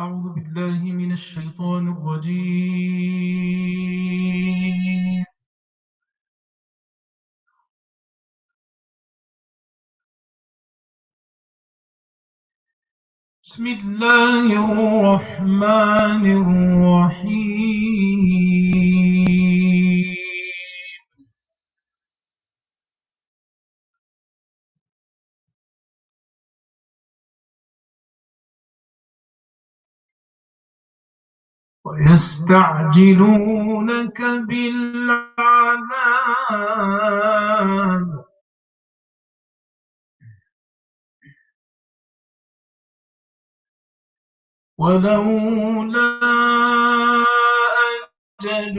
أعوذ بالله من الشيطان الرجيم. بسم الله الرحمن الرحيم. ويستعجلونك بالعذاب ولولا أجل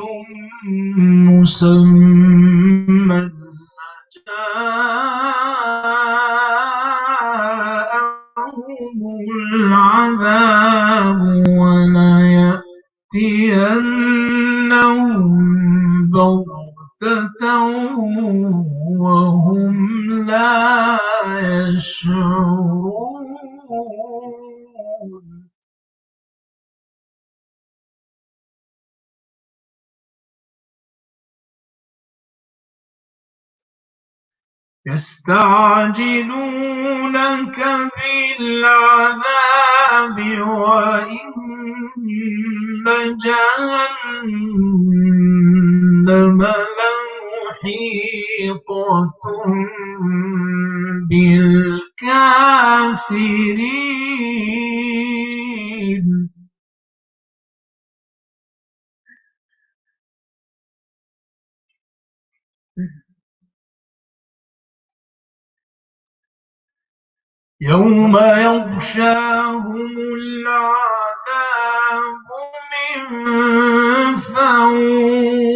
مسمى جاءهم العذاب وليأتينهم بغتة وهم لا يشعرون. يستعجلونك بالعذاب وإن جهنم لمحيطة بالكافرين. يوم يغشاهم العذاب من فوقهم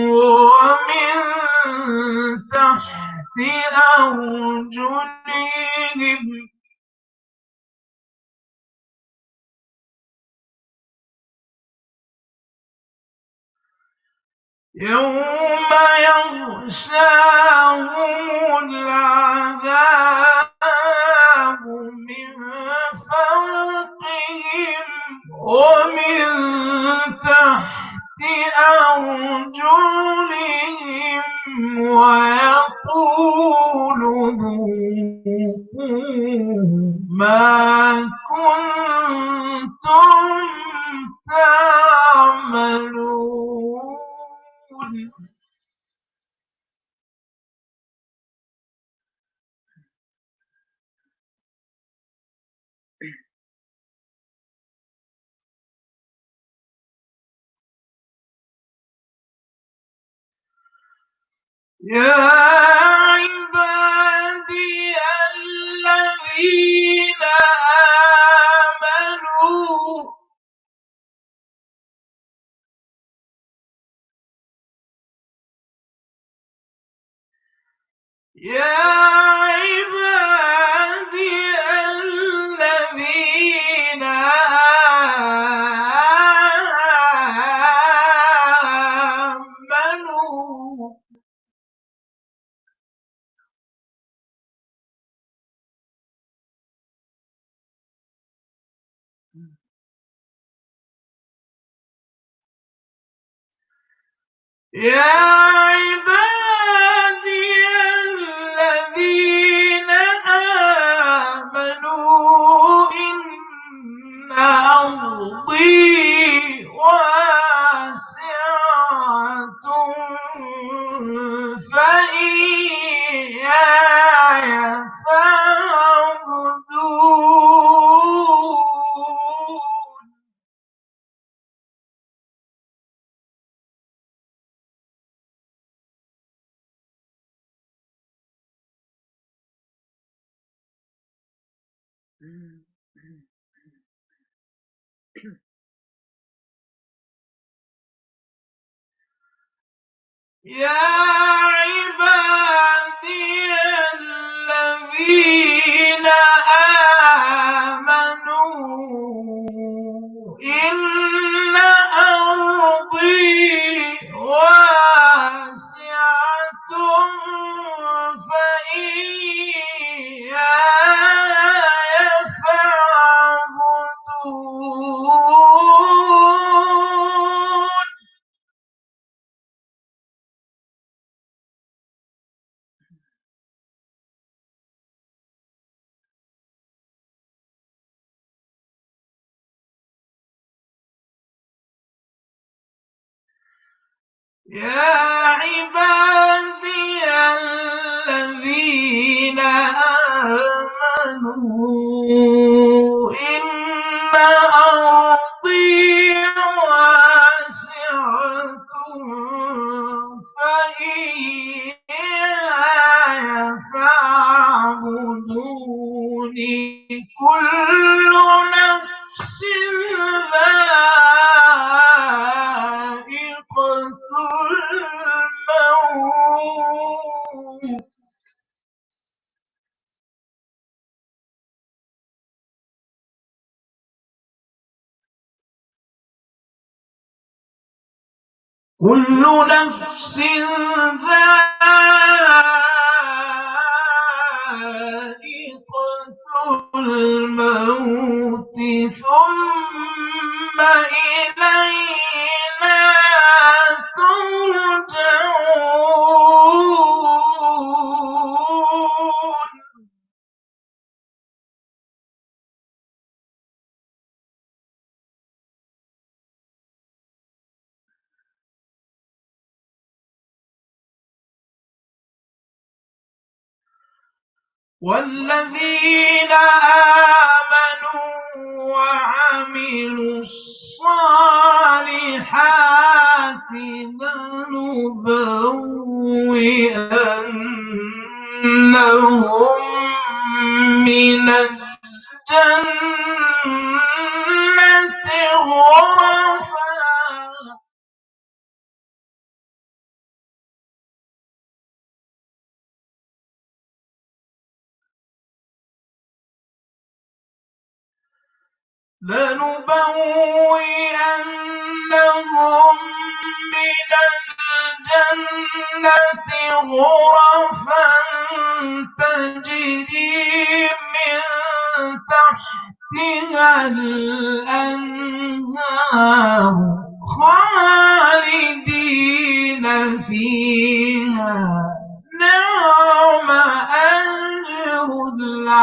ومن تحت أرجلهم يوم يغشاهم العذاب من فوقهم ومن تحت أرجلهم ويقول ذوقوا ما كنتم تعملون. يا عبادي الذين آمنوا يا عبادي الذين آمنوا يا عبادي الذين آمنوا إن أرضي واسعة فإياي فاعبدون. يا عبادي الذين آمنوا إن أرضي واسعة فإياي فاعبدون. يا عبادي الذين آمنوا إن أرضي واسعة فإياي فاعبدوني كل نفس ذائقة الموت كل نفس ذائقة الموت ثم إلينا ترجعون والذين آمنوا وعملوا الصالحات لنبوئنهم من الجنة غرفا لنبوئنهم من الجنة غرفا تجري من تحتها الأنهار خالدين فيها نعم أجر العاملين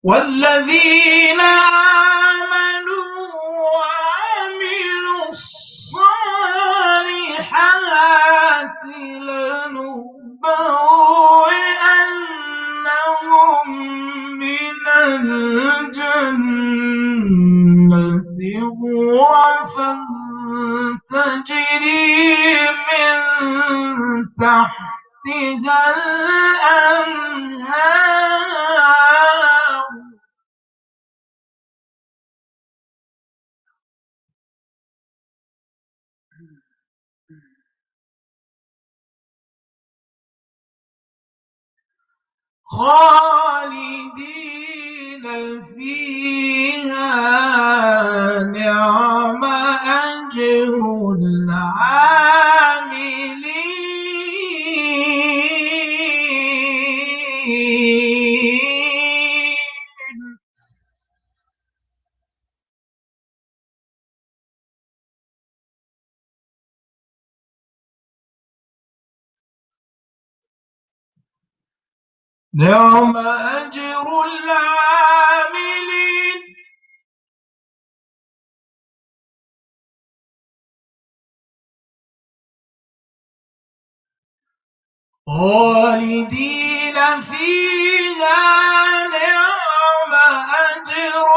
والذين آمنوا وعملوا الصالحات لنبوئنهم من الجنة غرفا تجري من تحتها الأنهار خالدين فيها نعم أجر العاملين نعم أجر العاملين خالدين فيها نعم أجر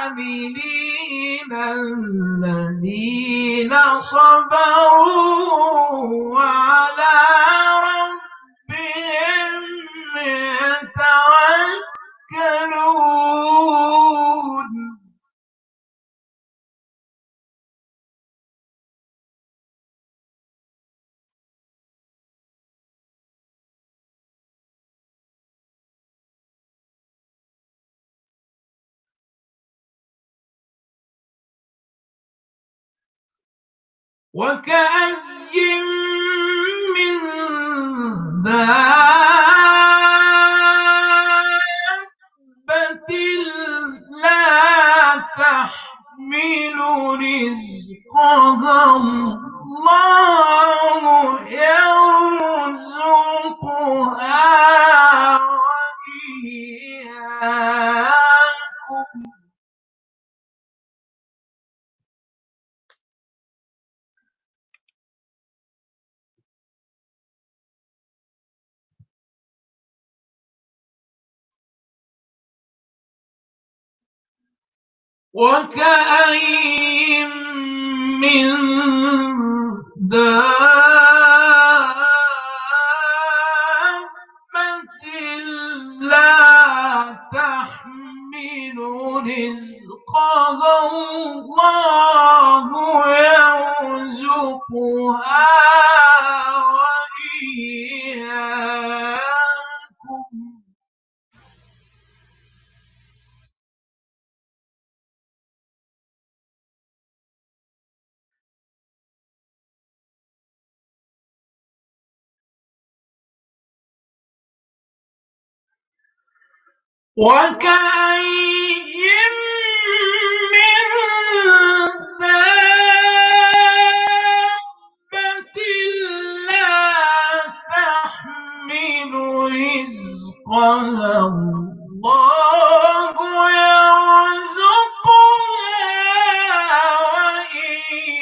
العاملين الذين صبروا وعلى ربهم يتوكلون وكأي من دابة وكأين من دابة لا تحمل رزقها الله يرزقها وإياكم. وكأين من دابة لا تحمل رزقها الله يرزقها وإياكم.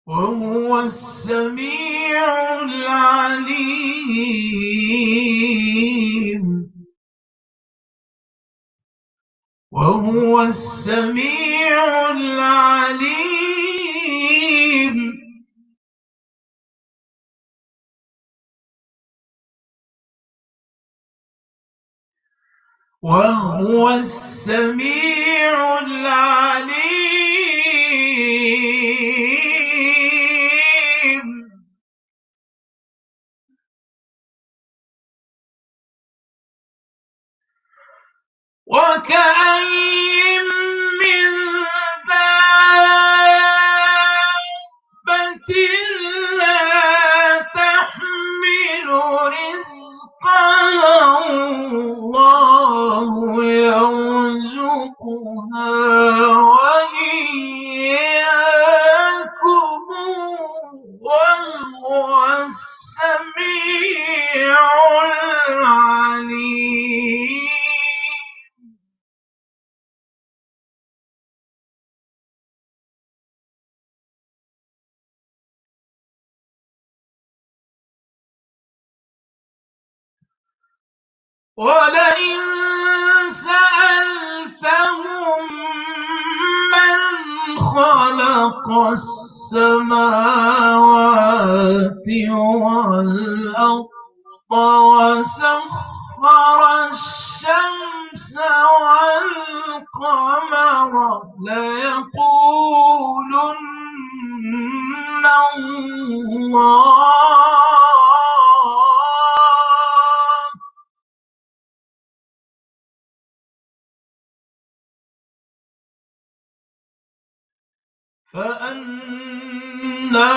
وهو السميع العليم. وهو السميع العليم. وهو السميع العليم. وكأين من دابة لا تحمل رزقها الله يرزقها وإياكم وهو السميع العليم. ولئن سألتهم من خلق السماوات والأرض وسخر الشمس والقمر ليقولن الله. فأنى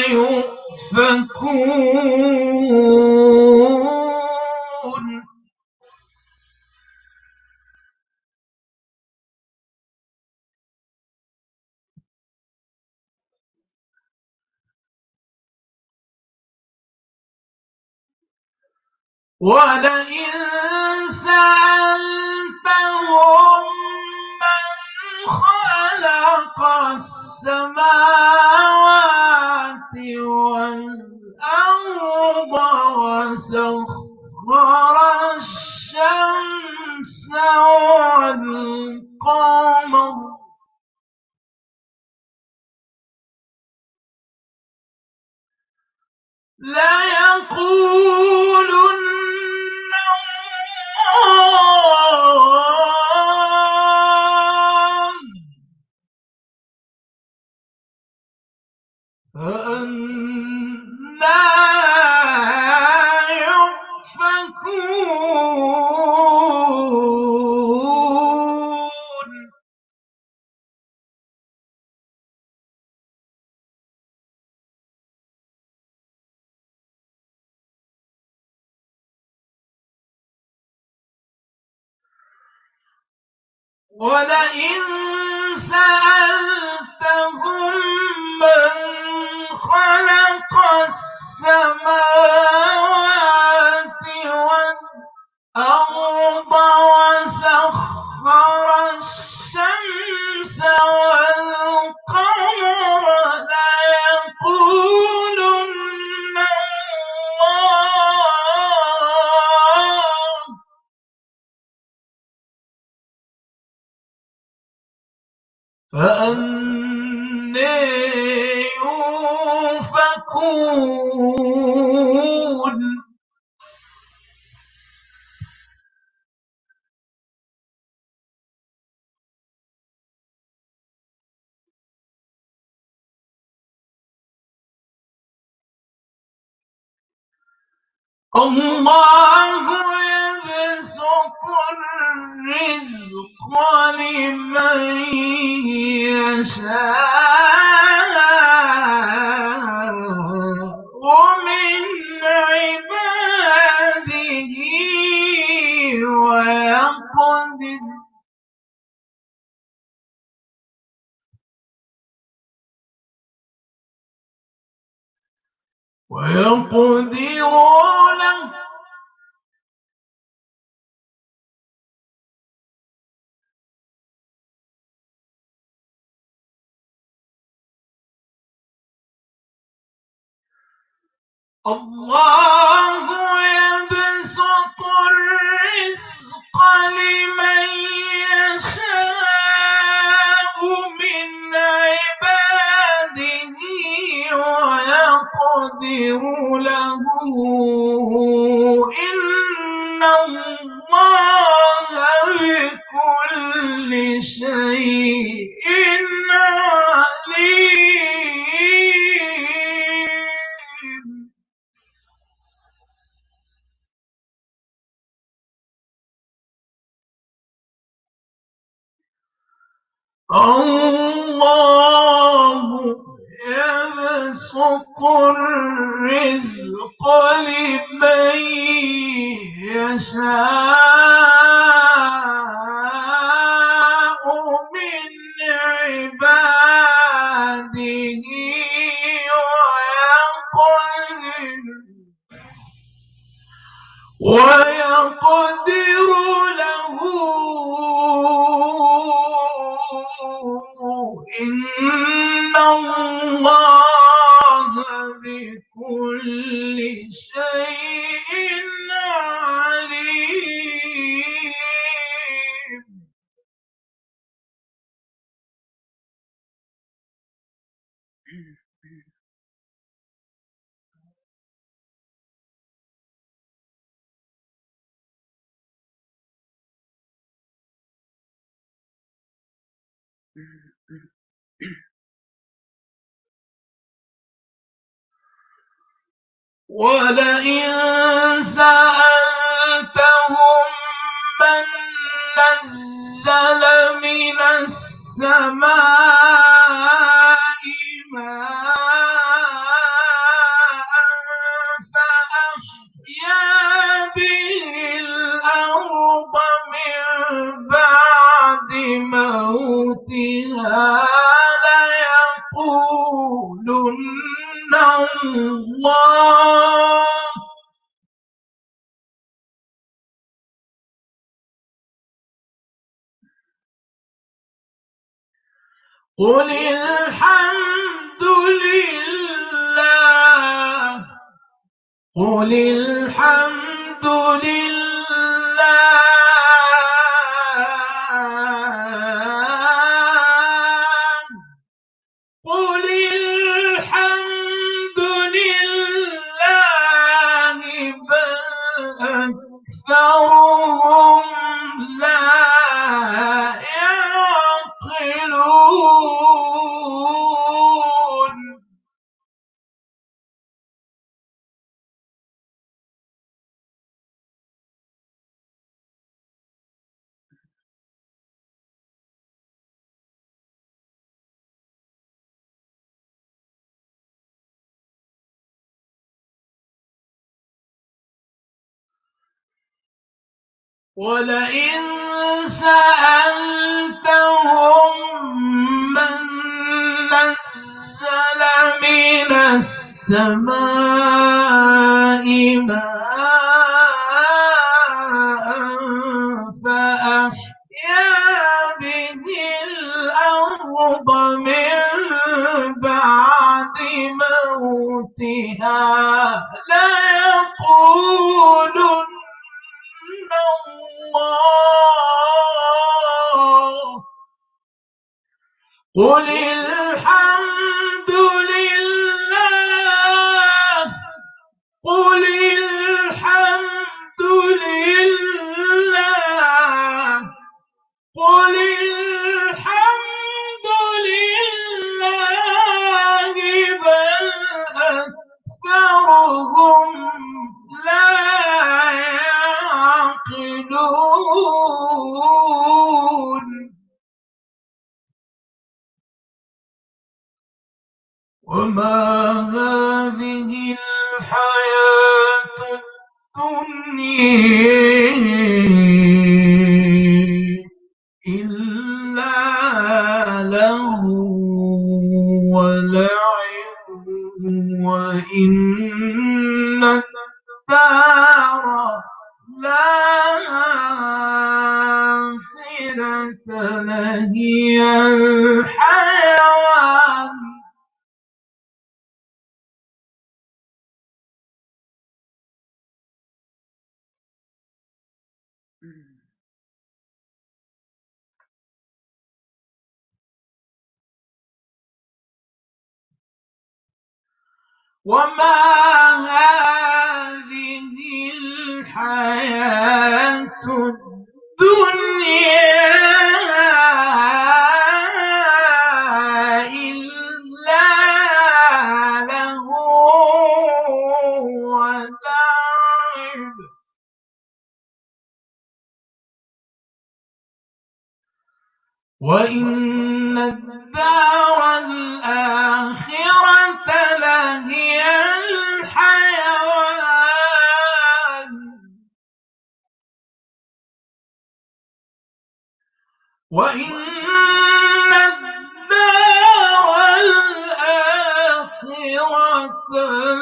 يؤفكون. ولئن سألتهم من خلق السماوات والأرض وسخر الشمس والقمر ليقولن الله. فأنى يؤفكون. ولئن سألتهم من خلق السماوات والأرض وسخر الشمس والقمر ليقولن فأنى يؤفكون الله يبسط الرزق لمن يشاء ومن عباده ويقدر له. الله يبسط الرزق لمن يشاء من عباده ويقدر له إن الله بكل شيء عليم. الله يبسط الرزق لمن يشاء من عباده ويقدر له إن الله بكل شيء عليم. ولئن سألتهم من نزل من السماء ماء فأحيا به الأرض من بعد موتها ليقولن الله. قل الحمد لله. قل الحمد لله. قل الحمد لله بل أكثرهم لا يعقلون. ولئن سألتهم من نزل من السماء ماء فأحيا به الأرض من بعد موتها ليقولن الله. قل الحمد لله قل الحمد لله قل الحمد لله بل أكثرهم لا يعقلون وما هذه الحياة الدنيا إلا له ولعب وإن الدار الآخرة لهي الحيوان وما هذه الحياة الدنيا إلا له ولعب وإن الدار الآخرة لهي الحيوان وإن الدار الآخرة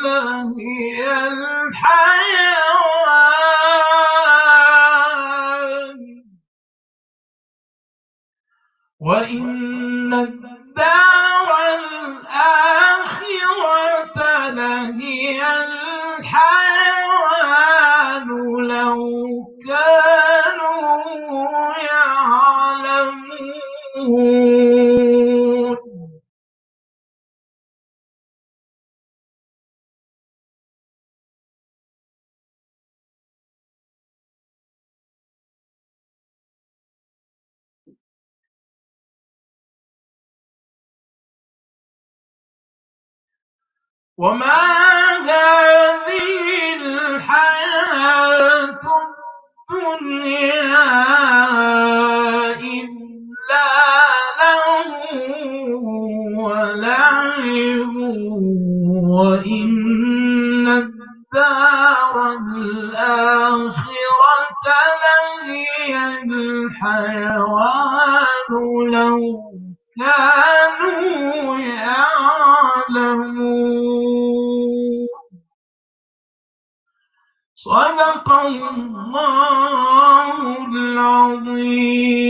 لهي الحيوان وإن الدار الآخرة لهي الحيوان لو كانوا يعلمون وما هذه الحياة الدنيا إلا له ولعب وإن الدار الآخرة لهي الحيوان لو كانوا يعلمون صدق الله العظيم.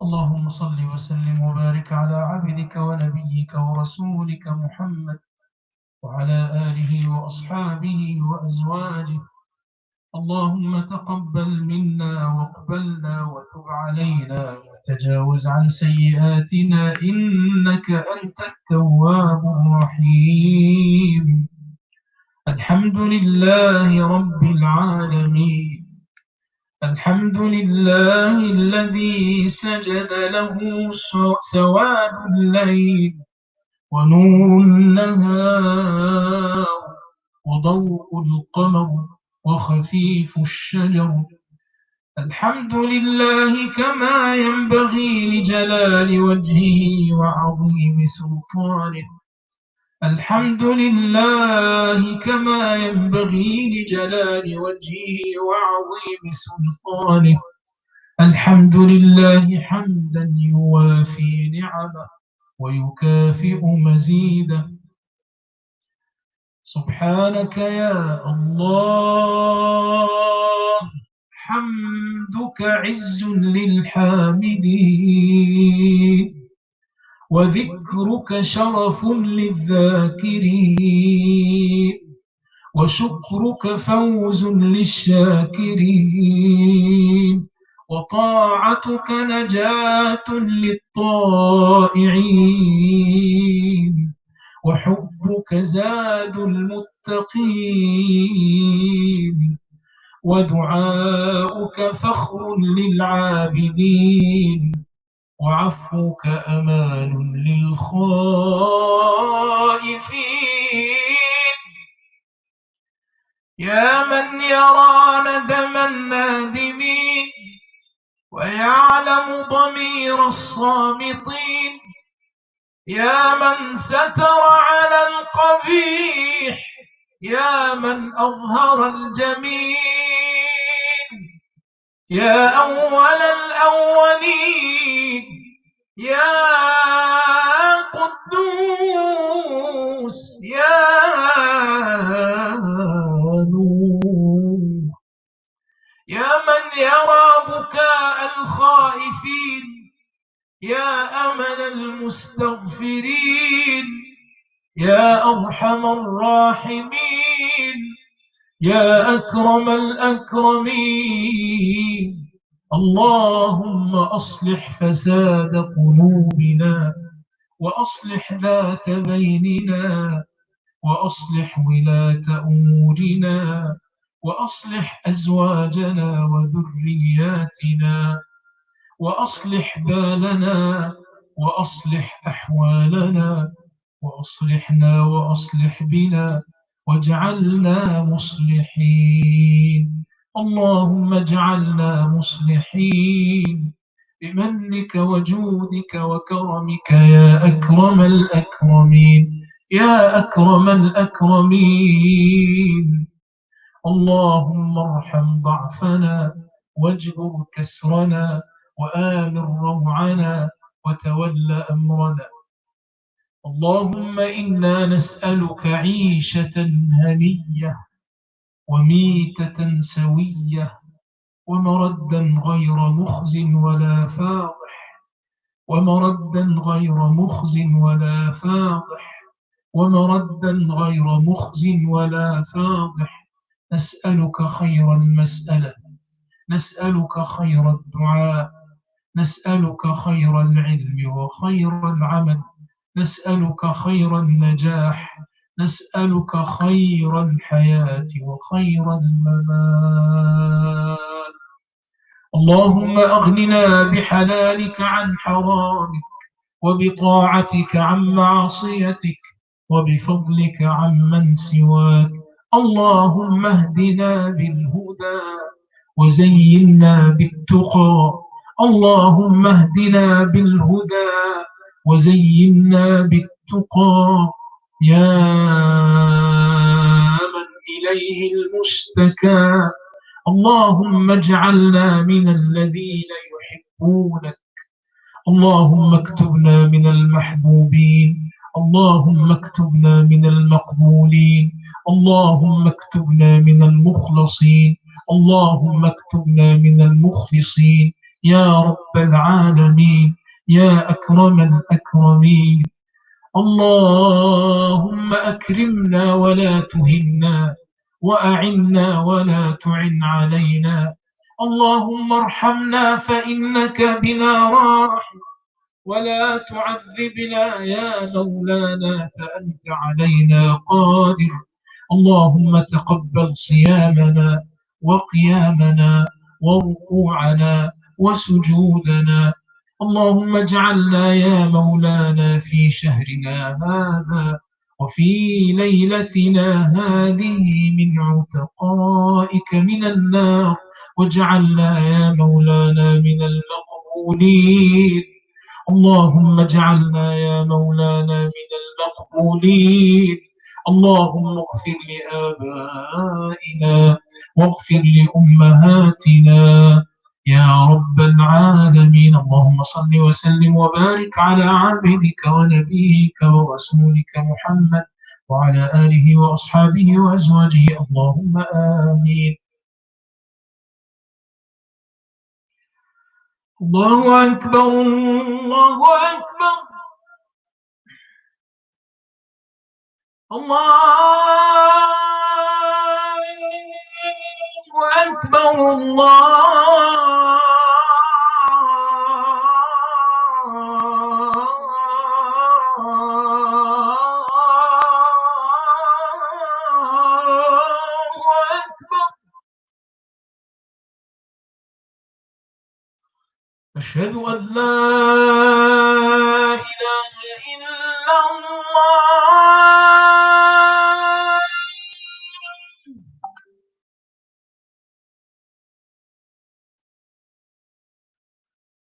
اللهم صل وسلم وبارك على عبدك ونبيك ورسولك محمد وعلى آله وأصحابه وأزواجه. اللهم تقبل منا واقبلنا وتب علينا وتجاوز عن سيئاتنا إنك أنت التواب الرحيم. الحمد لله رب العالمين. الحمد لله الذي سجد له سواد الليل ونور النهار وضوء القمر وخفيف الشجر. الحمد لله كما ينبغي لجلال وجهه وعظيم سلطانه. الحمد لله كما ينبغي لجلال وجهه وعظيم سلطانه. الحمد لله حمدا يوافي نعمه ويكافئ مزيده. سبحانك يا الله، حمدك عز للحامدين وذكرك شرف للذاكرين وشكرك فوز للشاكرين وطاعتك نجاة للطائعين وحبك زاد المتقين ودعاؤك فخر للعابدين وعفوك أمان للخائفين. يا من يرى ندم النادمين ويعلم ضمير الصامتين، يا من ستر على القبيح، يا من أظهر الجميل، يا أول الأولين، يا قدوس، يا نور، يا من يرى بكاء الخائفين، يا أمل المستغفرين، يا أرحم الراحمين، يا أكرم الأكرمين. اللهم أصلح فساد قلوبنا وأصلح ذات بيننا وأصلح ولاة أمورنا وأصلح أزواجنا وذرياتنا وأصلح بالنا وأصلح أحوالنا وأصلحنا وأصلح بنا واجعلنا مصلحين. اللهم اجعلنا مصلحين بمنك وجودك وكرمك يا أكرم الأكرمين، يا أكرم الأكرمين. اللهم ارحم ضعفنا واجبر كسرنا وآمن روعنا وتول أمرنا. اللهم إنا نسألك عيشة هنية وميتة سوية ومردا غير مخز ولا فاضح، ومردا غير مخز ولا فاضح، ومردا غير مخز ولا فاضح. نسألك خير المسألة، نسألك خير الدعاء، نسألك خير العلم وخير العمل، نسألك خير النجاح، نسألك خير الحياة وخير الممات. اللهم أغننا بحلالك عن حرامك وبطاعتك عن معصيتك وبفضلك عمن سواك. اللهم اهدنا بالهدى وزينا بالتقى. اللهم اهدنا بالهدى وزينا بالتقى يا من إليه المشتكى. اللهم اجعلنا من الذين يحبونك. اللهم اكتبنا من المحبوبين. اللهم اكتبنا من المقبولين. اللهم اكتبنا من المخلصين. اللهم اكتبنا من المخلصين يا رب العالمين، يا أكرم الأكرمين. اللهم أكرمنا ولا تهنا، وأعنا ولا تعن علينا. اللهم ارحمنا فإنك بنا راحم، ولا تعذبنا يا مولانا فأنت علينا قادر. اللهم تقبل صيامنا وقيامنا وركوعنا وسجودنا. اللهم اجعلنا يا مولانا في شهرنا هذا وفي ليلتنا هذه من عتقائك من النار، واجعلنا يا مولانا من المقبولين. اللهم اجعلنا يا مولانا من المقبولين. اللهم اغفر لآبائنا واغفر لأمهاتنا يا رب العالمين. اللهم صل وسلم وبارك على عبدك ونبيك ورسولك محمد وعلى آله وأصحابه وأزواجه، اللهم آمين. الله أكبر الله أكبر الله أكبر الله أكبر. أشهد أن لا إله إلا الله.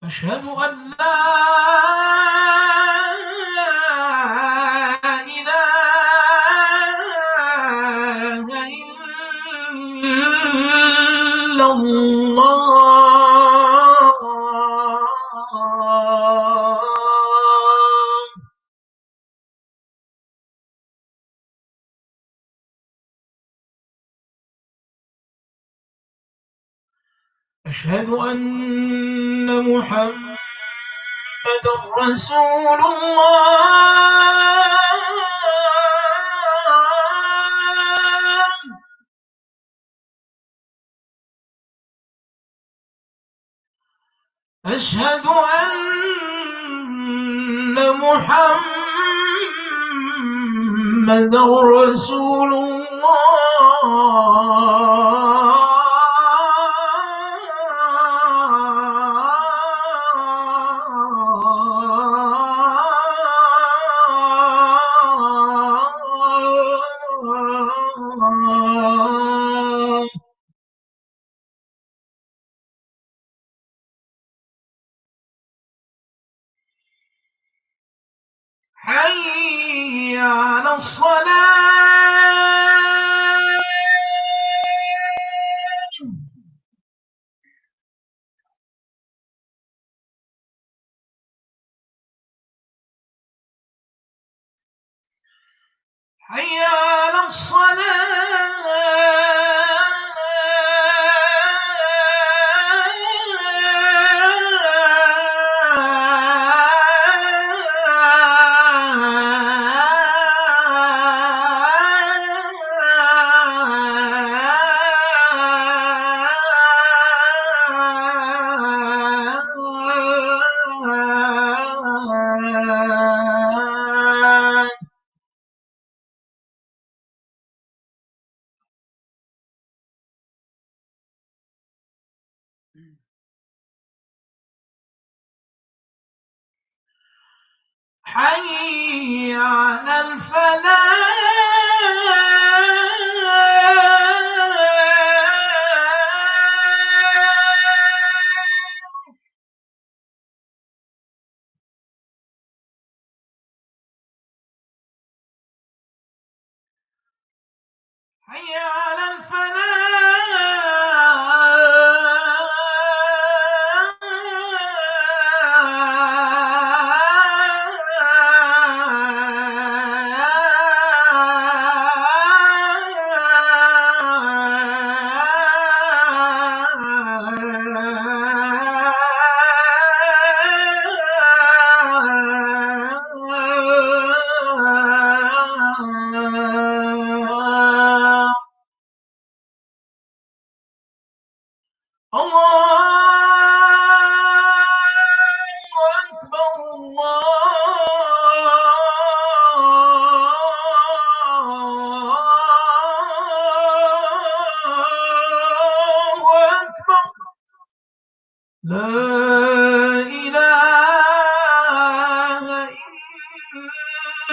أشهد أن لا إله إلا الله. أشهد أن محمدا رسول الله. أشهد أن محمدا رسول الله. حي على الصلاة. حي على الصلاة. حي على الفلاح. حي على الفلاح. الله أكبر الله أكبر. لا إله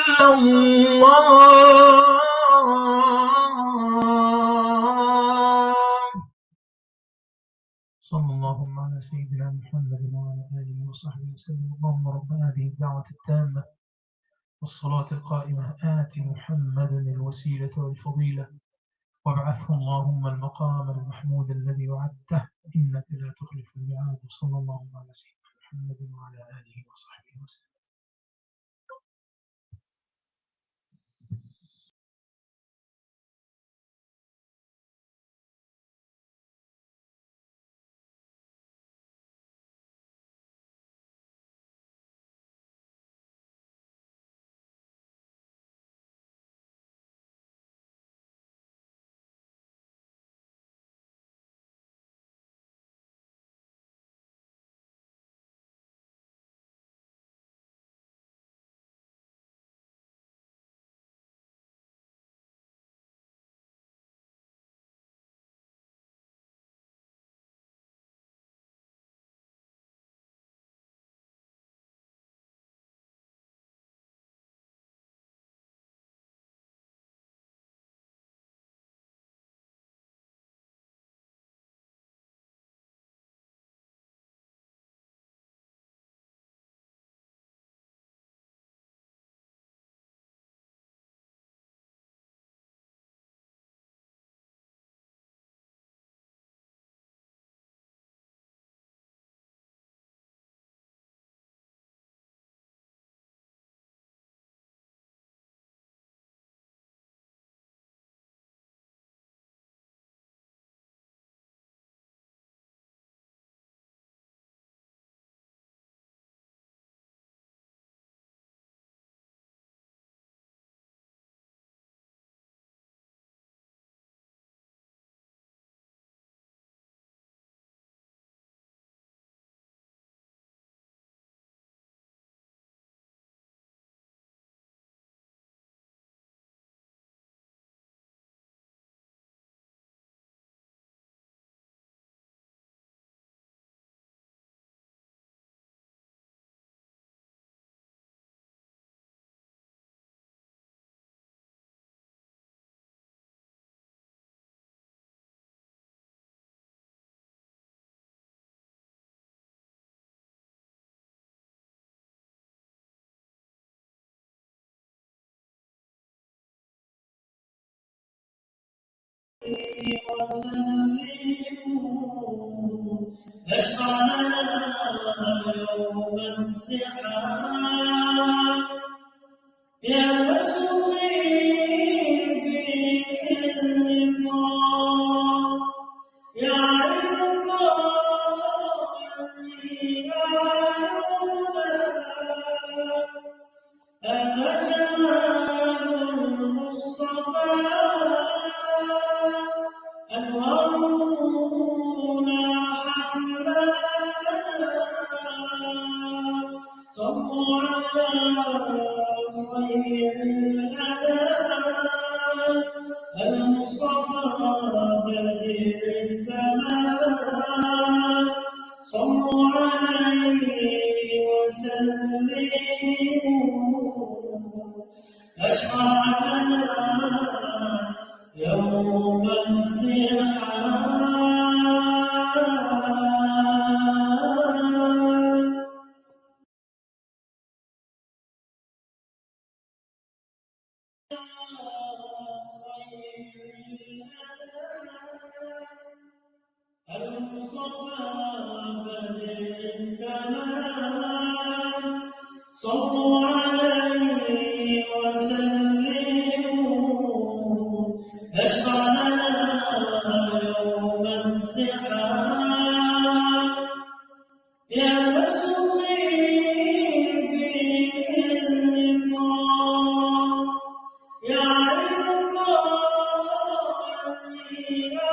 إلا الله. صلى الله على سيدنا محمد وعلى آله وصحبه وسلم. اللهم رب هذه الدعوة التامة والصلاة القائمة آت محمدا الوسيلة والفضيلة وابعثه اللهم المقام المحمود الذي وعدته إنك لا تخلف الميعاد. صلى الله على سيدنا محمد وعلى آله وصحبه وسلم. اشفع لنا يوم الزحام يا تسقي بالرضا يا علم قلبي يا هذا جمال المصطفى أنوارنا حتما صلوا على خير الأنام المصطفى بديع التمام صلوا عليه وسلموا أشفع لنا يوم الزحام المصطفى بديع التمام صلوا عليه وسلموا اشفع لنا يوم الزحام يا تسقي بالرضا يا علم قلبي يا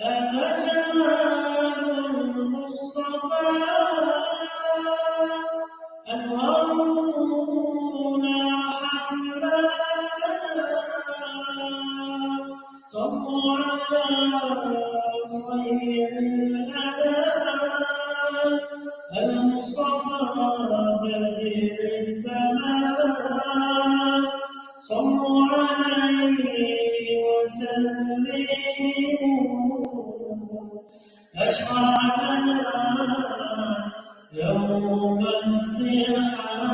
هذا جمال المصطفى أنوارنا حتما صلوا على خير الأنام المصطفى بديع التمام صلوا عليه وسلموا أشفع لنا يوم الزحام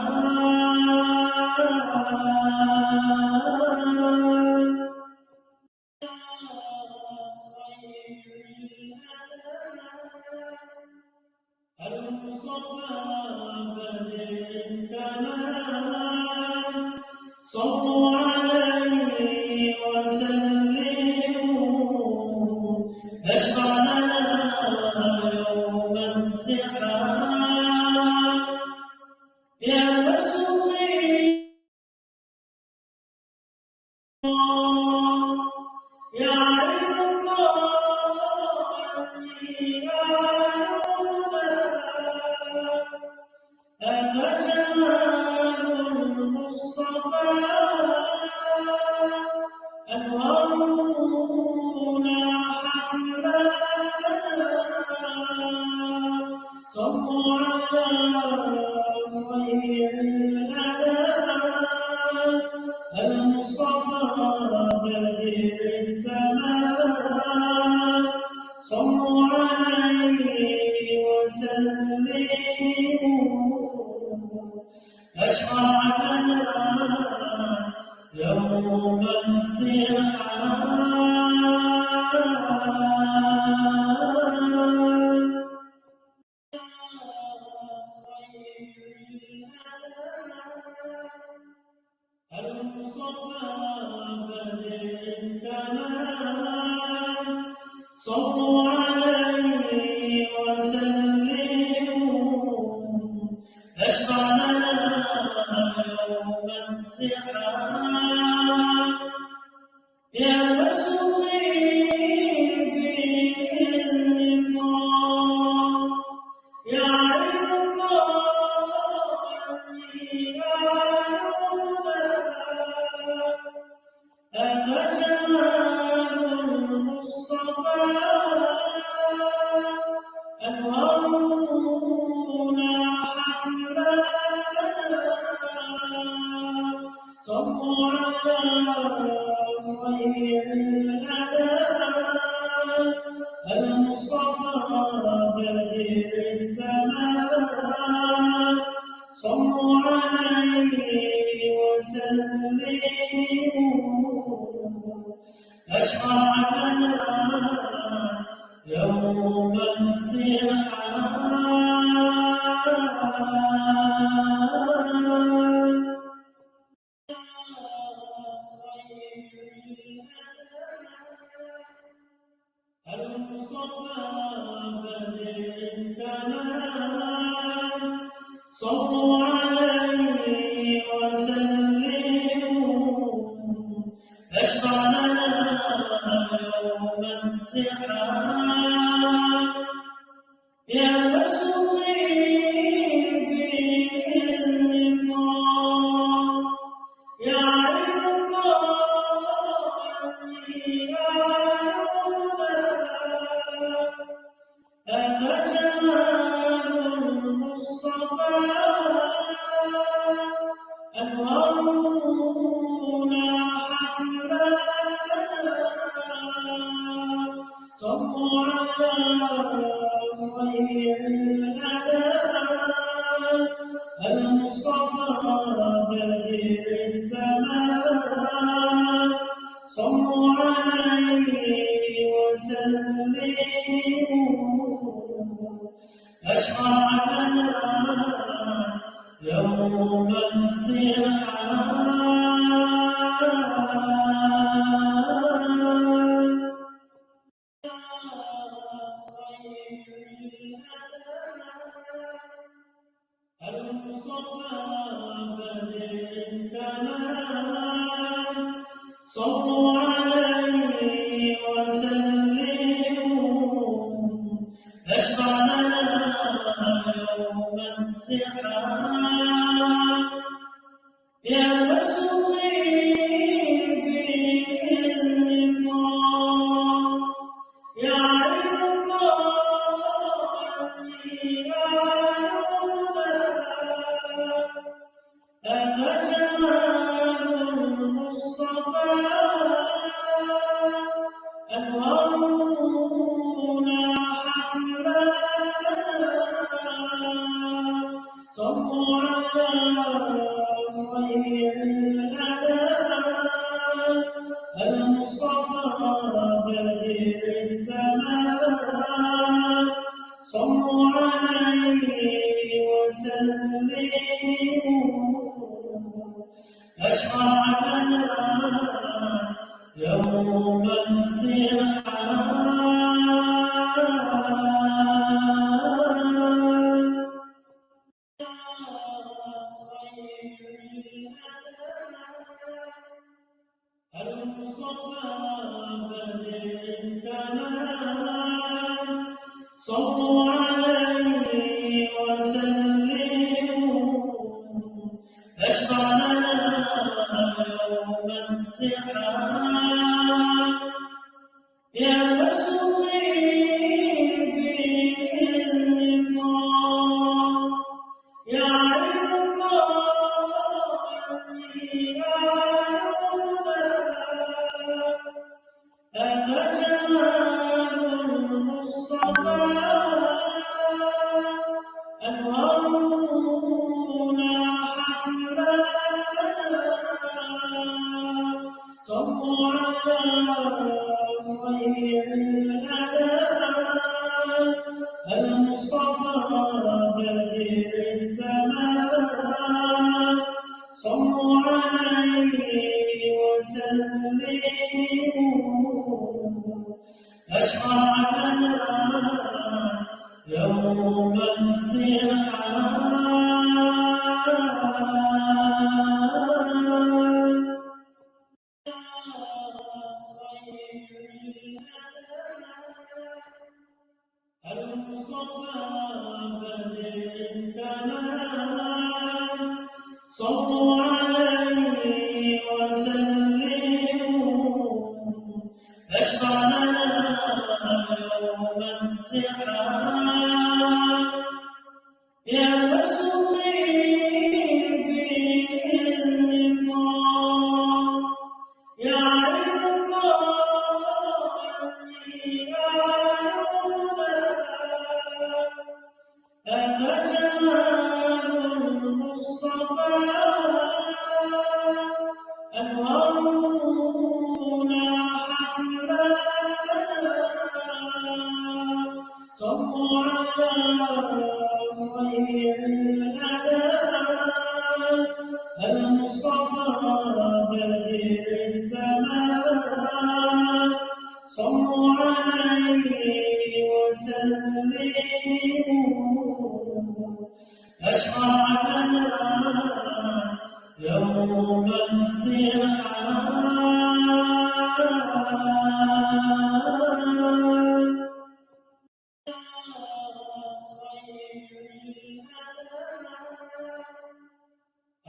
المصطفى بدر التمام صلوا عليه وسلموا اشفع لنا يوم الزحام يا تصديق يا علم قلبي يا هدى هذا جمال المصطفى أنوارنا حتما صلوا على خير الأنام المصطفى بدر التمام صلوا عليه وسلموا أشفع لنا يوم الزحام المصطفى بدر التمام صلوا عليه وسلموا اشفع لنا يوم الزحام يا تصديق باللقاء يا علم قلبي يا هدى هذا جمال المصطفى أنوارنا حتما صلوا على خير الأنام المصطفى بدر التمام صلوا عليه وسلموا أشفع لنا يوم الزحام المصطفى بدر التمام صلوا عليه وسلموا اشفع لنا يوم الزحام يا تصديق باللقاء يا علم قلبي يا هدى هذا جمال المصطفى أنوارنا حتما صلوا على خير الأنام المصطفى بدر التمام صلوا عليه وسلموا أشفع لنا يوم الزحام المصطفى بدر التمام صلوا عليه وسلموا اشفع لنا يوم الزحام يا تصديق باللقاء يا علم قلبي يا هدى هذا جمال المصطفى أنوارنا حتما صلوا على خير الأنام المصطفى بدر التمام صلوا عليه اشفع لنا يوم الزحام. المصطفى بدر التمام، صلوا عليه وسلموا، اشفع لنا يوم الزحام. يا تصديق باللقاء، يا عين قلبي يا هدى، هذا جمال المصطفى، أنوارنا حتما. صلوا على خير الأنام، المصطفى بدر التمام، صلوا عليه وسلموا، أشفع لنا يوم الزحام. المصطفى بدر التمام، صلوا عليه وسلموا، اشفع لنا يوم الزحام. يا تصديق باللقاء، يا عين قلبي يا هدى، هذا جمال المصطفى، أنوارنا حتما. صلوا على خير الأنام، المصطفى بدر التمام، صلوا عليه وسلموا، أشفع لنا يوم الزحام.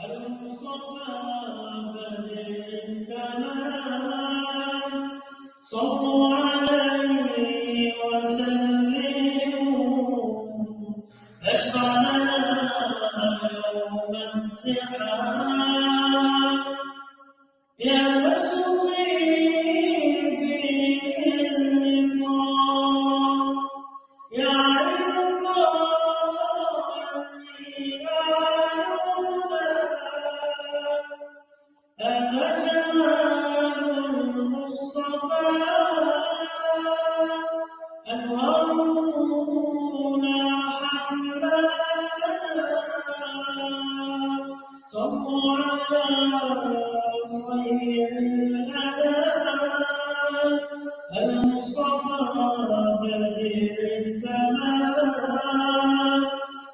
المصطفى بدر التمام، صلوا عليه وسلموا، اشفع لنا يوم الزحام. يا تصديق باللقاء، يا عين قلبي يا هدى، هذا جمال المصطفى، أنوارنا حتما. صلوا على خير الأنام، المصطفى بدر التمام،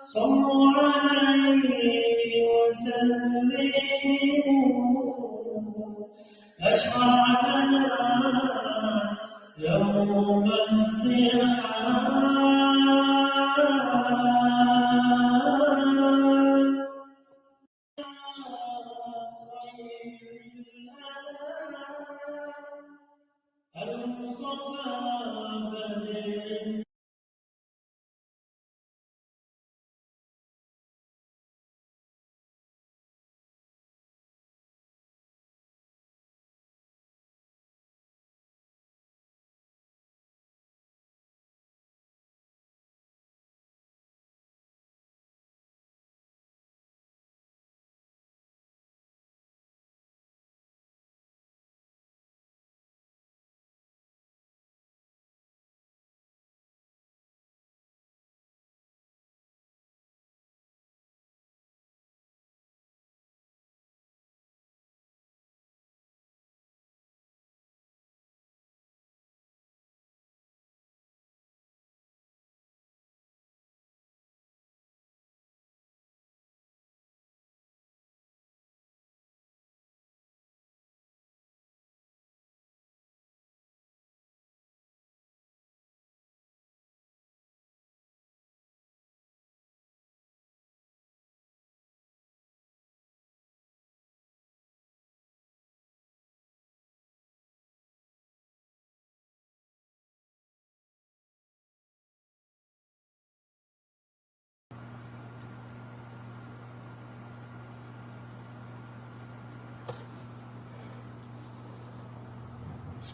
صلوا عليه وسلموا، أشفع لنا يوم الزحام. المصطفى بدر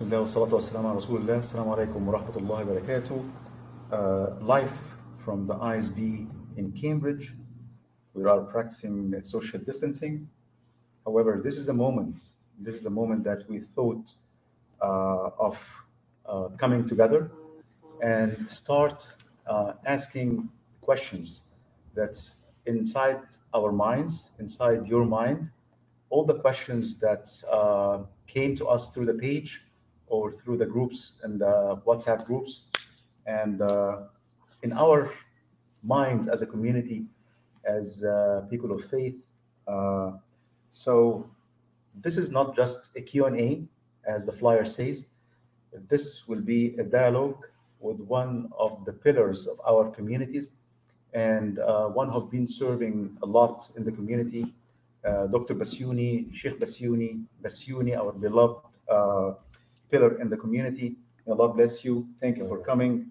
بسم الله والصلاة والسلام على رسول الله. السلام عليكم ورحمة الله وبركاته. Live from the ISB in Cambridge. We are practicing social distancing. However, this is a moment. This is a moment that we thought of coming together and start asking questions that's inside our minds, inside your mind, all the questions that came to us through the page or through the groups and the WhatsApp groups, and in our minds as a community, as people of faith. Uh, so this is not just a Q&A, as the flyer says. This will be a dialogue with one of the pillars of our communities and one who've been serving a lot in the community, Dr. Basyouni, Sheikh Basyouni, our beloved pillar in the community. May Allah bless you. Thank you for coming.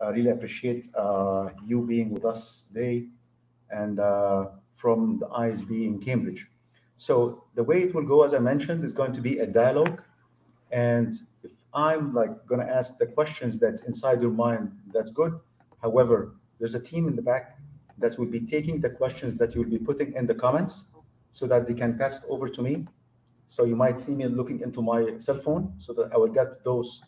I really appreciate you being with us today and from the ISB in Cambridge. So the way it will go, as I mentioned, is going to be a dialogue. And if I'm like going to ask the questions that's inside your mind, that's good. However, there's a team in the back that will be taking the questions that you'll be putting in the comments so that they can pass it over to me. So you might see me looking into my cell phone so that I will get those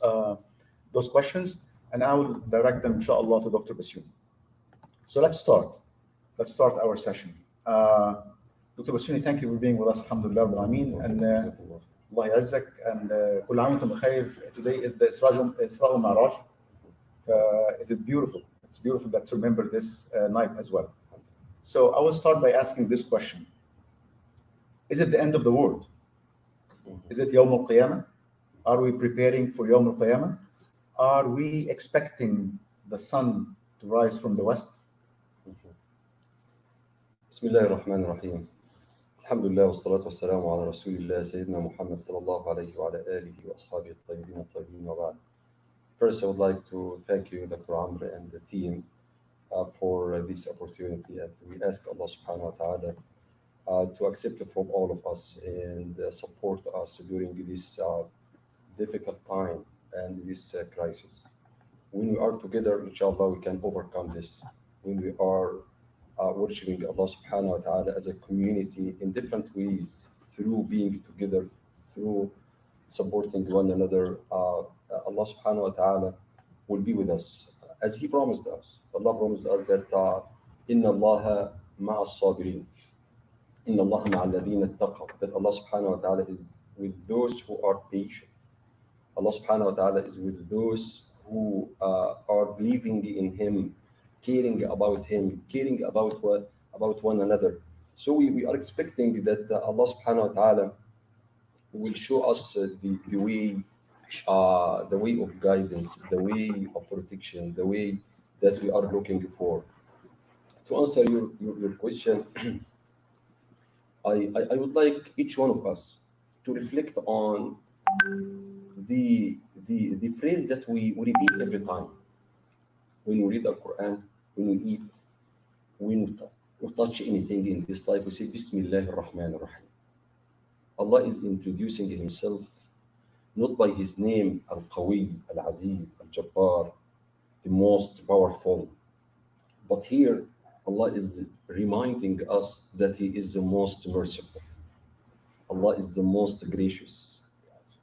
questions and I will direct them, inshallah, to Dr. Basyoun. So let's start. Let's start our session. Dr. Basyouni, thank you for being with us. Alhamdulillah, Rabbil Alameen. And Allah يعزك. And كل عام وانتم بخير. Today is the Isra al-Mi'raj. Is it beautiful? It's beautiful that to remember this night as well. So I will start by asking this question. Is it the end of the world? Is it Yawm al-Qiyamah? Are we preparing for Yawm al-Qiyamah? Are we expecting the sun to rise from the west? بسم الله الرحمن الرحيم. الحمد لله والصلاة والسلام على رسول الله سيدنا محمد صلى الله عليه وعلى آله وأصحابه الطيبين الطاهرين وبعد. First, I would like to thank you, Dr. Amr, and the team for this opportunity. And we ask Allah subhanahu wa ta'ala to accept it from all of us and support us during this difficult time and this crisis. When we are together, inshallah, we can overcome this. When we are worshiping Allah subhanahu wa ta'ala as a community in different ways, through being together, through supporting one another, Allah subhanahu wa ta'ala will be with us as He promised us. Allah promised us that Inna Allah ma'a as-sabirin. Inna Allah ma'a alladhina ittaqaw. That Allah subhanahu wa ta'ala is with those who are patient. Allah subhanahu wa ta'ala is with those who are believing in Him, caring about Him, caring about one another. So we are expecting that Allah subhanahu wa ta'ala will show us the way of guidance, the way of protection, the way that we are looking for. To answer your question, I would like each one of us to reflect on the phrase that we repeat every time when we read the Quran, when we eat, when we touch anything in this life. We say Bismillah ar-Rahman ar-Rahim. Allah is introducing Himself not by His name Al-Qawi, Al-Aziz, Al-Jabbar, the most powerful, but here Allah is reminding us that He is the most merciful. Allah is the most gracious.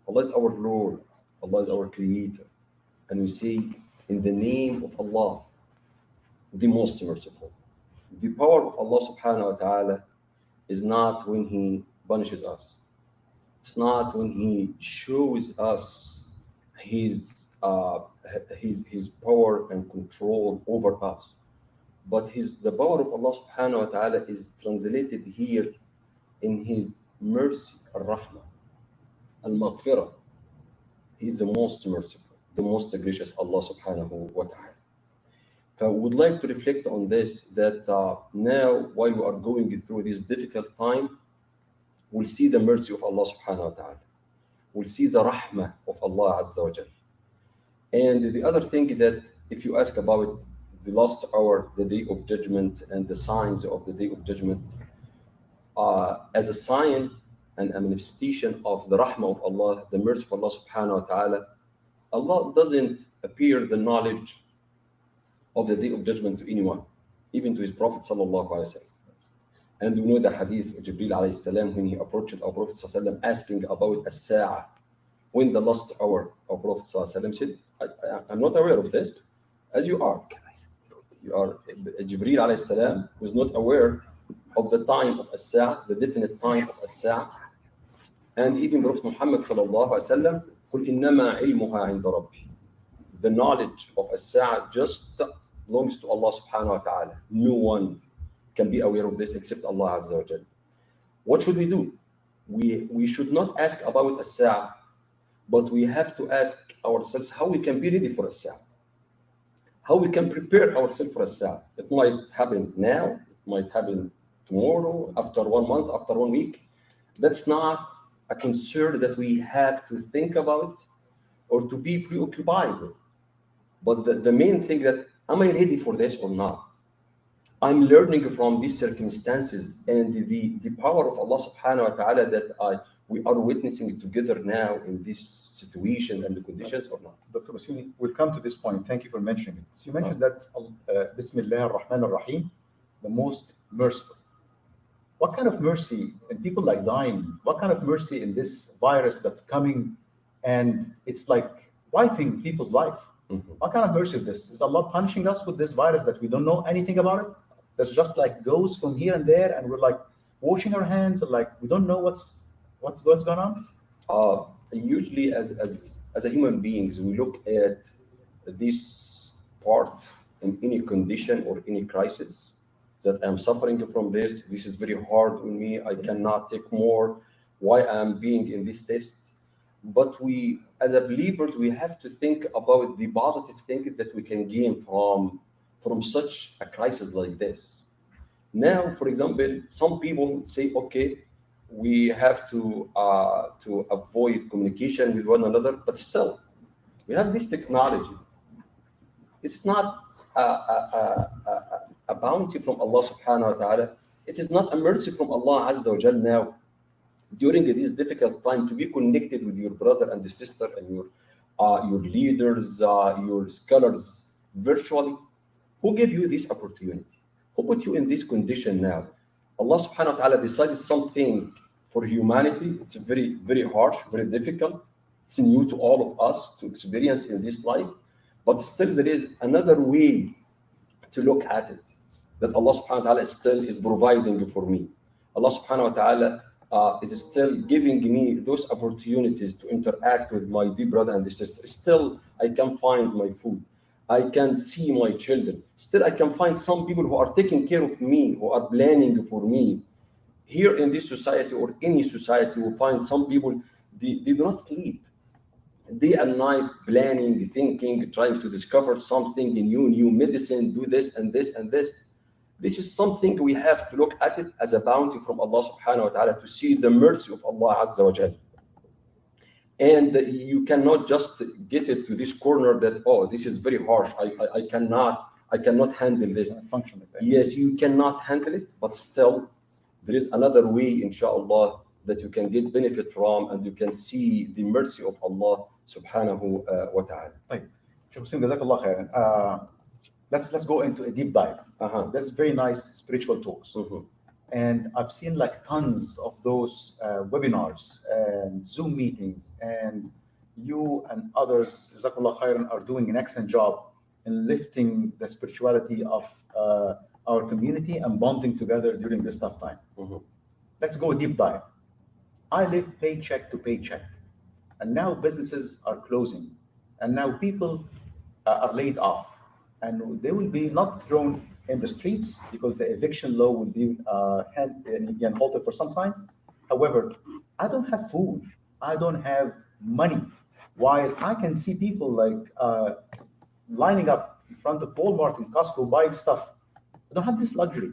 Allah is our Lord. Allah is our Creator. And we say, in the name of Allah, the most merciful. The power of Allah subhanahu wa ta'ala is not when He punishes us. It's not when He shows us His power and control over us. But the power of Allah subhanahu wa ta'ala is translated here in His mercy, Ar-Rahmah, Al-Maghfirah. He is the most merciful, the most gracious, Allah subhanahu wa ta'ala. So I would like to reflect on this, that now while we are going through this difficult time, we'll see the mercy of Allah subhanahu wa ta'ala. We'll see the rahmah of Allah azza wa jal. And the other thing that if you ask about the last hour, the day of judgment and the signs of the day of judgment, as a sign and a manifestation of the rahmah of Allah, the mercy of Allah subhanahu wa ta'ala. Allah doesn't appear the knowledge of the day of judgment to anyone, even to his Prophet sallallahu alaihi wasallam. And we know the hadith of Jibril alayhi salam when he approached our Prophet sallallahu alaihi wasallam asking about as-sa'ah, when the last hour. Our Prophet sallallahu alaihi wasallam said, I'm not aware of this, as you are. You are Jibril alayhi salam was not aware of the time of as-sa'ah, the definite time of as-sa'ah. And even Prophet Muhammad sallallahu alaihi wasallam, قل إنما علمها عند ربي. The knowledge of as-sa'ah just belongs to Allah subhanahu wa ta'ala. No one can be aware of this except Allah azza wa jal. What should we do? We should not ask about as-sa'ah, but we have to ask ourselves how we can be ready for as-sa'ah. How we can prepare ourselves for as-sa'ah. It might happen now, it might happen tomorrow, after 1 month, after 1 week. That's not a concern that we have to think about or to be preoccupied with. But the main thing that, am I ready for this or not? I'm learning from these circumstances and the power of Allah subhanahu wa ta'ala that we are witnessing together now in this situation and the conditions or not. Dr. Basuni, we'll come to this point. Thank you for mentioning it. So you mentioned that Bismillah ar-Rahman ar-Rahim, the most merciful. What kind of mercy, and people like dying, what kind of mercy in this virus that's coming and it's like wiping people's life? Mm-hmm. What kind of mercy is this? Is Allah punishing us with this virus that we don't know anything about it? That's just like goes from here and there and we're like washing our hands and like we don't know what's going on? Usually as a human beings, we look at this part in any condition or any crisis that I'm suffering from this. This is very hard on me. I cannot take more. Why I'm being in this test? But we, as a believers, we have to think about the positive things that we can gain from such a crisis like this. Now, for example, some people say, okay, we have to avoid communication with one another, but still, we have this technology. It's not a bounty from Allah subhanahu wa ta'ala. It is not a mercy from Allah azza wa jal now during this difficult time to be connected with your brother and sister and your leaders, your scholars virtually. Who gave you this opportunity? Who put you in this condition now? Allah subhanahu wa ta'ala decided something for humanity. It's very, very harsh, very difficult. It's new to all of us to experience in this life. But still there is another way to look at it, that Allah subhanahu wa ta'ala still is providing for me. Allah subhanahu wa ta'ala is still giving me those opportunities to interact with my dear brother and sister. Still, I can find my food. I can see my children. Still, I can find some people who are taking care of me, who are planning for me. Here in this society or any society, we find some people, they do not sleep. Day and night planning, thinking, trying to discover something new medicine, do this and this and this. This is something we have to look at it as a bounty from Allah subhanahu wa ta'ala to see the mercy of Allah azza wa jal. And you cannot just get it to this corner that, oh, this is very harsh. I cannot handle this. Yes, you cannot handle it, but still there is another way, inshallah, that you can get benefit from and you can see the mercy of Allah subhanahu wa ta'ala. طيب. Sheikh Hussein, Jazakallah khairan. Let's go into a deep dive. That's very nice spiritual talks. Mm-hmm. And I've seen like tons of those webinars and Zoom meetings, and you and others, Jazakallah khairan, are doing an excellent job in lifting the spirituality of our community and bonding together during this tough time. Mm-hmm. Let's go deep dive. I live paycheck to paycheck, and now businesses are closing, and now people are laid off, and they will be not thrown in the streets because the eviction law will be halted for some time. However, I don't have food, I don't have money, while I can see people like lining up in front of Walmart and Costco buying stuff. I don't have this luxury.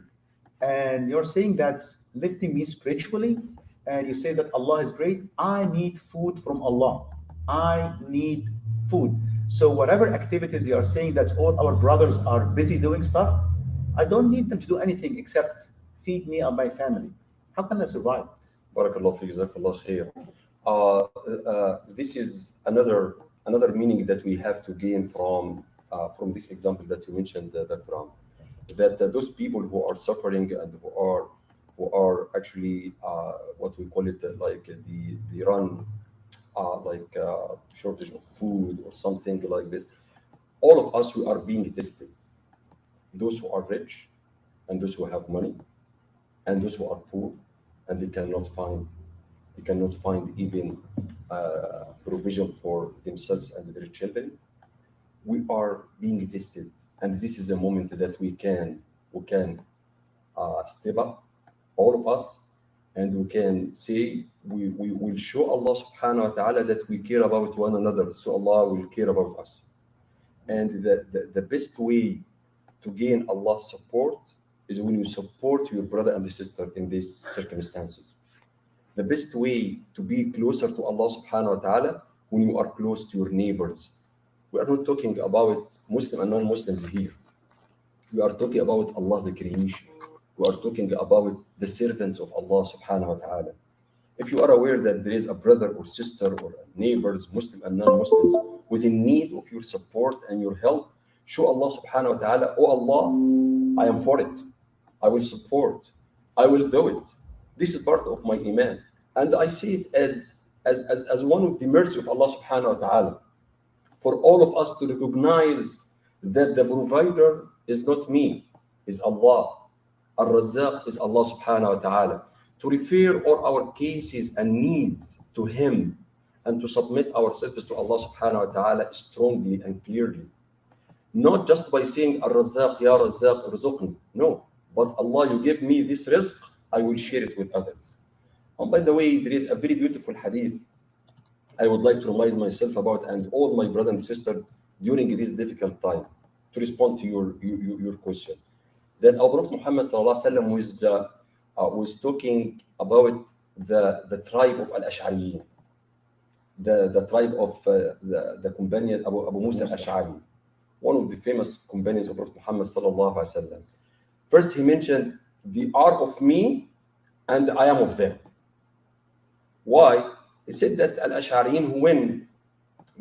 And you're saying that's lifting me spiritually, and you say that Allah is great. I need food from Allah. I need food. So whatever activities you are saying, that's all our brothers are busy doing stuff. I don't need them to do anything except feed me and my family. How can I survive? Barakallah fi jazakallah khair. This is another meaning that we have to gain from this example that you mentioned, Dr. Ram, that those people who are suffering and who are actually what we call it like the run shortage of food or something like this. All of us we are being tested. Those who are rich and those who have money and those who are poor and they cannot find even provision for themselves and their children. We are being tested, and this is a moment that we can step up, all of us, and we can say we will show Allah subhanahu wa ta'ala that we care about one another, so Allah will care about us. And the best way to gain Allah's support is when you support your brother and sister in these circumstances. The best way to be closer to Allah subhanahu wa ta'ala when you are close to your neighbors. We are not talking about Muslim and non-Muslims here. We are talking about Allah's creation. We are talking about the servants of Allah subhanahu wa ta'ala. If you are aware that there is a brother or sister or neighbors, Muslim and non-Muslims, who is in need of your support and your help, show Allah subhanahu wa ta'ala, oh Allah, I am for it. I will support. I will do it. This is part of my iman. And I see it as one of the mercy of Allah subhanahu wa ta'ala for all of us to recognize that the provider is not me, is Allah. Al-Razzaq is Allah subhanahu wa ta'ala. To refer all our cases and needs to Him and to submit ourselves to Allah subhanahu wa ta'ala strongly and clearly. Not just by saying Al-Razzaq, Ya Razzaq, Rizqni. No, but Allah, you give me this rizq, I will share it with others. And by the way, there is a very beautiful hadith I would like to remind myself about and all my brothers and sisters during this difficult time to respond to your question. That our Prophet Muhammad sallallahu alaihi wasallam was talking about the tribe of Al-Ash'ariyin, the tribe of the companion Abu Musa al-Ash'ari, one of the famous companions of Prophet Muhammad sallallahu alaihi wasallam. First, he mentioned, "They are of me, and I am of them." Why? He said that Al-Ash'ariyin, when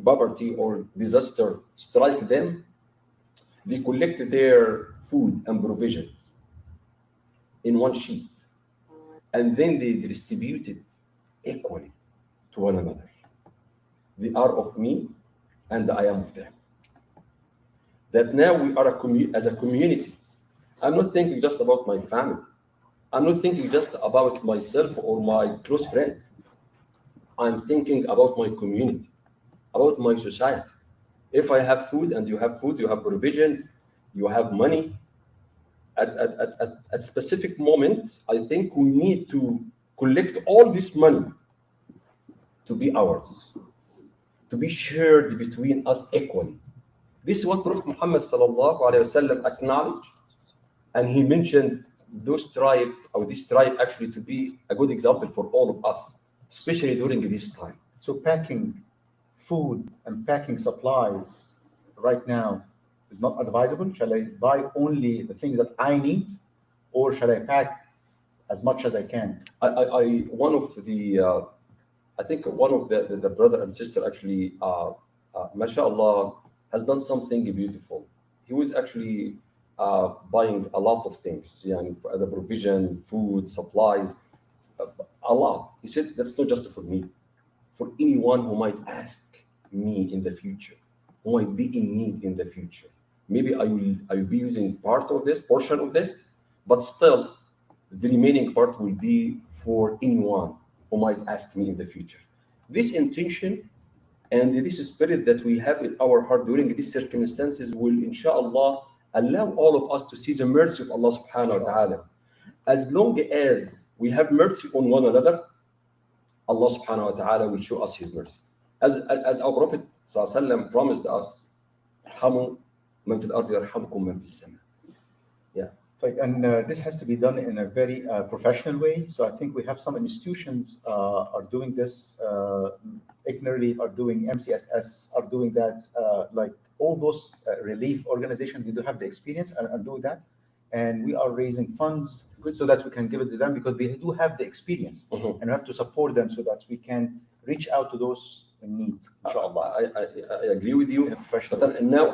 poverty or disaster strike them, they collect their food and provisions in one sheet, and then they distribute it equally to one another. They are of me, and I am of them. That now we are as a community. I'm not thinking just about my family. I'm not thinking just about myself or my close friend. I'm thinking about my community, about my society. If I have food and you have food, you have provision, you have money, at specific moments, I think we need to collect all this money to be ours, to be shared between us equally. This is what Prophet Muhammad sallallahu alaihi wasallam acknowledged, and he mentioned those tribe or this tribe actually to be a good example for all of us, especially during this time. So packing food and packing supplies right now is not advisable. Shall I buy only the things that I need, or shall I pack as much as I can? One of the I think one of the brother and sister actually, mashallah, has done something beautiful. He was actually buying a lot of things, yeah, the provision, food, supplies, a lot. He said, that's not just for me, for anyone who might ask me in the future, who might be in need in the future. Maybe I will be using part of this, portion of this, but still the remaining part will be for anyone who might ask me in the future. This intention and this spirit that we have in our heart during these circumstances will, inshallah, allow all of us to see the mercy of Allah subhanahu wa ta'ala. As long as we have mercy on one another, Allah subhanahu wa ta'ala will show us His mercy. As our Prophet sallallahu alaihi wasallam promised us, "Irhamu man fil ardi yarhamkum man fis sama." Yeah. And this has to be done in a very professional way. So I think we have some institutions are doing this. Ignorantly are doing MCSS are doing that. Like all those relief organizations, they do have the experience and are doing that. and we are raising funds so that we can give it to them because they do have the experience, and we have to support them so that we can reach out to those in need. Inshallah. I agree with you. But then, now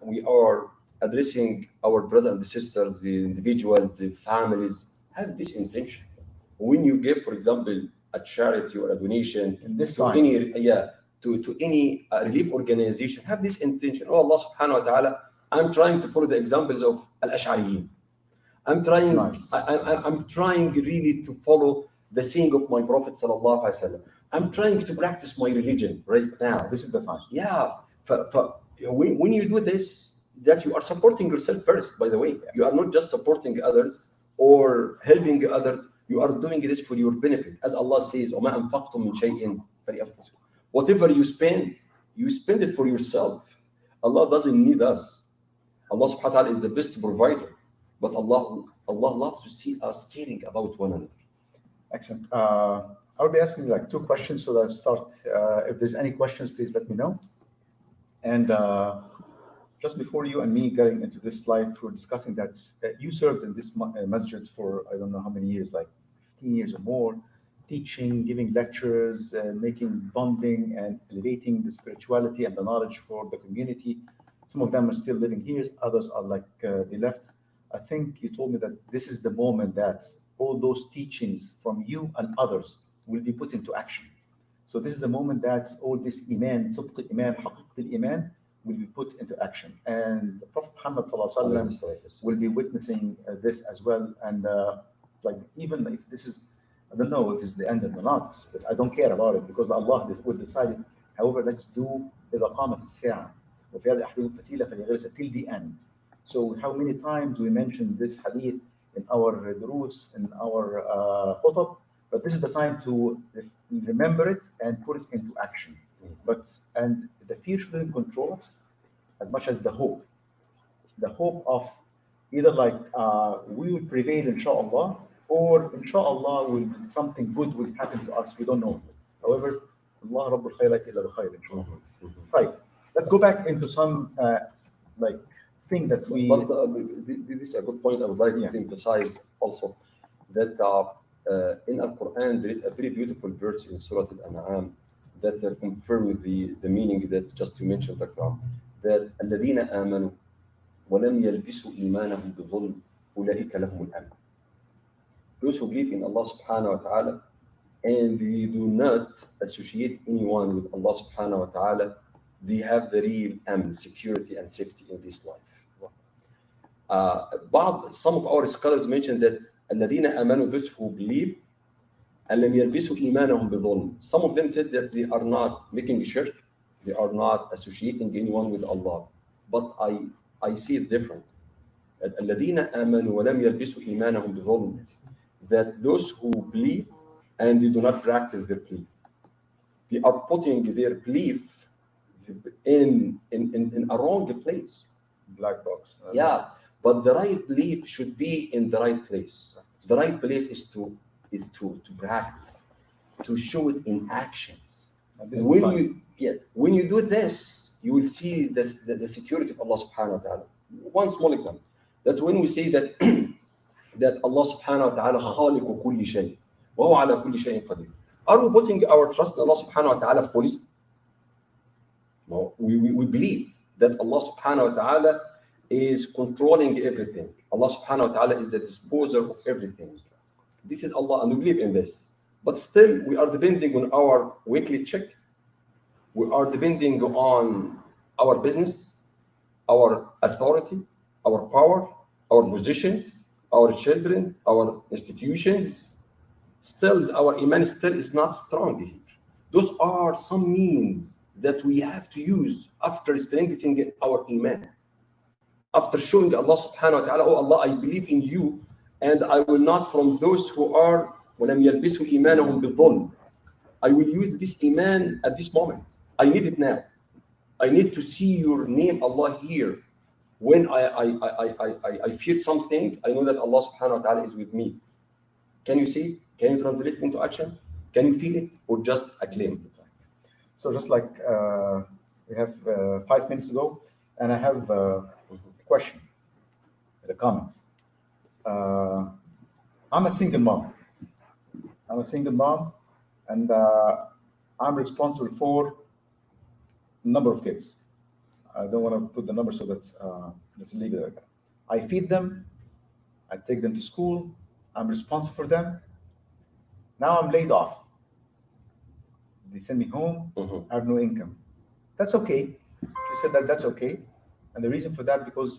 we are addressing our brothers and sisters, the individuals, the families, have this intention. When you give, for example, a charity or a donation In this to time. to any relief organization, have this intention. Oh Allah subhanahu wa ta'ala, I'm trying to follow the examples of Al-Ash'ariyin. I'm trying, Nice. I'm trying really to follow the saying of my Prophet sallallahu alaihi wasallam. I'm trying to practice my religion right now. This is the time. Yeah. When you do this, that you are supporting yourself first, by the way. You are not just supporting others or helping others. You are doing this for your benefit. As Allah says, وَمَا أَنفَقْتُم مِّن شَيْءٍ فَلِأَنفُسِكُمْ. Whatever you spend it for yourself. Allah doesn't need us. Allah subhanahu wa ta'ala is the best provider. But Allah loves to see us caring about one another. Excellent. I'll be asking you like 2 questions so that I'll start. If there's any questions, please let me know. And just before you and me getting into this live, we're discussing that you served in this masjid for I don't know how many years, like 15 years or more, teaching, giving lectures, making bonding and elevating the spirituality and the knowledge for the community. Some of them are still living here, others are like they left. I think you told me that this is the moment that all those teachings from you and others will be put into action. So this is the moment that all this iman, صدق iman, حقيقة iman will be put into action. And Prophet Muhammad ﷺ will be witnessing this as well. And it's like, even if this is, I don't know if this is the end or not, but I don't care about it because Allah will decide it. However, let's do إذا قامت الساعة وفي هذا أحدهم فتيلة فليغرس till the end. So how many times we mentioned this hadith in our durus, in our khutab, but this is the time to remember it and put it into action. And the fear shouldn't control us as much as the hope of either like we will prevail inshallah, or inshallah something good will happen to us. We don't know. However, Allah Rabbul Khayrat illa bi khayr, inshallah. Right. Let's go back into some like thing that we. But this is a good point. I would like to emphasize also that in Al Quran there is a very beautiful verse in Surah Al-An'am that confirms the meaning that just you mentioned, Dr. That الذين آمنوا ولم يلبسوا إيمانهم بظلم أولئك لهم الأمن. Those who believe in Allah subhanahu wa ta'ala and they do not associate anyone with Allah subhanahu wa ta'ala, they have the real security and safety in this life. Some of our scholars mentioned that الذين آمنوا, those who believe, and لم يلبسوا إيمانهم بظلم. Some of them said that they are not making shirk, they are not associating anyone with Allah. But I see it different. That الذين آمنوا ولم يلبسوا إيمانهم بظلم, that those who believe and they do not practice their belief, they are putting their belief in a wrong place. Black box. Yeah, but the right belief should be in the right place. The right place is to practice, to show it in actions. When you do this, you will see the security of Allah subhanahu wa ta'ala. One small example, that when we say that that Allah subhanahu wa ta'ala خالق كل شيء وهو على كل شيء قدير, are we putting our trust in Allah subhanahu wa ta'ala fully? No, we believe that Allah subhanahu wa ta'ala is controlling everything. Allah subhanahu wa ta'ala is the disposer of everything. This is Allah, and we believe in this. But still, we are depending on our weekly check. We are depending on our business, our authority, our power, our positions, our children, our institutions. Still, our iman still is not strong here. Those are some means that we have to use after strengthening our iman. After showing Allah subhanahu wa ta'ala, oh Allah, I believe in you, and I will not from those who are وَلَمْ يَلْبِسُوا إِيمَانَهُمْ بِالظُّلْمِ. I will use this iman at this moment. I need it now. I need to see your name, Allah, here. When I feel something, I know that Allah subhanahu wa ta'ala is with me. Can you see it? Can you translate it into action? Can you feel it, or just acclaim it? So just like we have 5 minutes ago, and I have a question in the comments. uh, I'm a single mom. I'm a single mom, and I'm responsible for a number of kids. I don't want to put the number so that's illegal. I feed them. I take them to school. I'm responsible for them. Now I'm laid off. They send me home. Mhm. I have no income. That's okay. She said that that's okay. And the reason for that because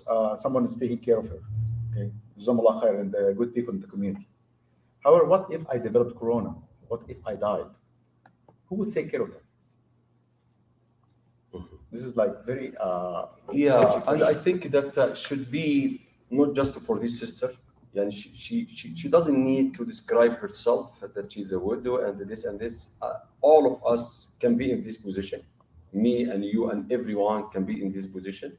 someone is taking care of her. Okay. Jazakumullah khair and the good people in the community. However, what if I developed corona? What if I died? Who would take care of them? This is like very Yeah, touchy and I question. think that should be not just for this sister. And she doesn't need to describe herself that she's a widow and this and this. All of us can be in this position. Me and you and everyone can be in this position.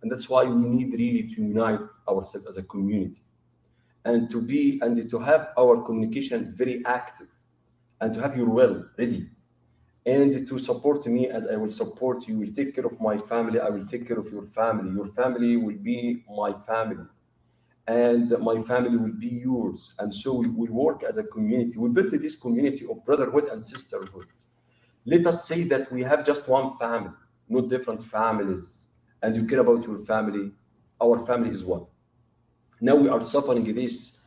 And that's why we need really to unite ourselves as a community and to have our communication very active and to have your will ready and to support me as I will support you. Will take care of my family. I will take care of your family. Your family will be my family, and my family will be yours. And so we work as a community. We build this community of brotherhood and sisterhood. Let us say that we have just one family, not different families, and you care about your family. Our family is one. Now we are suffering this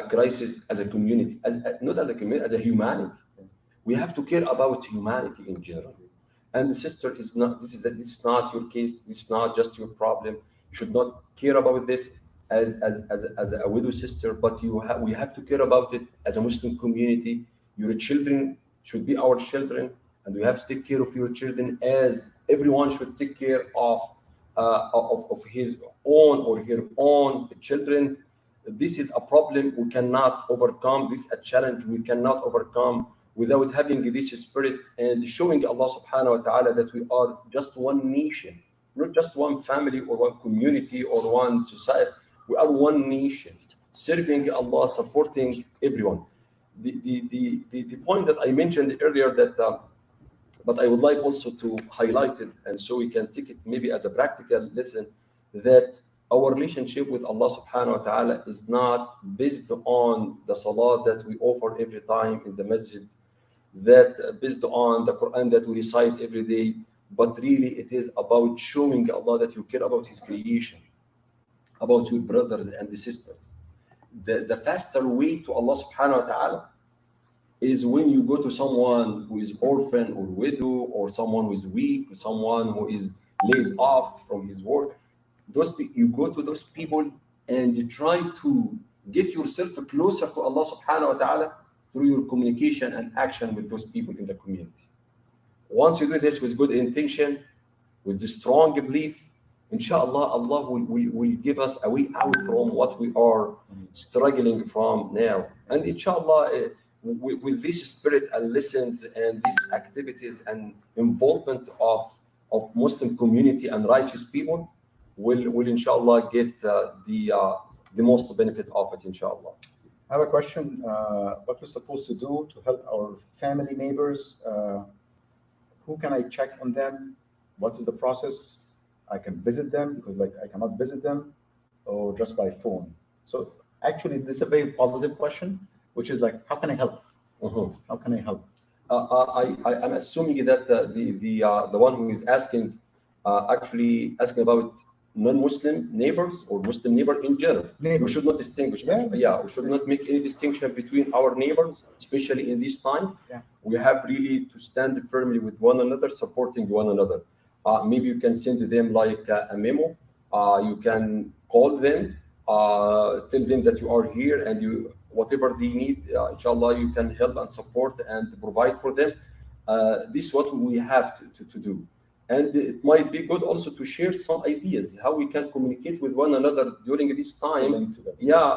crisis as a community, not as a community, as a humanity. We have to care about humanity in general. And the sister is not. This is not your case. This is not just your problem. You should not care about this as a widow sister, but we have to care about it as a Muslim community. Your children should be our children, and we have to take care of your children as everyone should take care of his own or her own children. This is a problem we cannot overcome. This is a challenge we cannot overcome without having this spirit and showing Allah subhanahu wa ta'ala that we are just one nation, not just one family or one community or one society. We are one nation, serving Allah, supporting everyone. The point that I mentioned earlier that but I would like also to highlight it, and so we can take it maybe as a practical lesson that our relationship with Allah subhanahu wa ta'ala is not based on the salah that we offer every time in the masjid, that based on the Quran that we recite every day, but really it is about showing Allah that you care about His creation, about your brothers and the sisters. The faster way to Allah subhanahu wa ta'ala is when you go to someone who is orphan or widow or someone who is weak, or someone who is laid off from his work. You go to those people and you try to get yourself closer to Allah subhanahu wa ta'ala through your communication and action with those people in the community. Once you do this with good intention, with the strong belief, inshallah, Allah will give us a way out from what we are struggling from now. And inshallah, with this spirit and lessons and these activities and involvement of Muslim community and righteous people, will inshallah get the most benefit of it, inshallah. I have a question. What we're supposed to do to help our family neighbors? Who can I check on them? What is the process? I can visit them because like I cannot visit them or just by phone. So actually this is a very positive question, which is like, how can I help? Mhm. How can I help? I'm assuming that the one who is asking actually asking about non-Muslim neighbors or Muslim neighbor in general. We Neighbors. should not distinguish. Yeah. Yeah, we should not make any distinction between our neighbors, especially in this time. Yeah. We have really to stand firmly with one another, supporting one another. Maybe you can send them like a memo. You can call them, tell them that you are here and you whatever they need, inshallah, you can help and support and provide for them. This is what we have to do. And it might be good also to share some ideas how we can communicate with one another during this time. Yeah,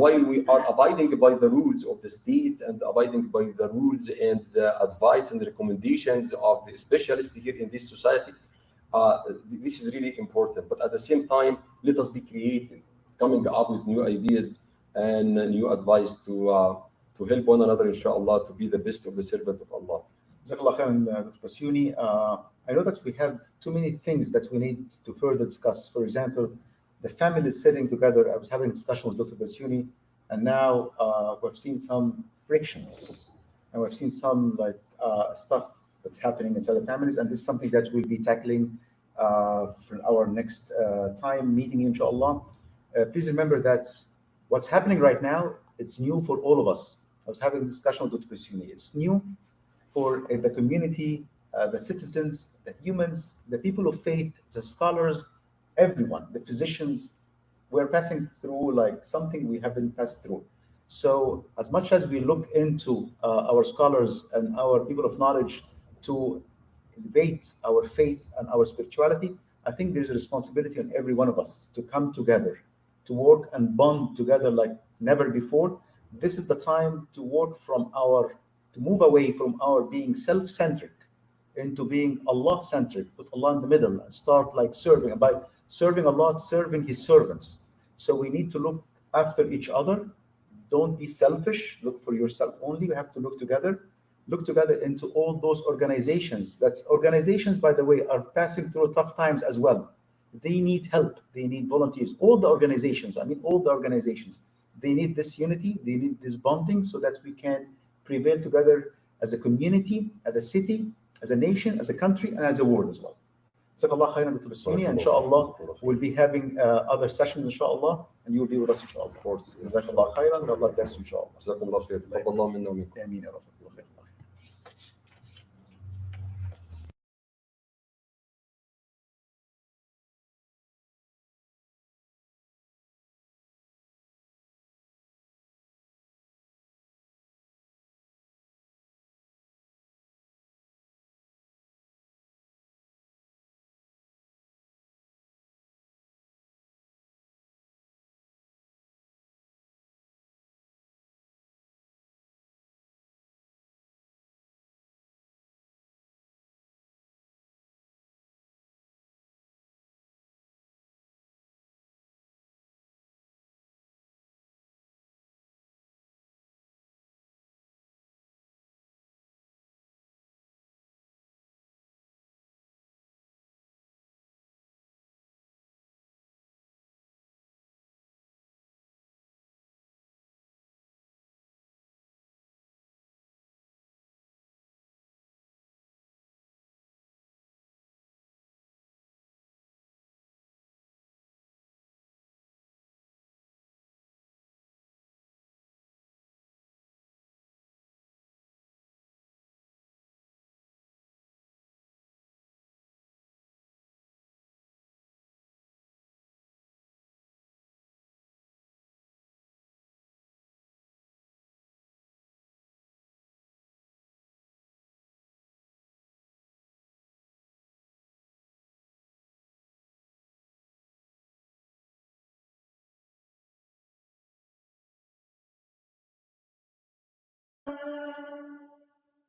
while we are abiding by the rules of the state and abiding by the rules and the advice and recommendations of the specialists here in this society. This is really important. But at the same time, let us be creative, coming up with new ideas and new advice to help one another, inshallah, to be the best of the servant of Allah. Jazakallah khairan, Dr. Basuni. I know that we have too many things that we need to further discuss. For example, the families sitting together. I was having a discussion with Dr. Basuni, and now we've seen some frictions, and we've seen some like stuff that's happening inside the families, and this is something that we'll be tackling for our next time meeting, inshallah. Please remember that what's happening right now, it's new for all of us. I was having a discussion with Dr. Basuni. It's new for the community, the citizens, the humans, the people of faith, the scholars, everyone, the physicians. We're passing through like something we haven't passed through. So, as much as we look into our scholars and our people of knowledge to elevate our faith and our spirituality, I think there's a responsibility on every one of us to come together, to work and bond together like never before. This is the time to work from our, to move away from our being self-centric into being Allah-centric, put Allah in the middle and start like serving. And by serving Allah, serving His servants. So we need to look after each other. Don't be selfish. Look for yourself only. We have to look together. Look together into all those organizations. That's organizations, by the way, are passing through tough times as well. They need help. They need volunteers. All the organizations, I mean, all the organizations, they need this unity. They need this bonding so that we can prevail together as a community, as a city, as a nation, as a country, and as a world as well. Jazakallah khairan, Dr. Basuni. Inshallah, we'll be having other sessions, inshallah, and you'll be with us, inshallah. Of course. Jazakallah khairan. Allah bless you, inshallah. جزاكم الله خير. تقبل الله منا ومنكم. Ameen, ya Rabbi.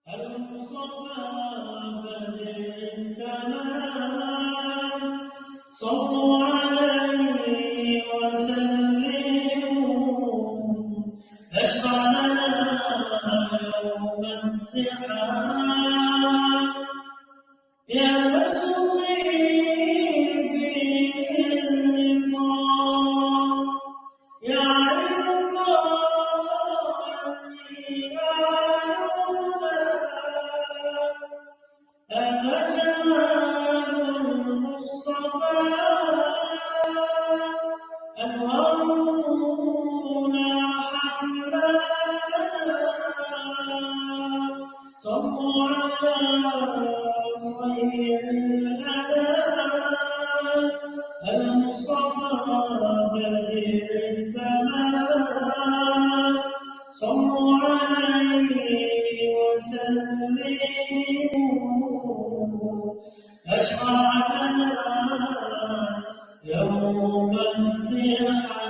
المصطفى بدر التمام صلوا عليه وسلموا اشفع لنا يوم الزحام يا تصويب باللقاء يا عين قلبي يا هذا جمال المصطفى أنوارنا حتما صلوا على خير الأنام المصطفى بدر التمام صلوا عليه وسلموا أشفع لنا يوم الزحام.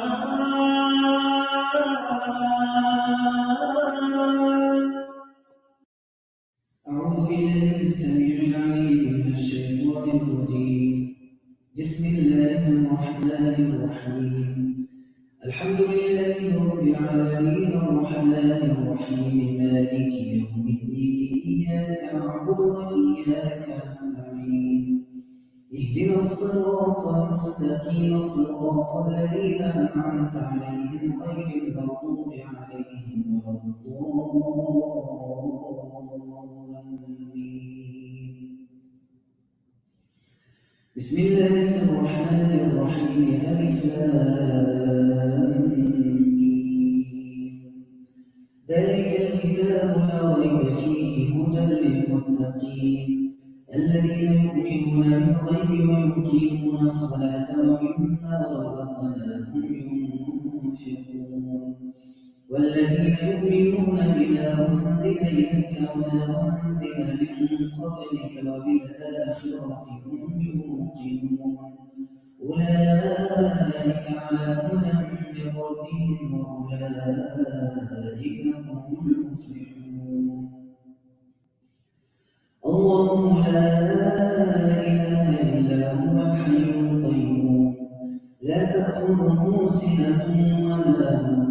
أعوذ بالله السميع العليم من الشيطان الرجيم. بسم الله الرحمن الرحيم. الحمد لله رب العالمين الرحمن الرحيم مالك يوم الدين إياك نعبد وإياك نستعين اهدنا الصراط المستقيم صراط الذين أنعمت عليهم غير المغضوب عليهم ولا الضالين. بسم الله الرحمن الرحيم. ألف لام ميم. ذلك الكتاب لا ريب فيه هدى للمتقين الذين يؤمنون بالغيب ويقيمون الصلاة ومما رزقناهم ينفقون والذين يؤمنون بما أنزل إليك وما أنزل من قبلك وبالآخرة هم يوقنون أولئك على هدى من ربهم وأولئك هم المفلحون. الله لا إله إلا هو الحي القيوم لا تأخذه سنة ولا نوم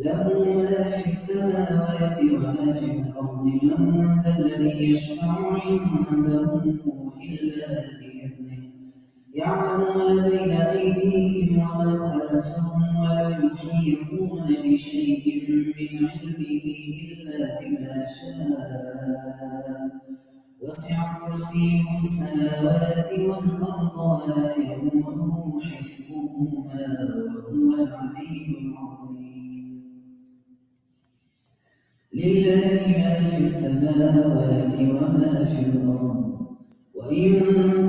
له ما في السماوات وما في الأرض من ذا الذي يشفع عنده إلا بإذنه يعلم ما بين أيديهم وما خلفهم ولا يحيطون بشيء من علمه إلا بما شاء وسع كرسيه السماوات والأرض ولا يئوده حفظهما وهو العلي العظيم. لله ما في السماوات وما في الأرض وإن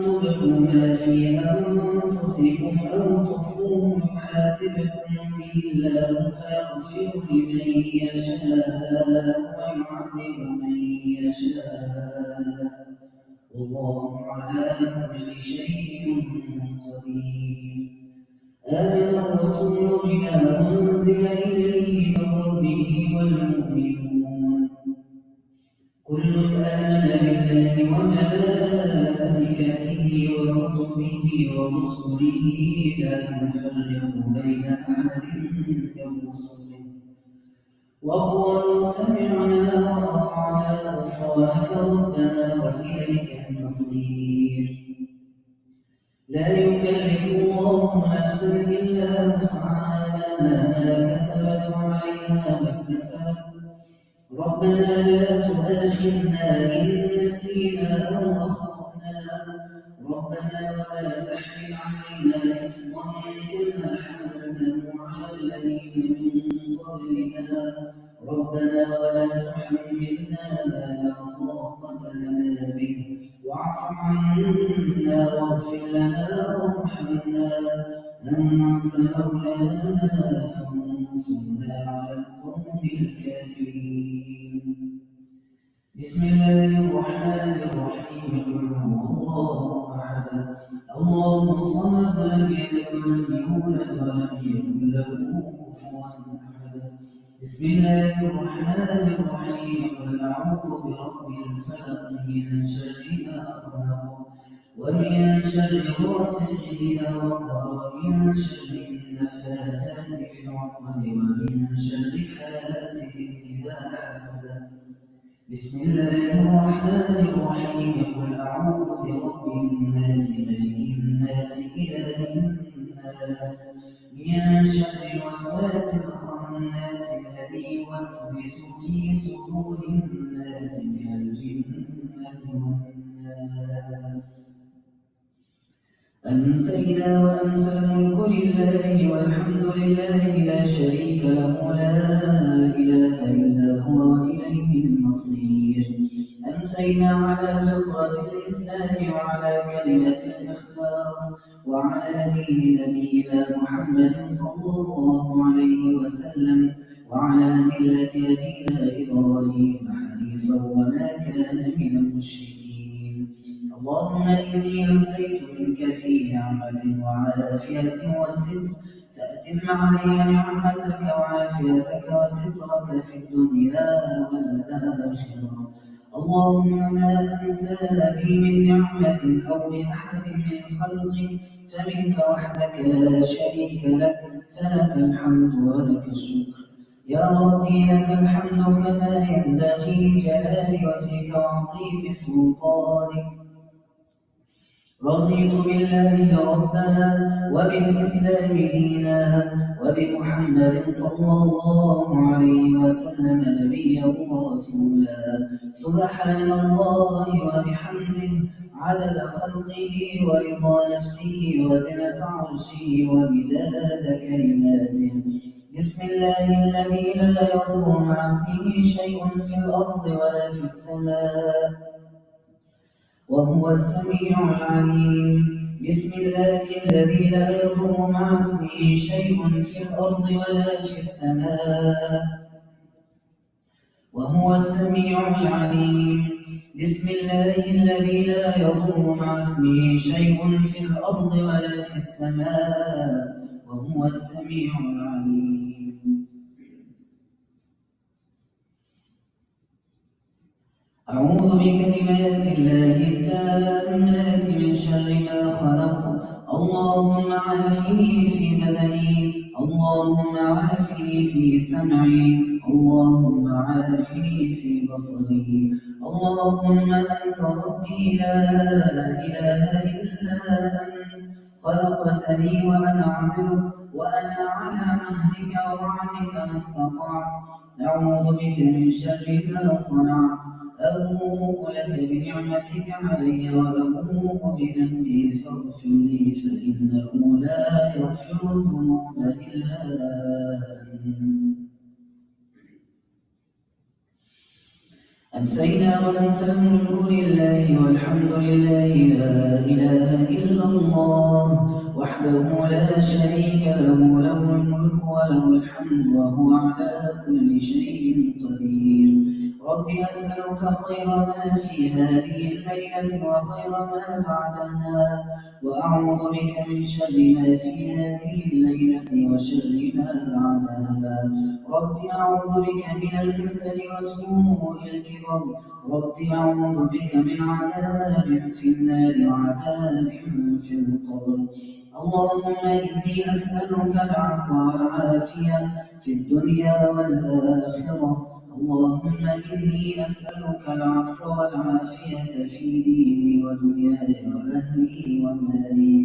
تبدوا ما في أنفسكم أو تخفوه يحاسبكم به الله فيغفر لمن يشاء ويعذب من يشاء والله على كل شيء قدير. آمن الرسول بما أنزل إليه من ربه والمؤمنون كل آمن بالله وملائكته وكتبه ورسله لا نفرق بين أحد من رسله وقالوا سمعنا وأطعنا غفرانك ربنا وإليك المصير. لا يكلف الله نفسا إلا وسعها لها ما كسبت وعليها ما اكتسبت ربنا لا تؤاخذنا إن نسينا أو أخطأنا ربنا ولا تحمل علينا إصرا كما حملته على الذين من قبلنا ربنا ولا تحملنا ما لا طاقة لنا به واعف عنا واغفر لنا وارحمنا أنت مولانا فانصرنا على القوم الكافرين. بسم الله الرحمن الرحيم. قل هو الله أحد الله الصمد لم يلد ولم يولد ولم يكن له كفوا أحد. بسم الله الرحمن الرحيم. قل أعوذ برب الفلق من شر ما خلق ومن شر غاسق إذا وقب ومن شر النفاثات في العقد ومن شر حاسد إذا حسد. بسم الله الرحمن الرحيم. قل أعوذ برب الناس ملك الناس إله الناس من شر الوسواس الخناس الذي يوسوس في صدور الناس من الجنة والناس. أمسينا وأمسى الملك لله والحمد لله لا شريك له لا إله إلا هو وإليه المصير. أمسينا على فطرة الإسلام وعلى كلمة الإخلاص وعلى دين نبينا محمد صلى الله عليه وسلم وعلى ملة أبينا إبراهيم حنيفا وما كان من المشركين. اللهم إني أمسيت منك في نعمة وعافية وستر فأتم علي نعمتك وعافيتك وسترك في الدنيا والآخرة. اللهم ما أنسى بي من نعمة أو لأحد من خلقك فمنك وحدك لا شريك لك فلك الحمد ولك الشكر. يا ربي لك الحمد كما ينبغي لجلال وجهك وعظيم سلطانك رضيت بالله ربا وبالإسلام دينا وبمحمد صلى الله عليه وسلم نبيا ورسولا. سبحان الله وبحمده عدد خلقه ورضا نفسه وزنة عرشه ومداد كلماته. بسم الله الذي لا يضر مع اسمه شيء في الأرض ولا في السماء وهو السميع العليم. بسم الله الذي لا يضر مع اسمه شيء في الأرض ولا في السماء وهو السميع العليم. بسم الله الذي لا يضر مع اسمه شيء في الأرض ولا في السماء وهو السميع العليم. أعوذ بكلمات الله التامات من شر ما خلق. اللهم عافني في بدني، اللهم عافني في سمعي، اللهم عافني في بصري. اللهم أنت ربي لا إله إلا أنت، خلقتني وأنا عبدك وأنا على عهدك ووعدك ما استطعت. أعوذ بك من شر ما صنعت. أبوء لك بنعمتك علي وأبوء بذنبي فاغفر لي فإنه لا يغفر الذنوب إلا أنت. أمسينا وأمسى الملك لله والحمد لله لا إله إلا الله وحده لا شريك له، له الملك وله الحمد وهو على كل شيء قدير. رب أسألك خير ما في هذه الليلة وخير ما بعدها، وأعوذ بك من شر ما في هذه الليلة وشر ما بعدها. رب أعوذ بك من الكسل وسوء الكبر. رب أعوذ بك من عذاب في النار وعذاب في القبر. اللهم إني أسألك العفو والعافية في الدنيا والآخرة. اللهم إني أسألك العفو والعافية في ديني ودنياي وأهلي ومالي.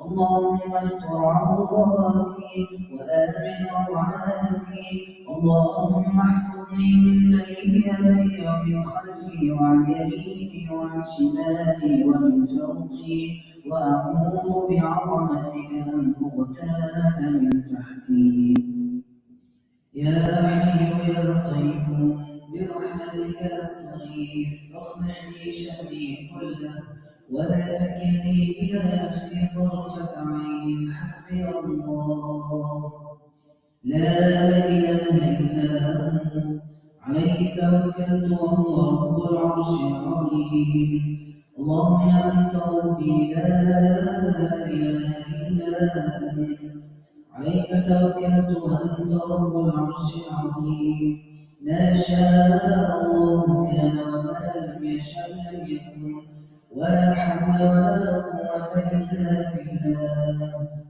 اللهم استر عوراتي وآمن روعاتي. اللهم احفظني من بين يدي ومن خلفي وعن يميني وعن شمالي ومن فوقي، وأعوذ بعظمتك أن أغتال من تحتي. يا حي يا قيوم برحمتك أستغيث، أصلح لي شأني كله ولا تكلني إلى نفسي طرفة عين. حسبي الله لا إله إلا هو عليه توكلت وهو رب العرش العظيم. اللهم أنت ربي لا إله إلا أنت عليك توكلت وأنت رب العرش العظيم. ما شاء الله كان وما لم يشأ لم يكن، ولا حول ولا قوة إلا بالله.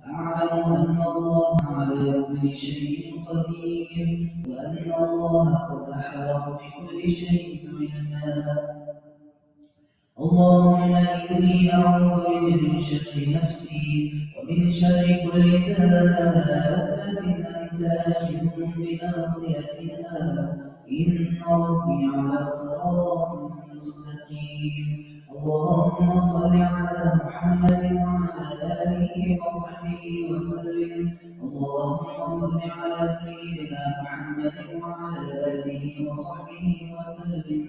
أعلم أن الله على كل شيء قدير، وأن الله قد أحاط بكل شيء علما. اللهم إني أعوذ بك من شر نفسي ومن شر كل دابة أنت آخذ بناصيتها، إن ربي على صراط مستقيم. اللهم صل على محمد وعلى آله وصحبه وسلم. اللهم صل على سيدنا محمد وعلى آله وصحبه وسلم.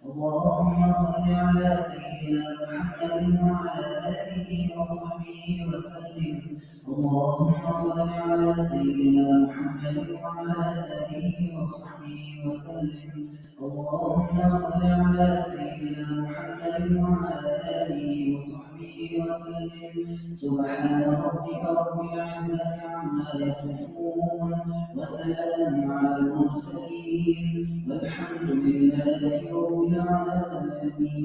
اللهم صل على سيدنا محمد وعلى آله وصحبه وسلم. اللهم صل على سيدنا محمد وعلى آله وصحبه وسلم. اللهم صل على سيدنا محمد وعلى آله وصحبه وسلم. سبحان ربك رب العزة عما يصفون وسلام على المرسلين والحمد لله رب العالمين.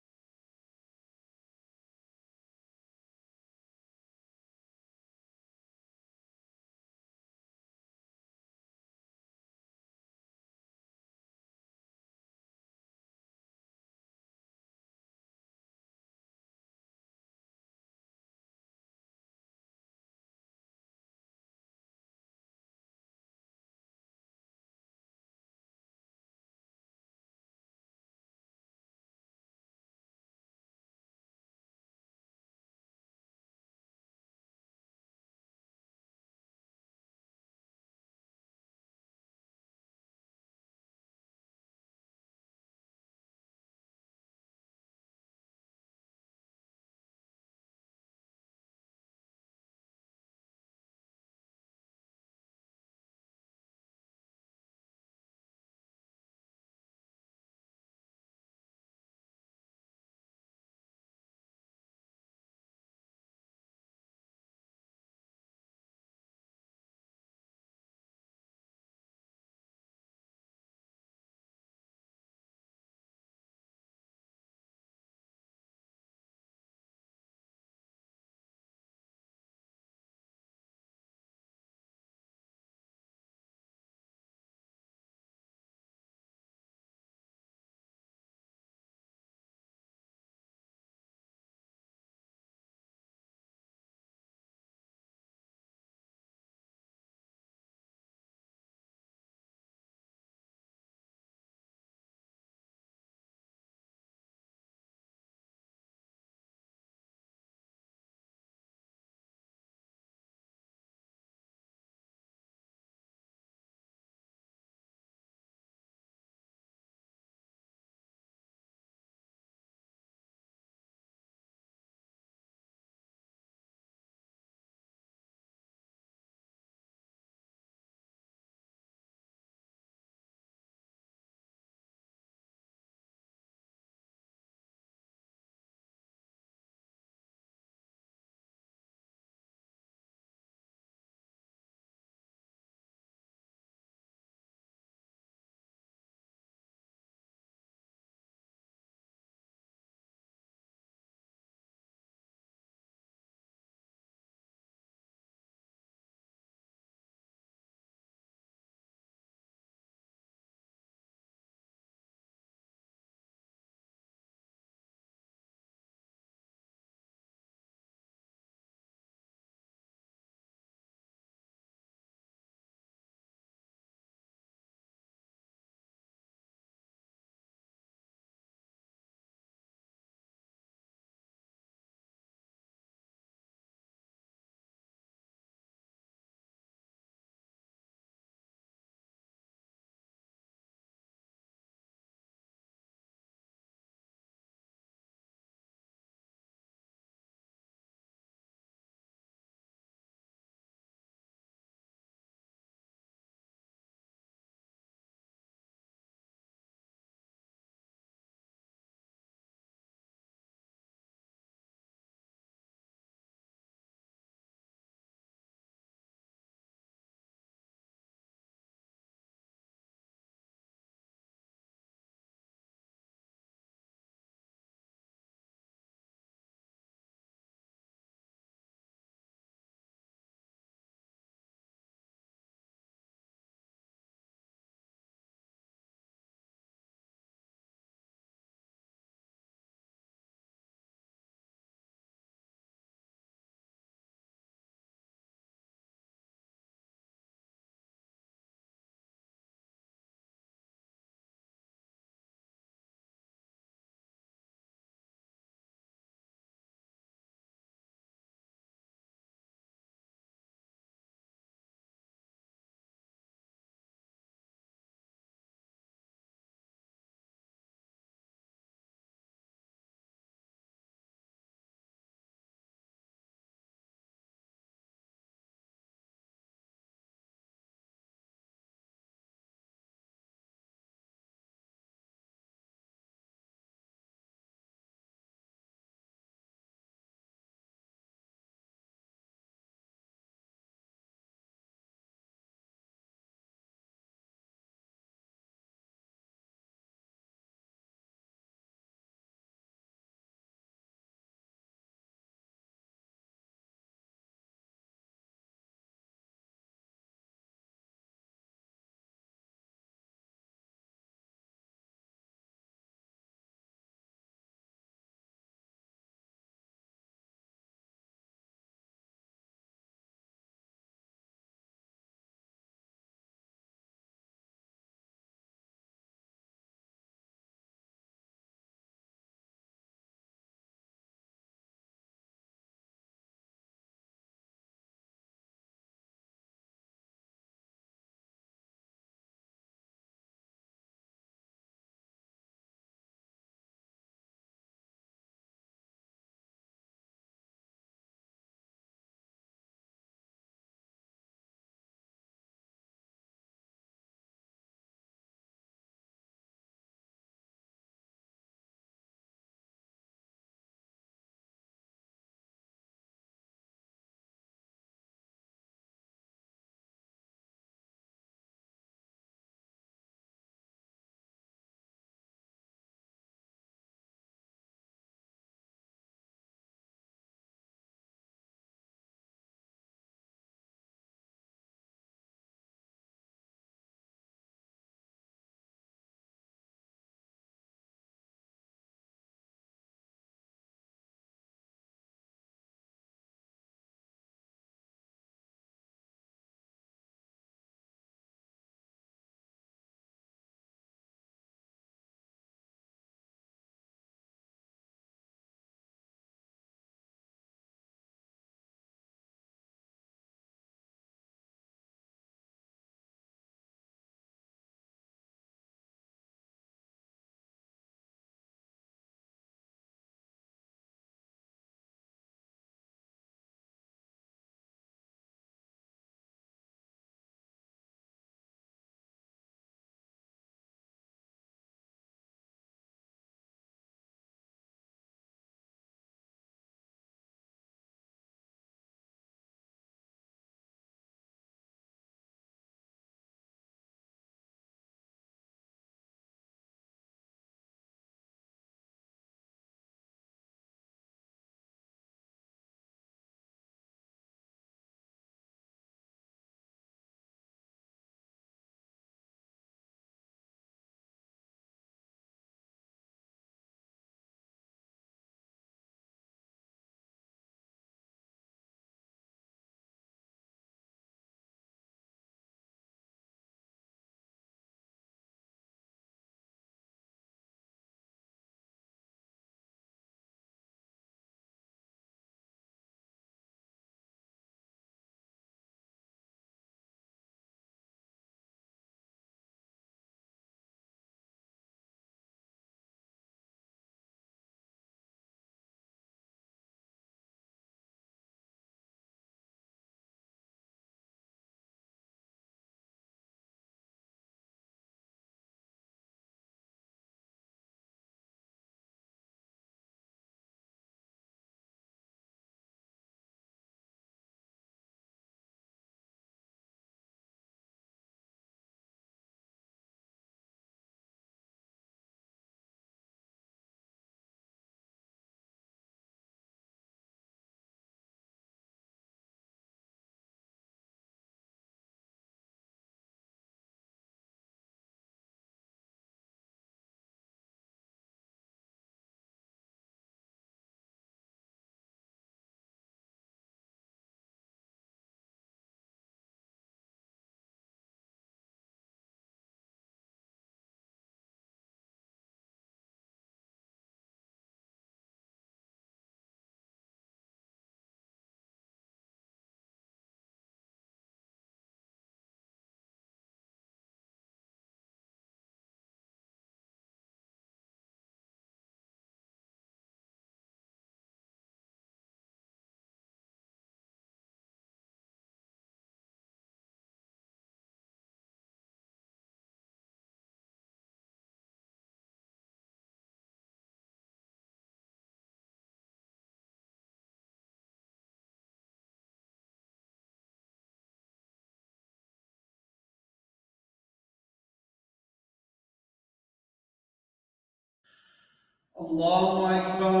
الله أكبر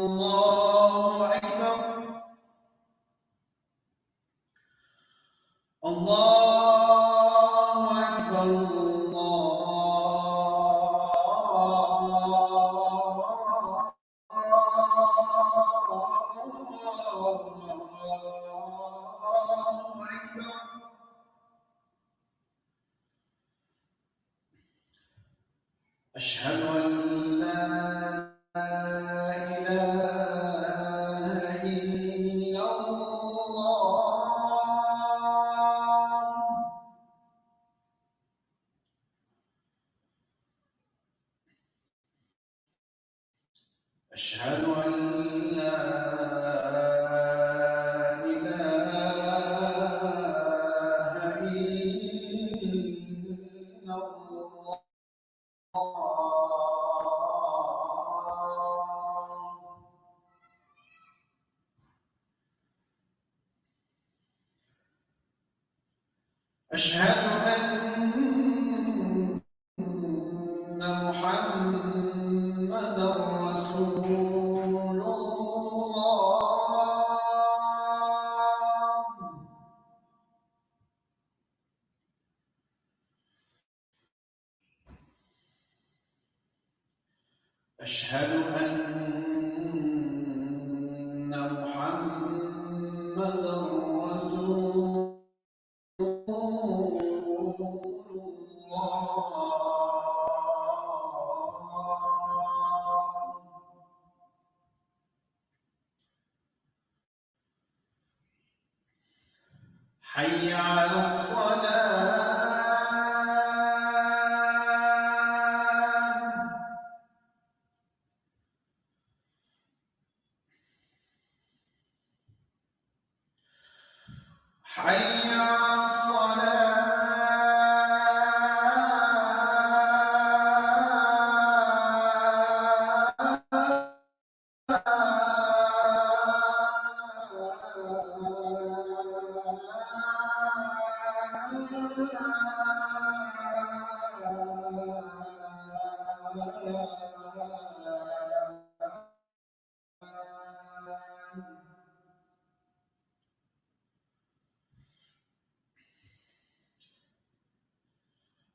الله أكبر الله أكبر الله أكبر أشهد أن لا إله إلا الله أشهد أن لا إله إلا الله أشهد أن محمدًا رسول الله أشهد أن محمدًا رسول الله حي على الصلاة حي على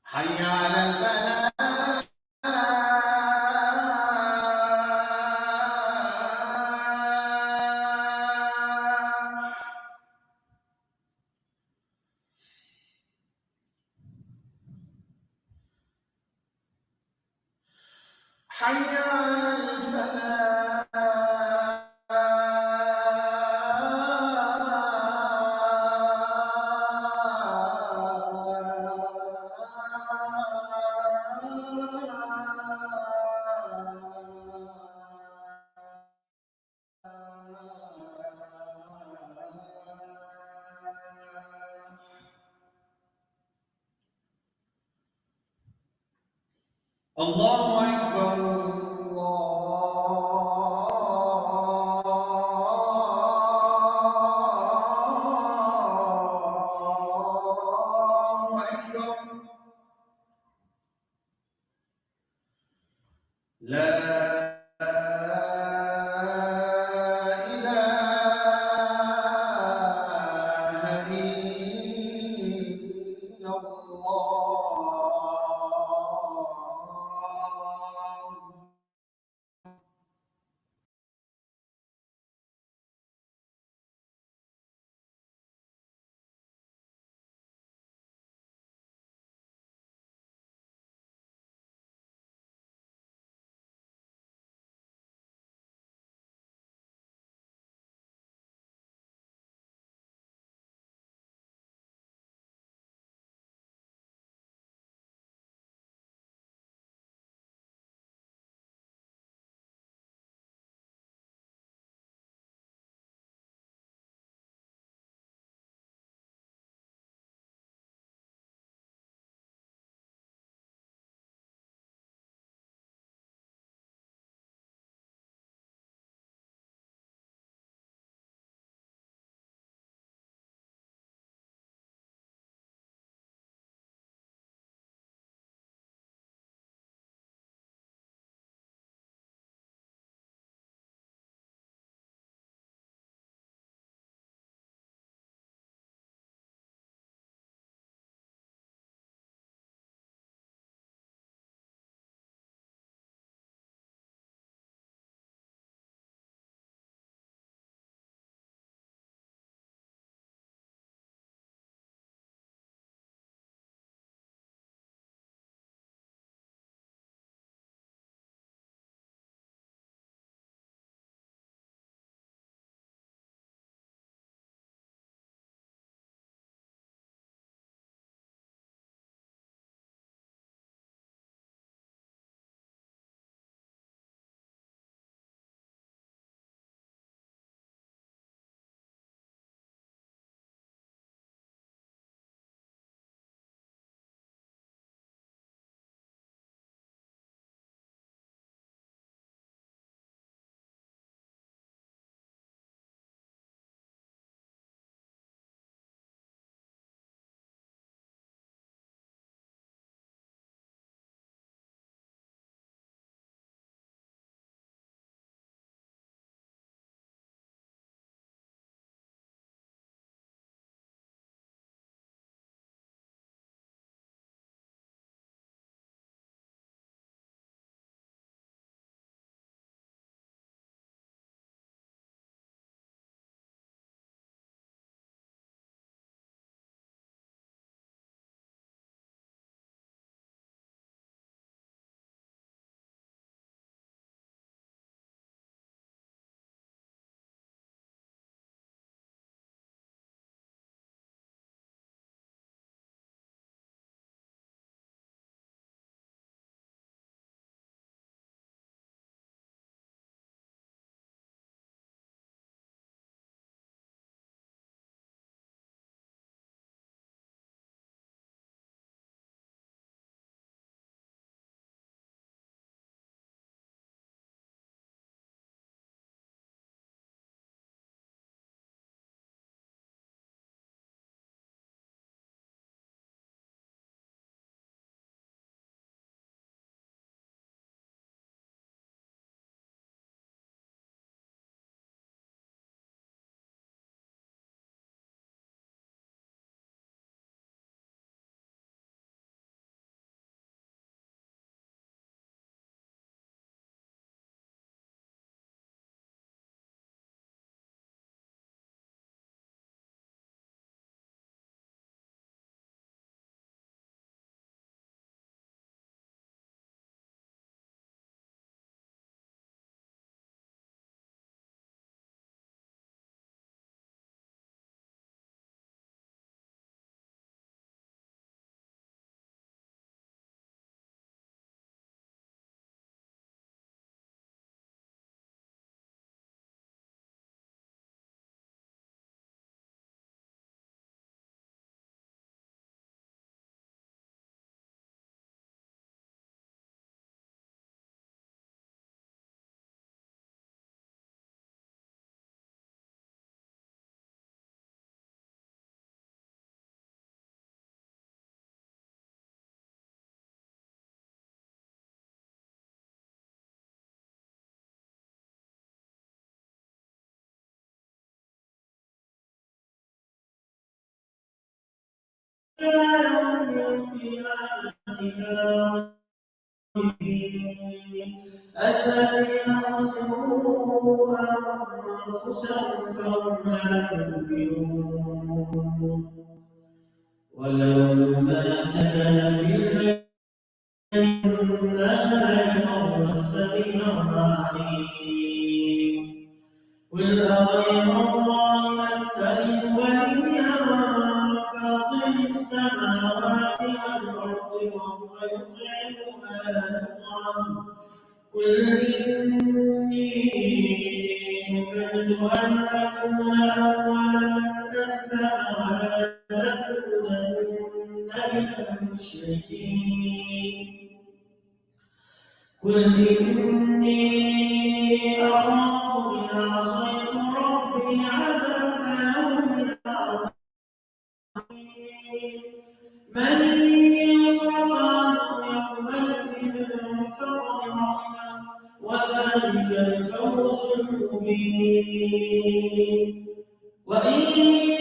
حي على الفلاح حي على الفلاح الله أكبر الله أكبر لا إله إلا الله يوم القيامة لا الذين خسروا أنفسهم فهم لا يؤمنون ولو ما سكن في الليل النهار وهو السميع العليم قل أغير الله أتخذ وليا فاطر السماوات والأرض وهو يطعم ولا يطعم قل إني أمرت أن أكون أول من أسلم ولا تكونن من المشركين قل إني أخاف إن عصيت ربي عذاب يوم عظيم من يصرف عنه يومئذ فقد رحمه وذلك الفوز المبين وإن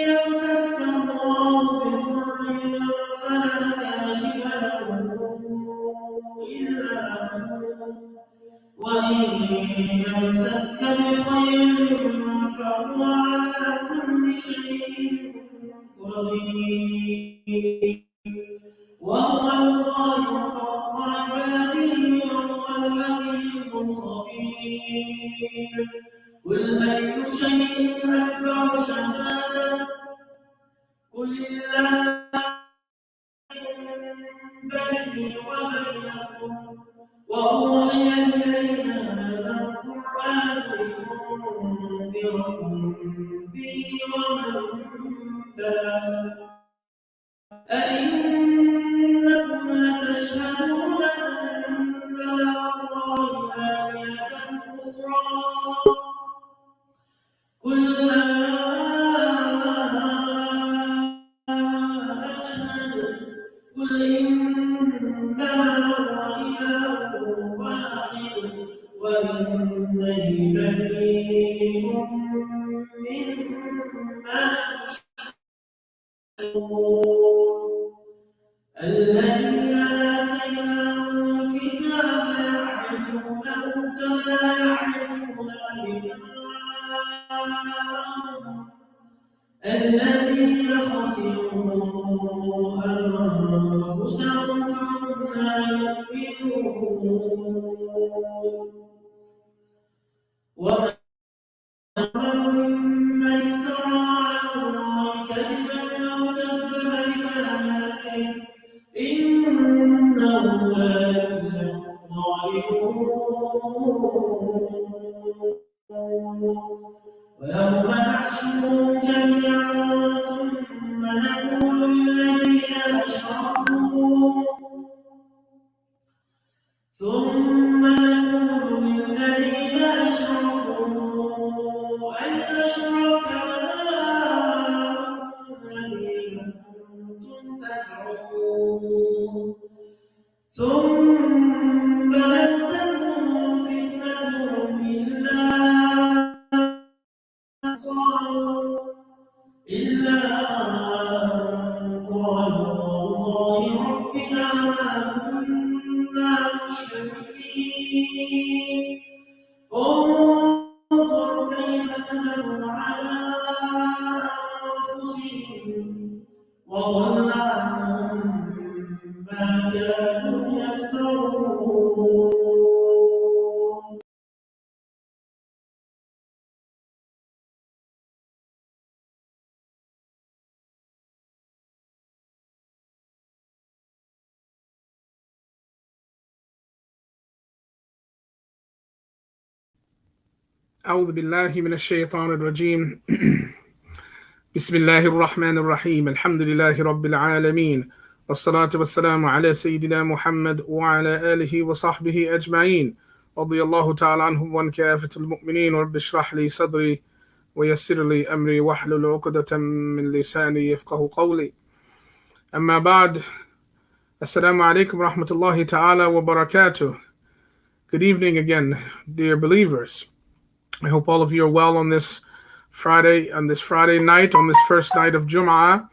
يمسسك الله بضر فلا كاشف له إلا هو وإن يمسسك بخير فهو على كل شيء قدير وهو القاهر فوق عباده وهو الحكيم الخبير قل أي شيء أكبر شهادة قل الله بيني وبينكم وأوحي إلي هذا القرآن لأنذركم به ومن بلغ أئنكم لتشهدون أن مع الله آلهة أخرى قل لا أشهد قل إنما هو إله واحد وإنني بريء مما تشركون الذين آتيناهم الكتاب يعرفونه كما يعرفون أبناءهم الذين خسروا أنفسهم فهم لا يؤمنون ومن أظلم ممن افترى على الله كذبا أو كذب بآياته إنه لا يفلح الظالمون ويوم نحشرهم جميعا ثم نقول للذين أشركوا أين شركاؤكم الذين كنتم تزعمون ثم لم تكن فتنتهم إلا قالوا والله ربنا ما كنا مشركين انظر كيف كذبوا على أنفسهم وضل عنهم ما كانوا يفترون أعوذ بالله من الشيطان الرجيم بسم الله الرحمن الرحيم الحمد لله رب العالمين والصلاة والسلام على سيدنا محمد وعلى آله وصحبه أجمعين رضي الله تعالى عنهم وعن كافة المؤمنين رب اشرح لي صدري ويسر لي أمري واحلل عقدة من لساني يفقه قولي أما بعد السلام عليكم ورحمة الله تعالى وبركاته. Good evening again, dear believers. I hope all of you are well on this Friday night, on this first night of Jum'ah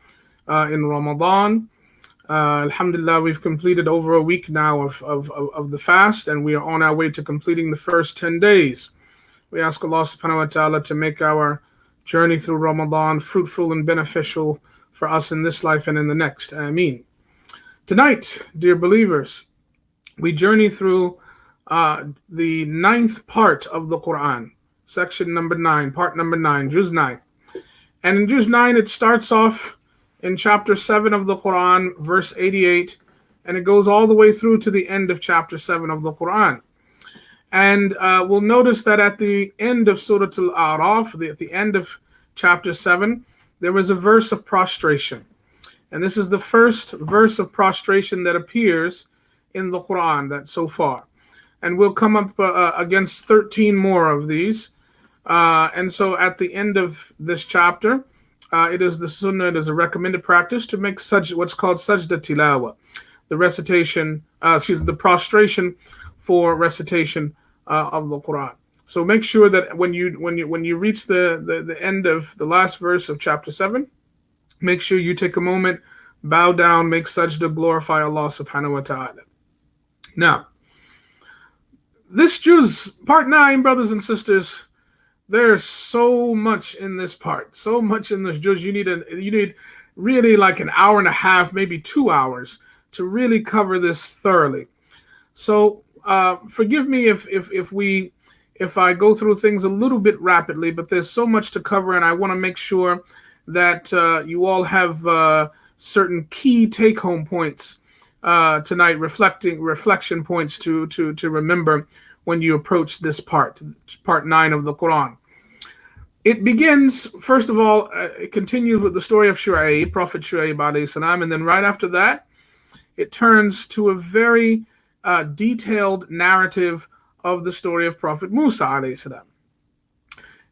in Ramadan. Alhamdulillah, we've completed over a week now of the fast, and we are on our way to completing the first 10 days. We ask Allah subhanahu wa ta'ala to make our journey through Ramadan fruitful and beneficial for us in this life and in the next. Ameen. Tonight, dear believers, we journey through the 9th part of the Quran, section number 9, part number 9, Juz 9. And in Juz 9, it starts off in chapter 7 of the Quran, verse 88, and it goes all the way through to the end of chapter 7 of the Quran. And we'll notice that at the end of Surah Al-A'raf, at the end of chapter 7, there was a verse of prostration. And this is the first verse of prostration that appears in the Quran that so far. And we'll come up against 13 more of these. And so at the end of this chapter, it is the sunnah, it is a recommended practice to make what's called sajda tilawa, the recitation, the prostration for recitation of the Quran. So make sure that when you reach the end of the last verse of chapter 7, make sure you take a moment, bow down, make sajda, glorify Allah subhanahu wa ta'ala. Now, this juz, part 9, brothers and sisters, there's so much in this part, so much in this juz. You need really like an hour and a half, maybe 2 hours to really cover this thoroughly. So forgive me if I go through things a little bit rapidly, but there's so much to cover, and I want to make sure that you all have certain key take-home points tonight, reflection points to remember when you approach this part 9 of the Quran. It begins, first of all, it continues with the story of Shu'aib, Prophet Shu'aib alayhi salam, and then right after that, it turns to a very detailed narrative of the story of Prophet Musa alayhi salam.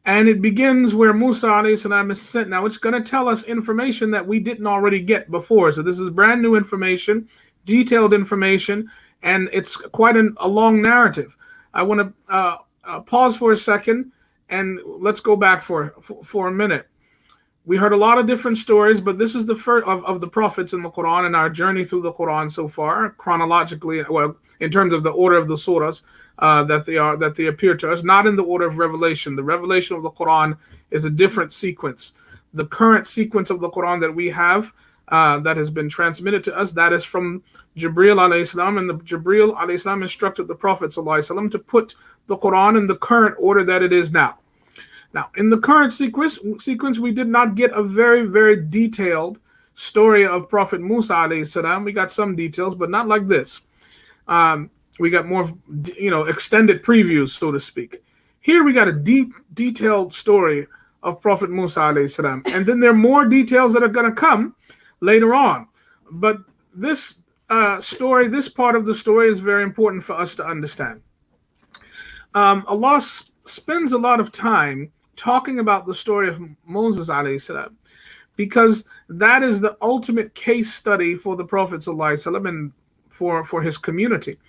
And it begins where Musa alayhi salam is sent. Now, it's going to tell us information that we didn't already get before. So this is brand new information, detailed information, and it's quite a long narrative. I want to pause for a second and let's go back for a minute. We heard a lot of different stories, but this is the first of the prophets in the Quran and our journey through the Quran so far, chronologically, well, in terms of the order of the surahs that they appear to us, not in the order of revelation. The revelation of the Quran is a different sequence. The current sequence of the Quran that we have that has been transmitted to us, that is from Jibreel alayhi salam, and the Jibreel alayhi salam instructed the Prophet sallallahu alaihi wasallam to put the Quran in the current order that it is now. Now, in the current sequence, we did not get a very, very detailed story of Prophet Musa alayhi salam. We got some details, but not like this. We got more, extended previews, so to speak. Here we got a detailed story of Prophet Musa alayhi salam, and then there are more details that are going to come later on. But this story, this part of the story, is very important for us to understand. Allah spends a lot of time talking about the story of Moses alayhi salam, because that is the ultimate case study for the Prophet sallallahu alaihi wasallam and for his community.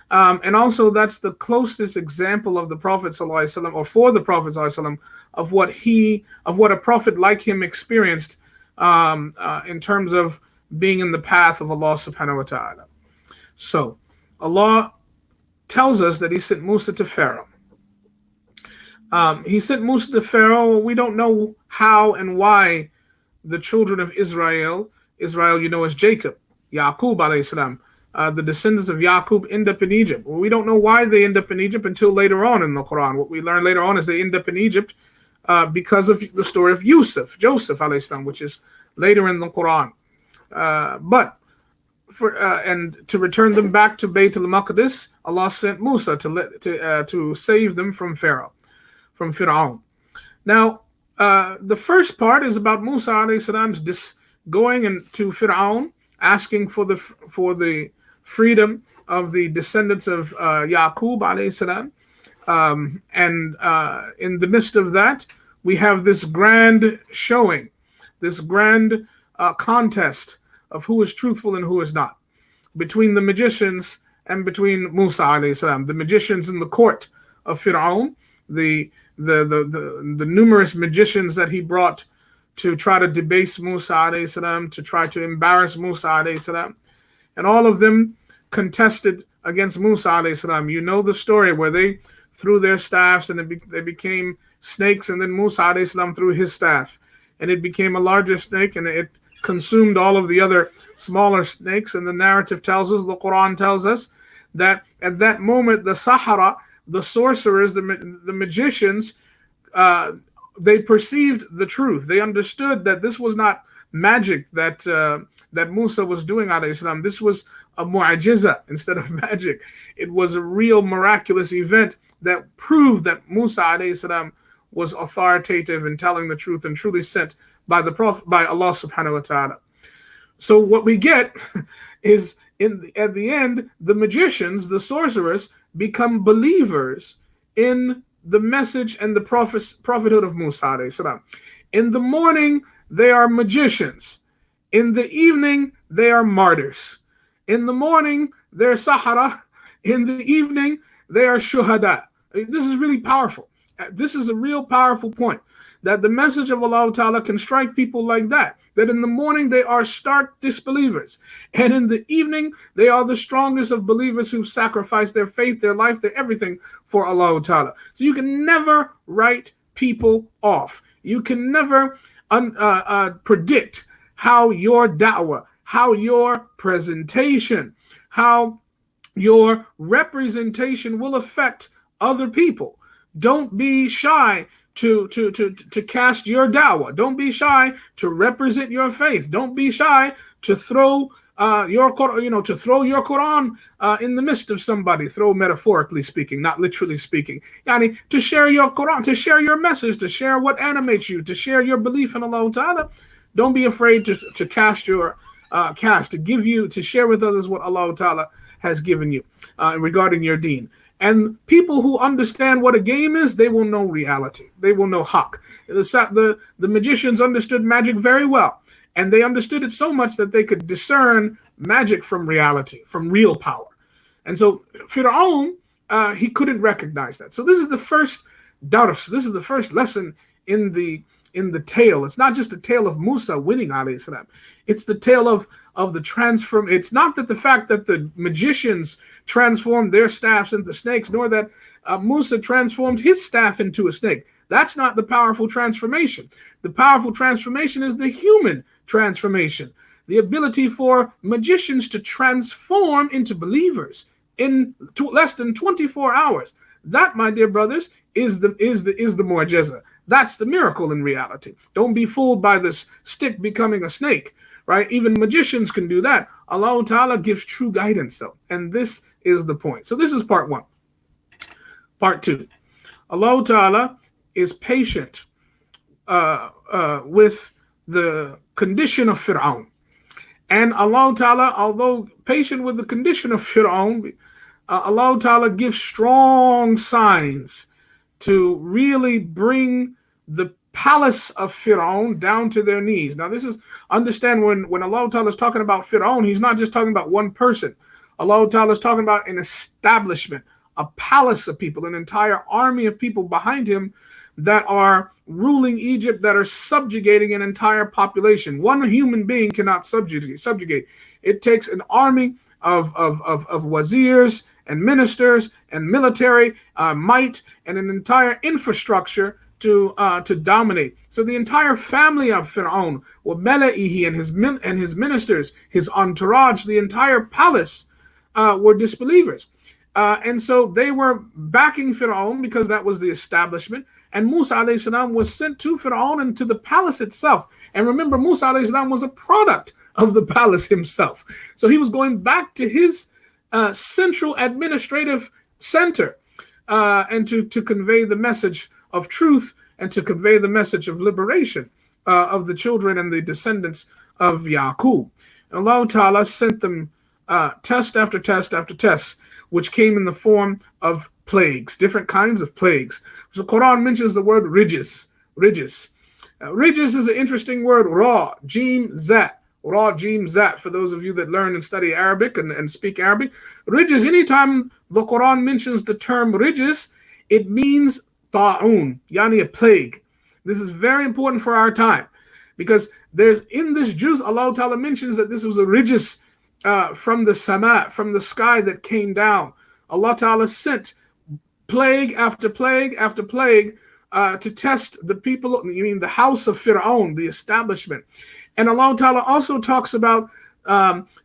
And also that's the closest example of the Prophet sallallahu alaihi wasallam, or for the Prophet sallallahu alaihi wasallam, of what a prophet like him experienced in terms of being in the path of Allah subhanahu wa ta'ala. So Allah tells us that he sent Musa to Pharaoh. He sent Musa to Pharaoh. We don't know how and why the children of Israel, as Jacob, Yaqub alayhi salam, the descendants of Yaqub end up in Egypt. Well, we don't know why they end up in Egypt until later on in the Quran. What we learn later on is they end up in Egypt because of the story of Joseph alayhi salam, which is later in the Quran. And to return them back to Bayt al-Maqdis, Allah sent Musa to save them from Pharaoh, from Fir'aun. Now, the first part is about Musa alayhi salam's going to Fir'aun, asking for the freedom of the descendants of Yaqub alayhi salam. And in the midst of that, we have this grand showing, this grand contest of who is truthful and who is not, between the magicians and between Musa alayhi salam. The magicians in the court of Fir'aun, the numerous magicians that he brought to try to debase Musa alayhi salam, to try to embarrass Musa alayhi salam. And all of them contested against Musa alayhi salam. You know the story where they threw their staffs and they became snakes, and then Musa alayhi salam threw his staff and it became a larger snake and it consumed all of the other smaller snakes. And the narrative tells us, the Quran tells us, that at that moment the Sahara, the sorcerers, the magicians, they perceived the truth. They understood that this was not magic that Musa was doing alayhi salam. This was a mu'ajiza instead of magic. It was a real miraculous event that proved that Musa alayhi salam was authoritative in telling the truth and truly sent by the Prophet, by Allah subhanahu wa ta'ala. So what we get is at the end, the magicians, the sorcerers, become believers in the message and the prophethood of Musa alayhi salam. In the morning, they are magicians. In the evening, they are martyrs. In the morning, they're Sahara. In the evening, they are Shuhada. This is really powerful. This is a real powerful point, that the message of Allah Ta'ala can strike people like that. That in the morning, they are stark disbelievers. And in the evening, they are the strongest of believers who sacrifice their faith, their life, their everything for Allah Ta'ala. So you can never write people off. You can never predict how your da'wah, how your presentation, how your representation will affect other people. Don't be shy to cast your da'wah. Don't be shy to represent your faith. Don't be shy to throw your Quran in the midst of somebody. Throw metaphorically speaking, not literally speaking. Yani, to share your Quran, to share your message, to share what animates you, to share your belief in Allah Ta'ala. Don't be afraid to cast your to share with others what Allah Ta'ala has given you regarding your deen. And people who understand what a game is, they will know reality. They will know haqq. The magicians understood magic very well. And they understood it so much that they could discern magic from reality, from real power. And so Fir'aun, he couldn't recognize that. So this is the first dars. This is the first lesson in the tale. It's not just a tale of Musa winning alayhi salam. It's the tale of the transform. It's not that the fact that the magicians transformed their staffs into snakes, nor that Musa transformed his staff into a snake. That's not the powerful transformation. The powerful transformation is the human transformation. The ability for magicians to transform into believers in less than 24 hours. That, my dear brothers, is the mu'jiza. That's the miracle in reality. Don't be fooled by this stick becoming a snake, right? Even magicians can do that. Allah Ta'ala gives true guidance, though. And this is the point. So this is part one. Part two. Allah Ta'ala is patient with the condition of Fir'aun. And Allah Ta'ala, although patient with the condition of Fir'aun, Allah Ta'ala gives strong signs to really bring the palace of Fir'aun down to their knees. Now this is, understand when Allah Ta'ala is talking about Fir'aun, he's not just talking about one person. Allah Ta'ala is talking about an establishment, a palace of people, an entire army of people behind him that are ruling Egypt, that are subjugating an entire population. One human being cannot subjugate. It takes an army of wazirs and ministers and military might and an entire infrastructure to dominate. So the entire family of Fir'aun, وَمَلَئِهِ and his ministers, his entourage, the entire palace were disbelievers. And so they were backing Fir'aun because that was the establishment. And Musa alayhi salam was sent to Fir'aun and to the palace itself. And remember, Musa alayhi salam was a product of the palace himself. So he was going back to his central administrative center and to convey the message of truth and to convey the message of liberation of the children and the descendants of Yaqub. And Allah Ta'ala sent them test after test after test, which came in the form of plagues, different kinds of plagues. So Quran mentions the word rijis. Rijis is an interesting word, ra, jim, zat. Ra, jim, zat, for those of you that learn and study Arabic and speak Arabic. Rijis, anytime the Quran mentions the term rijis, it means ta'un, yani a plague. This is very important for our time. because there's in this juz, Allah Ta'ala mentions that this was a rijis from the sama, from the sky that came down. Allah Ta'ala sent plague after plague after plague to test the people, you mean the house of Fir'aun, the establishment. And Allah Ta'ala also talks about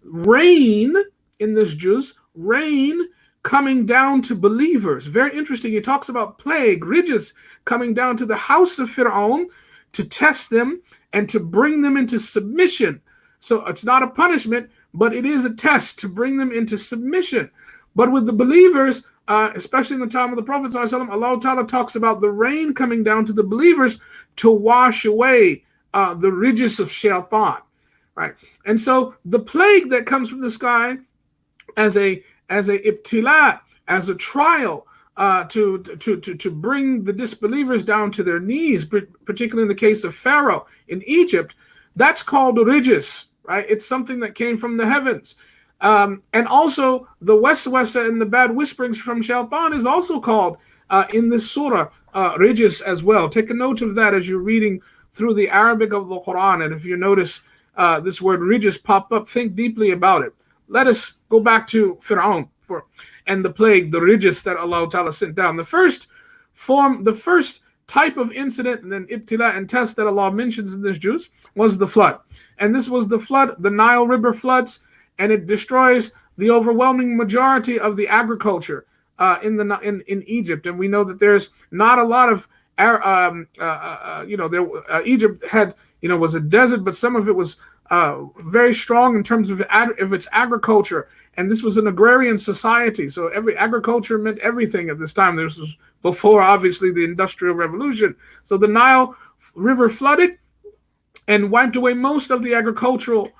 rain in this juz, rain coming down to believers. Very interesting. He talks about plague, rijis, coming down to the house of Fir'aun to test them and to bring them into submission. So it's not a punishment, but it is a test to bring them into submission. But with the believers, especially in the time of the Prophet ﷺ, Allah Ta'ala talks about the rain coming down to the believers to wash away the rijis of shaitan, right? And so the plague that comes from the sky as a ibtila, as a trial, to bring the disbelievers down to their knees, particularly in the case of Pharaoh in Egypt, that's called rijis, right? It's something that came from the heavens. And also the waswasa and the bad whisperings from shaitan is also called in this surah rijis as well. Take a note of that as you're reading through the Arabic of the Quran. And if you notice this word rijis pop up, think deeply about it. Let us go back to Fir'aun and the plague, the rijis that Allah Ta'ala sent down. The first type of incident and then ibtila and test that Allah mentions in this juz was the flood. And this was the flood, the Nile River floods, and it destroys the overwhelming majority of the agriculture in Egypt. And we know that there's not a lot of Egypt had, was a desert, but some of it was very strong in terms of its agriculture. And this was an agrarian society. So every agriculture meant everything at this time. This was before, obviously, the Industrial Revolution. So the Nile River flooded and wiped away most of the agricultural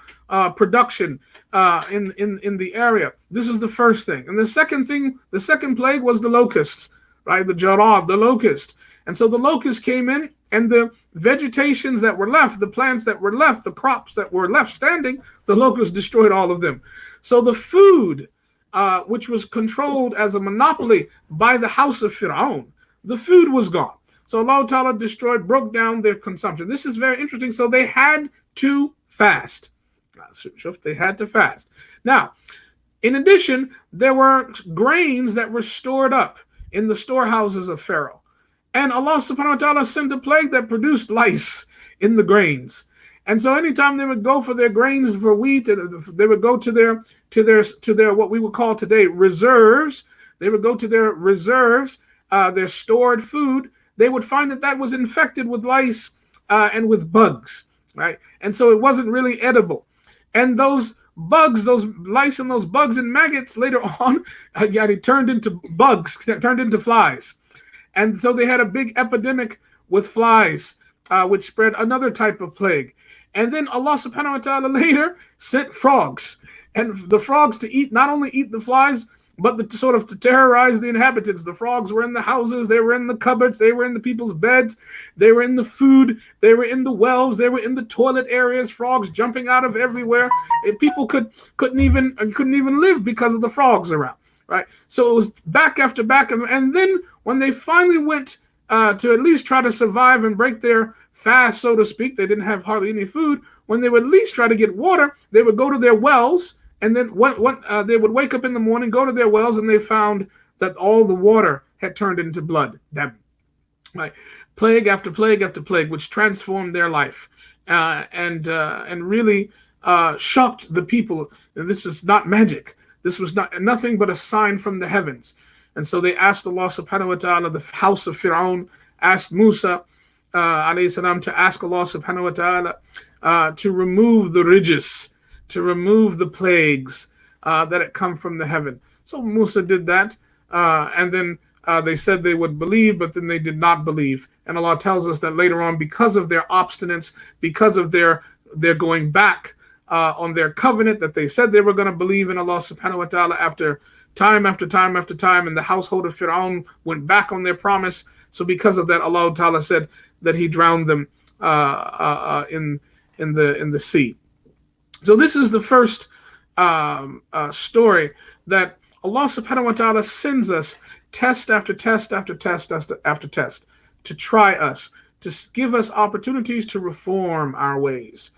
production in the area. This is the first thing. And the second plague was the locusts, right? The jarad, the locust. And so the locusts came in, and the vegetations that were left, the plants that were left, the crops that were left standing, the locusts destroyed all of them. So the food, which was controlled as a monopoly by the house of Fir'aun, the food was gone. So Allah Ta'ala broke down their consumption. This is very interesting. So they had to fast. They had to fast. Now, in addition, there were grains that were stored up in the storehouses of Pharaoh. And Allah subhanahu wa ta'ala sent a plague that produced lice in the grains. And so anytime they would go for their grains, for wheat, they would go to their what we would call today reserves. They would go to their reserves, their stored food. They would find that was infected with lice and with bugs, right? And so it wasn't really edible. And those bugs, those lice and those bugs and maggots later on, turned into bugs, turned into flies. And so they had a big epidemic with flies, which spread another type of plague. And then Allah subhanahu wa ta'ala later sent frogs. And the frogs to not only eat the flies, but to terrorize the inhabitants. The frogs were in the houses, they were in the cupboards, they were in the people's beds, they were in the food, they were in the wells, they were in the toilet areas, frogs jumping out of everywhere. People couldn't even live because of the frogs around, right? So it was back after back. And then when they finally went to at least try to survive and break their fast, so to speak, they didn't have hardly any food. When they would at least try to get water, they would go to their wells. And then they would wake up in the morning, go to their wells, and they found that all the water had turned into blood. Right? Plague after plague after plague, which transformed their life and really shocked the people. And this is not magic. This was nothing but a sign from the heavens. And so they asked Allah subhanahu wa ta'ala, the house of Fir'aun asked Musa alayhi salam to ask Allah subhanahu wa ta'ala to remove the rijis, to remove the plagues that had come from the heaven. So Musa did that, and then they said they would believe, but then they did not believe. And Allah tells us that later on, because of their obstinance, because of their going back on their covenant that they said they were going to believe in Allah subhanahu wa ta'ala after time after time after time, and the household of Fir'aun went back on their promise. So because of that, Allah ta'ala said that He drowned them in the sea. So this is the first story that Allah subhanahu wa ta'ala sends us test after test after test after test to try us, to give us opportunities to reform our ways,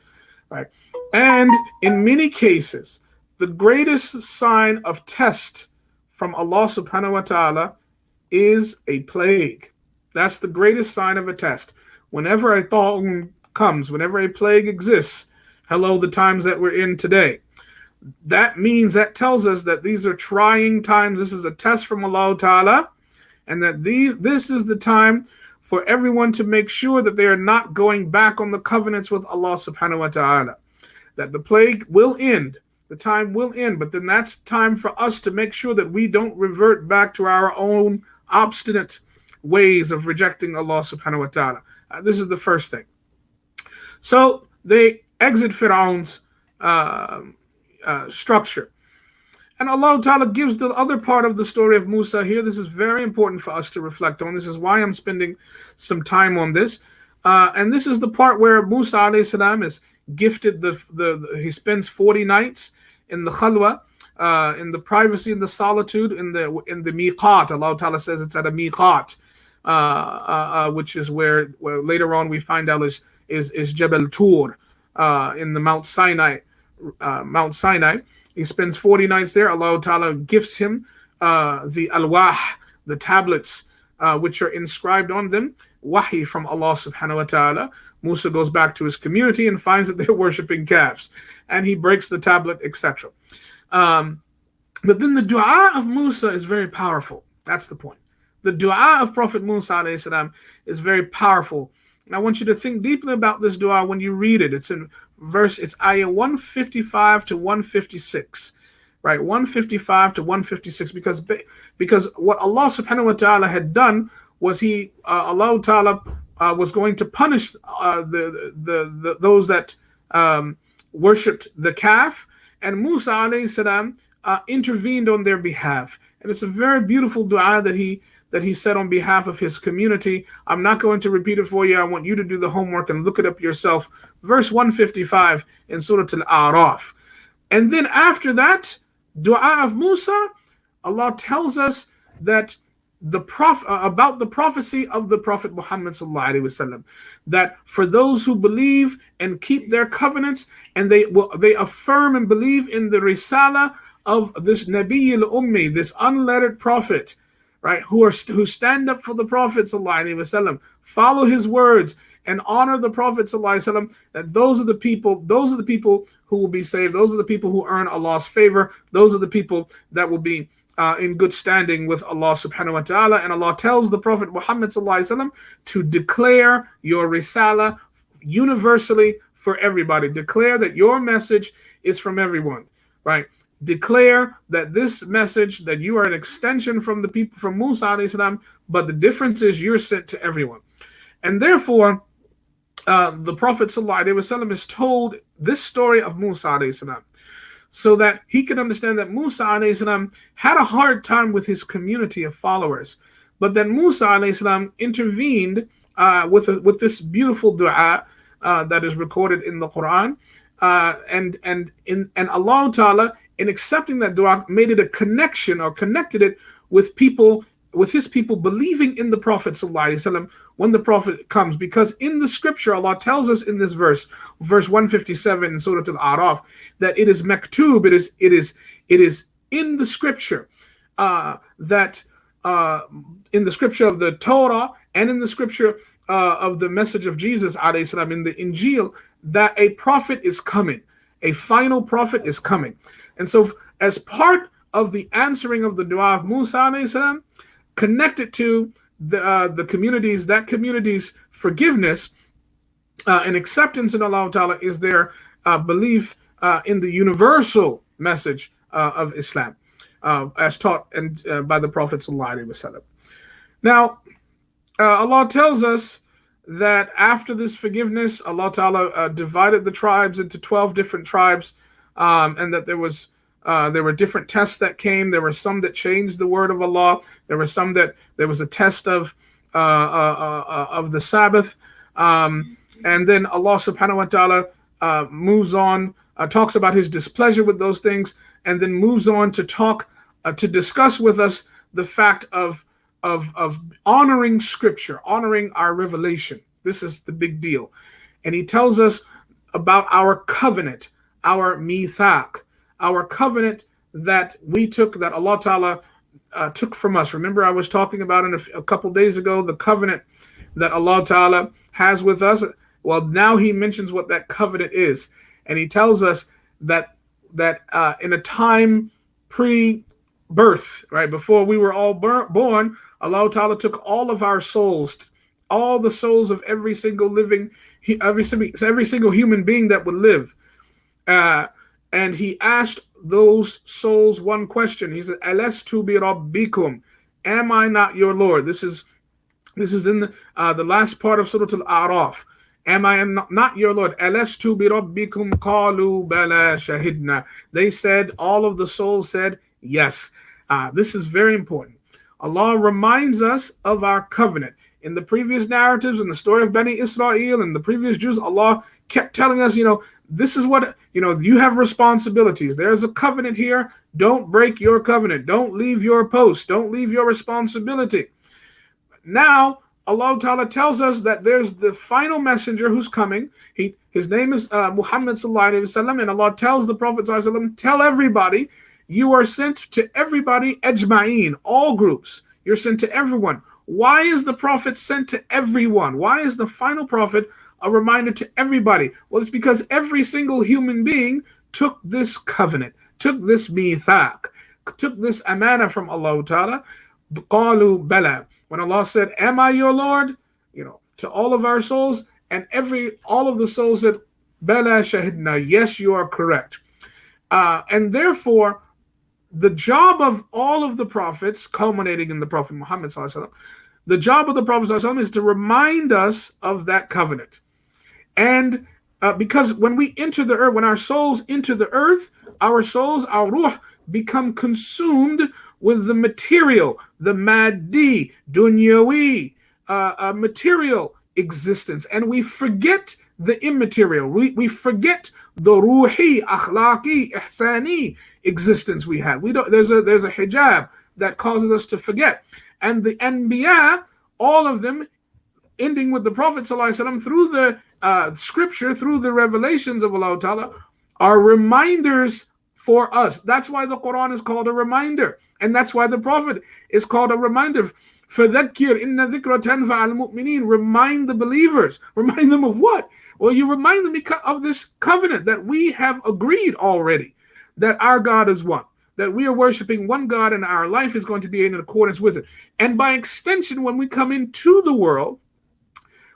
right? And in many cases, the greatest sign of test from Allah subhanahu wa ta'ala is a plague. That's the greatest sign of a test. Whenever a ta'un comes, whenever a plague exists, hello, the times that we're in today, that tells us that these are trying times. This is a test from Allah Ta'ala, and that this is the time for everyone to make sure that they are not going back on the covenants with Allah subhanahu wa ta'ala. That the plague will end, the time will end, but then that's time for us to make sure that we don't revert back to our own obstinate ways of rejecting Allah subhanahu wa ta'ala. This is the first thing. So they exit Fir'aun's structure. And Allah Ta'ala gives the other part of the story of Musa here. This is very important for us to reflect on. This is why I'm spending some time on this. And this is the part where Musa alayhi salam is gifted he spends 40 nights in the khalwa, in the privacy, in the solitude, in the miqat. Allah Ta'ala says it's at a miqat, which is where later on we find out is Jabal Tur, in the Mount Sinai. He spends 40 nights there. Allah Ta'ala gifts him the alwah, the tablets, which are inscribed on them, wahi from Allah subhanahu wa ta'ala. Musa goes back to his community and finds that they're worshiping calves, and he breaks the tablet, etc. But then the dua of Musa is very powerful. That's the point. The dua of Prophet Musa alayhi salam is very powerful. And I want you to think deeply about this dua when you read it. It's ayah 155 to 156, right? 155 to 156, because what Allah subhanahu wa ta'ala had done was Allah ta'ala was going to punish those that worshipped the calf, and Musa alayhi salam intervened on their behalf. And it's a very beautiful dua that he said on behalf of his community. I'm not going to repeat it for you. I want you to do the homework and look it up yourself. Verse 155 in Surah Al-A'raf. And then after that, dua of Musa, Allah tells us that about the prophecy of the Prophet Muhammad sallallahu alaihi wasallam, that for those who believe and keep their covenants, and they affirm and believe in the risala of this Nabi al-Ummi, this unlettered prophet, right, who stand up for the Prophet sallallahu alaihi wasallam, follow his words, and honor the Prophet sallallahu alaihi wasallam, that those are the people who will be saved. Those are the people who earn Allah's favor. Those are the people that will be in good standing with Allah subhanahu wa ta'ala. And Allah tells the Prophet Muhammad sallallahu alaihi wasallam to declare your risala universally for everybody. Declare that your message is from everyone, right? Declare that this message, that you are an extension from the people, from Musa alayhi salam, but the difference is you're sent to everyone. And therefore, the Prophet sallallahu alaihi wasallam is told this story of Musa alayhi salam, so that he could understand that Musa alayhi salam had a hard time with his community of followers. But then Musa alayhi salam intervened with this beautiful dua that is recorded in the Quran, and Allah Ta'ala, in accepting that dua, made it a connection, or connected it with his people believing in the Prophet sallallahu alaihi wasallam when the Prophet comes. Because in the scripture, Allah tells us in this verse 157 in Surah Al-A'raf, that it is maktub, it is in the scripture, that in the scripture of the Torah and in the scripture of the message of Jesus alayhi salam in the Injil, that a prophet is coming, a final prophet is coming. And so as part of the answering of the dua of Musa alayhi salam, connected to the community's forgiveness and acceptance in Allah Ta'ala, is their belief in the universal message of Islam, as taught by the Prophet sallallahu alaihi wasallam. Now, Allah tells us that after this forgiveness, Allah Ta'ala divided the tribes into 12 different tribes, and that there were different tests that came. There were some that changed the word of Allah. There were some that there was a test of the Sabbath. And then Allah subhanahu wa ta'ala moves on, talks about his displeasure with those things, and then moves on to discuss with us the fact of honoring scripture, honoring our revelation, This is the big deal. And he tells us about our covenant, our mithaq, our covenant that we took, that Allah Ta'ala took from us. Remember, I was talking about a couple days ago, the covenant that Allah Ta'ala has with us. Well, now he mentions what that covenant is. And he tells us that in a time pre-birth, right, before we were all born, Allah Ta'ala took all of our souls, all the souls of every single human being that would live. And he asked those souls one question. He said, Alastu bi rabbikum? Am I not your Lord? This is in the last part of Surah Al-A'raf. Am I not your Lord? Alastu bi rabbikum? Qalu bala shahidna. They said, all of the souls said, yes. This is very important. Allah reminds us of our covenant. In the previous narratives, in the story of Bani Israel and the previous Jews, Allah kept telling us, this is what, you have responsibilities. There's a covenant here. Don't break your covenant. Don't leave your post. Don't leave your responsibility. Now, Allah Ta'ala tells us that there's the final messenger who's coming. His name is Muhammad Sallallahu Alaihi Wasallam, and Allah tells the Prophet Sallallahu Alaihi Wasallam, tell everybody, you are sent to everybody, ajma'een, all groups. You're sent to everyone. Why is the Prophet sent to everyone? Why is the final Prophet a reminder to everybody? Well, it's because every single human being took this covenant, took this mithaq, took this amana from Allah Ta'ala. Qalu bala. When Allah said, am I your Lord? To all of our souls, and all of the souls said, bala shahidna, yes, you are correct. And therefore, the job of all of the prophets, culminating in the Prophet Muhammad Sallallahu Alaihi Wasallam, the job of the Prophet Sallallahu Alaihi Wasallam is to remind us of that covenant. And because when we enter the earth, when our souls enter the earth, our souls, our ruh, become consumed with the material, the maddi, dunyawi, material existence. And we forget the immaterial. We forget the ruhi, akhlaqi, ihsani existence we have. There's a hijab that causes us to forget. And the Anbiya, all of them, ending with the Prophet ﷺ, through the scripture, through the revelations of Allah Ta'ala, are reminders for us. That's why the Quran is called a reminder. And that's why the Prophet is called a reminder. فَذَكِّرْ إِنَّ ذِكْرَ تَنْفَعَ الْمُؤْمِنِينَ. Remind the believers. Remind them of what? Well, you remind them of this covenant that we have agreed already, that our God is one, that we are worshiping one God and our life is going to be in accordance with it. And by extension, when we come into the world,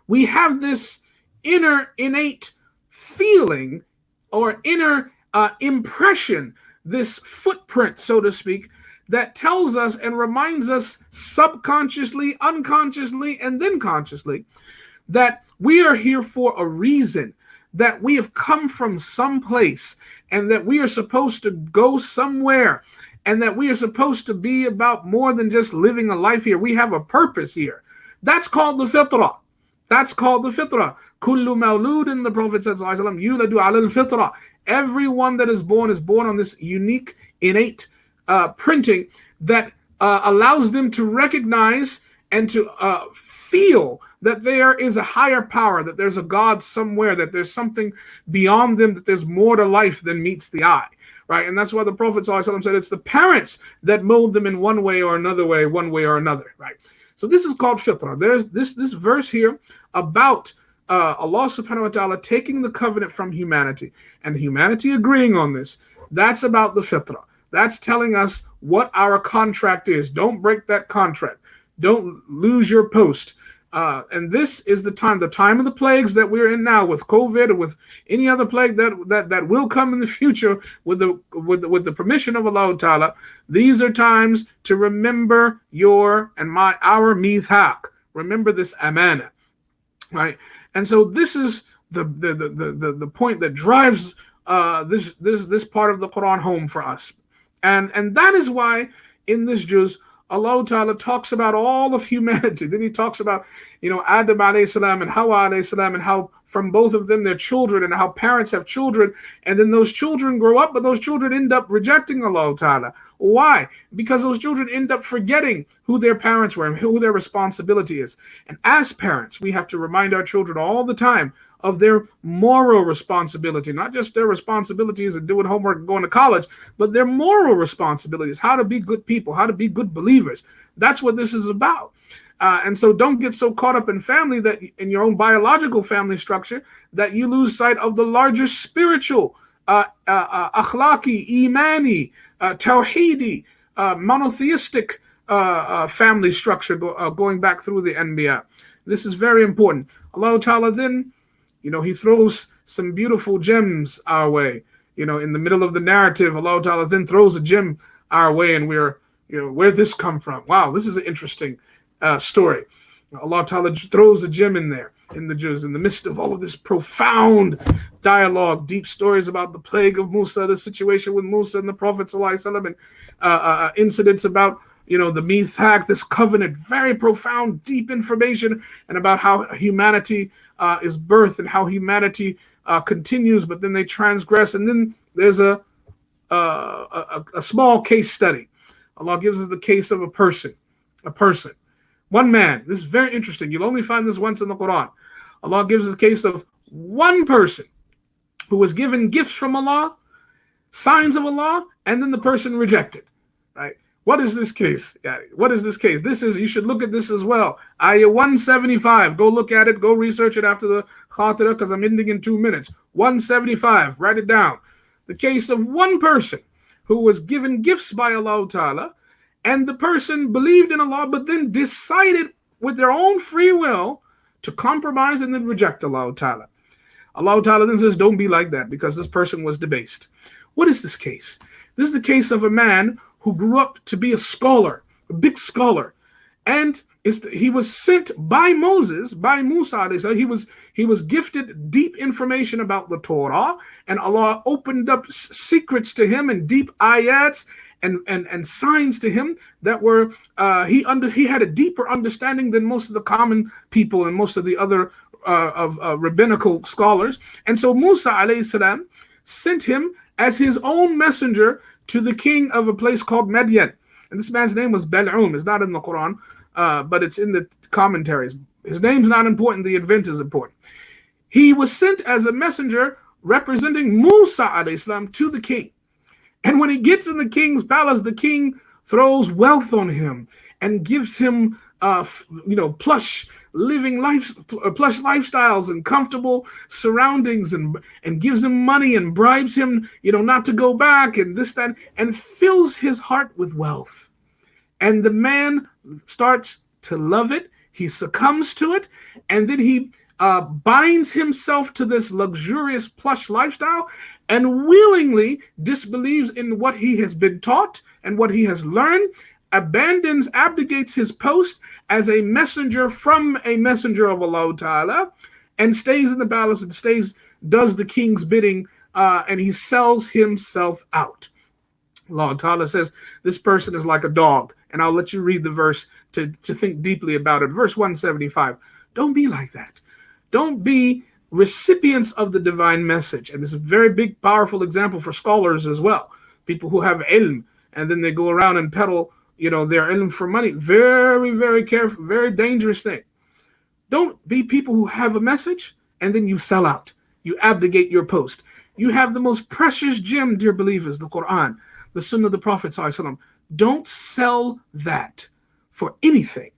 we have this inner innate feeling or inner impression, this footprint, so to speak, that tells us and reminds us subconsciously, unconsciously, and then consciously that we are here for a reason, that we have come from someplace, and that we are supposed to go somewhere, and that we are supposed to be about more than just living a life here. We have a purpose here. That's called the fitrah. That's called the fitrah. Kullu mawludin, the Prophet said, yuladu ala al-fitrah. Everyone that is born on this unique, innate printing that allows them to recognize and to feel that there is a higher power, that there's a God somewhere, that there's something beyond them, that there's more to life than meets the eye, right? And that's why the Prophet ﷺ said it's the parents that mold them in one way or another, right? So this is called fitrah. There's this verse here about Allah subhanahu wa ta'ala taking the covenant from humanity and humanity agreeing on this. That's about the fitrah. That's telling us what our contract is. Don't break that contract. Don't lose your post. And this is the time of the plagues that we're in now, with COVID or with any other plague that will come in the future with the permission of Allah Ta'ala. These are times to remember our mithaq. Remember this amana, right? And so this is the point that drives this part of the Quran home for us. And that is why in this juz, Allah Ta'ala talks about all of humanity. Then he talks about, Adam alayhi salam and Hawa alayhi salam and how from both of them, their children, and how parents have children, and then those children grow up, but those children end up rejecting Allah Ta'ala. Why? Because those children end up forgetting who their parents were and who their responsibility is. And as parents, we have to remind our children all the time of their moral responsibility, not just their responsibilities of doing homework and going to college, but their moral responsibilities, how to be good people, how to be good believers. That's what this is about. And so don't get so caught up in family, that in your own biological family structure, that you lose sight of the larger spiritual, akhlaqi, imani, tawheedi, monotheistic family structure going back through the Anbiya. This is very important. Allah Ta'ala then, he throws some beautiful gems our way. In the middle of the narrative, Allah Ta'ala then throws a gem our way, and we're, where'd this come from? Wow, this is an interesting story. Allah Ta'ala throws a gem in there, in the midst of all of this profound dialogue, deep stories about the plague of Musa, the situation with Musa and the Prophet ﷺ, and incidents about the mithaq, this covenant, very profound, deep information, and about how humanity is birthed and how humanity continues, but then they transgress. And then there's a small case study. Allah gives us the case of a person, one man. This is very interesting. You'll only find this once in the Quran. Allah gives us a case of one person who was given gifts from Allah, signs of Allah, and then the person rejected. Right? What is this case? What is this case? You should look at this as well. Ayah 175. Go look at it. Go research it after the khatira, because I'm ending in 2 minutes. 175. Write it down. The case of one person who was given gifts by Allah Ta'ala, and the person believed in Allah, but then decided with their own free will to compromise and then reject Allah Ta'ala. Allah Ta'ala then says, don't be like that, because this person was debased. What is this case? This is the case of a man who grew up to be a scholar, a big scholar. And he was sent by Musa. He was gifted deep information about the Torah, and Allah opened up secrets to him and deep ayats and signs to him that were he had a deeper understanding than most of the common people and most of the other rabbinical scholars. And so Musa alayhi salam sent him as his own messenger to the king of a place called Madian. And this man's name was Bal'um. It's not in the Quran, but it's in the commentaries. His name's not important. The event is important. He was sent as a messenger representing Musa alayhi salam to the king. And when he gets in the king's palace, the king throws wealth on him and gives him, plush lifestyles and comfortable surroundings, and gives him money and bribes him, not to go back and this, that, and fills his heart with wealth. And the man starts to love it. He succumbs to it, and then he binds himself to this luxurious plush lifestyle and willingly disbelieves in what he has been taught and what he has learned, abdicates his post as a messenger from a messenger of Allah Ta'ala, and stays in the palace and does the king's bidding, and he sells himself out. Allah Ta'ala says this person is like a dog, and I'll let you read the verse to think deeply about it. Verse 175. Don't be like that. Don't be recipients of the divine message. And it's a very big, powerful example for scholars as well. People who have ilm, and then they go around and peddle, their ilm for money. Very, very careful, very dangerous thing. Don't be people who have a message, and then you sell out. You abdicate your post. You have the most precious gem, dear believers, the Quran, the Sunnah of the Prophet ﷺ. Don't sell that for anything.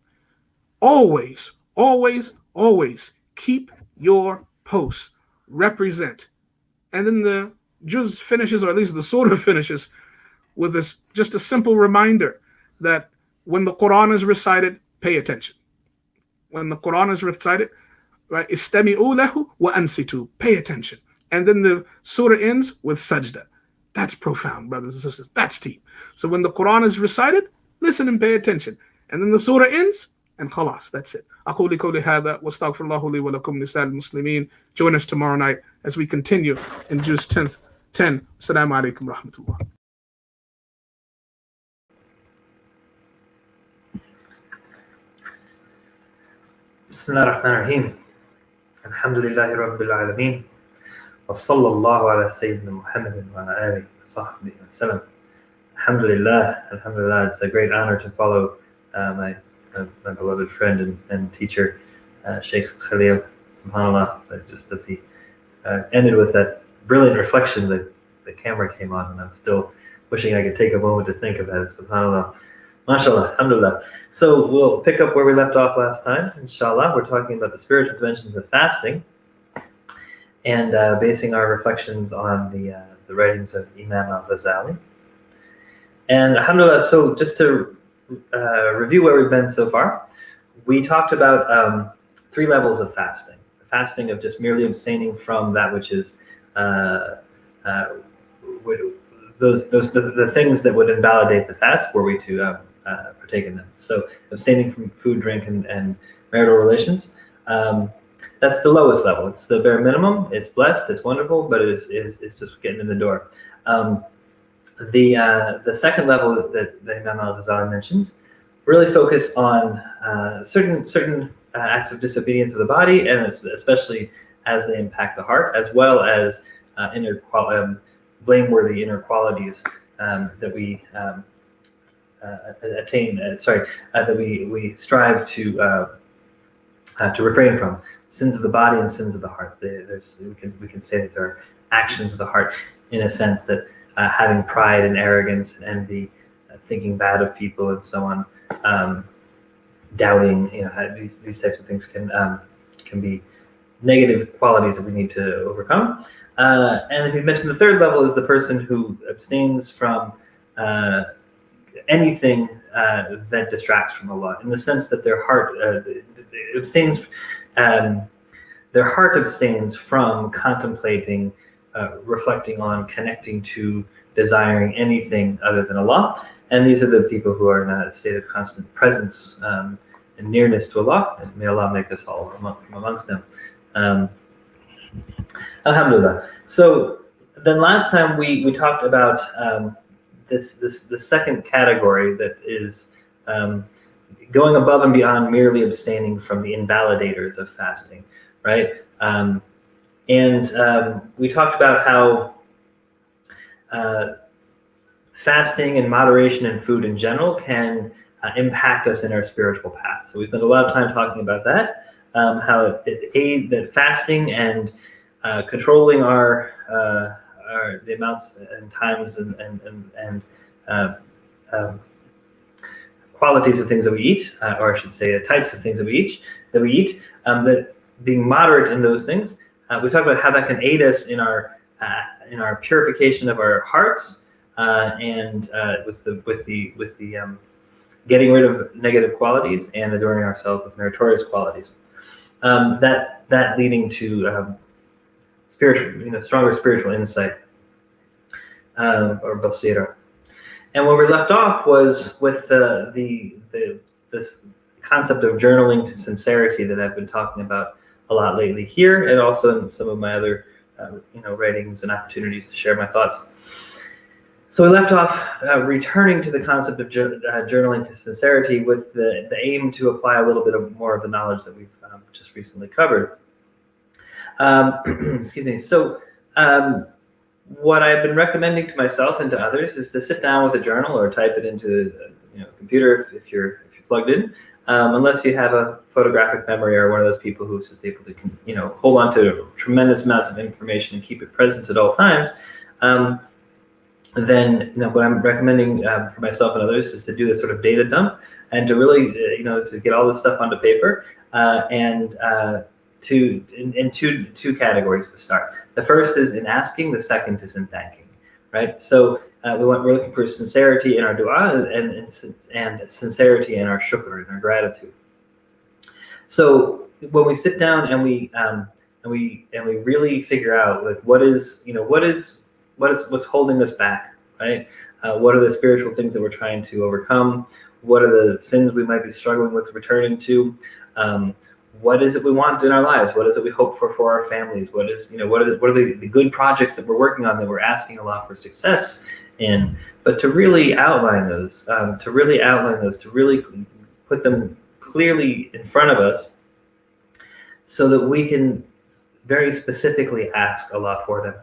Always, always, always keep your posts. Represent. And then the juz finishes, or at least the surah finishes, with this just a simple reminder that when the Quran is recited, pay attention. When the Quran is recited, right, istami'u lahu wa ansitu, pay attention. And then the surah ends with sajda. That's profound, brothers and sisters. That's deep. So when the Quran is recited, listen and pay attention. And then the surah ends, and khalas, that's it. أقول قولي هذا واستغفر الله لي ولكم لسائر المسلمين. Join us tomorrow night as we continue in Juz 10. Assalamu alaikum rahmatullah. بسم الله الرحمن الرحيم Alhamdulillahi Rabbil Alameen. Wa sallallahu ala Sayyidina Muhammadin wa ala alihi wa sahbihi wa sallam. Alhamdulillah, Alhamdulillah. It's a great honor to follow my beloved friend and teacher, Sheikh Khalil. SubhanAllah, just as he ended with that brilliant reflection, the camera came on, and I'm still wishing I could take a moment to think about it. SubhanAllah. MashaAllah, Alhamdulillah. So we'll pick up where we left off last time, inshallah. We're talking about the spiritual dimensions of fasting and basing our reflections on the writings of Imam al-Ghazali. And alhamdulillah, so just to review where we've been so far, we talked about 3 levels of fasting. The fasting of just merely abstaining from that which is the things that would invalidate the fast were we to partake in them. So abstaining from food, drink, and marital relations. That's the lowest level. It's the bare minimum. It's blessed. It's wonderful, but it's just getting in the door. The second level that Imam al-Ghazali mentions really focus on certain acts of disobedience of the body, and especially as they impact the heart, as well as blameworthy inner qualities that we that we strive to refrain from. Sins of the body and sins of the heart. We can say that there are actions of the heart, in a sense that having pride and arrogance and envy, thinking bad of people, and so on, doubting. These types of things can be negative qualities that we need to overcome. And if you mentioned the third level is the person who abstains from anything that distracts from Allah, in the sense that their heart abstains. Their heart abstains from contemplating, reflecting on, connecting to, desiring anything other than Allah. And these are the people who are in a state of constant presence and nearness to Allah. And may Allah make us all from amongst them. Alhamdulillah. So then last time we talked about the second category that is going above and beyond merely abstaining from the invalidators of fasting, right? We talked about how fasting and moderation in food in general can impact us in our spiritual path. So we spent a lot of time talking about that, how it aids that fasting and controlling the amounts and times and qualities of things that we eat, or I should say, types of things that we eat, that being moderate in those things. We talk about how that can aid us in our purification of our hearts, and with the getting rid of negative qualities and adorning ourselves with meritorious qualities. That leading to stronger spiritual insight, or basira. And where we left off was with this concept of journaling to sincerity that I've been talking about a lot lately here, and also in some of my other writings and opportunities to share my thoughts. So we left off returning to the concept of journaling to sincerity with the aim to apply a little bit more of the knowledge that we've just recently covered. Excuse me. So what I've been recommending to myself and to others is to sit down with a journal or type it into the computer if you're plugged in, unless you have a photographic memory or one of those people who's just able to hold on to tremendous amounts of information and keep it present at all times. Then what I'm recommending for myself and others is to do this sort of data dump and to really to get all this stuff onto paper, and in two categories to start. The first is in asking, the second is in thanking, right? So we're looking for sincerity in our dua and sincerity in our shukr, in our gratitude. So when we sit down and we really figure out like what's holding us back, right? What are the spiritual things that we're trying to overcome? What are the sins we might be struggling with returning to? What is it we want in our lives? What is it we hope for our families? What are the good projects that we're working on that we're asking Allah for success in? But to really outline those, to really put them clearly in front of us, so that we can very specifically ask Allah for them.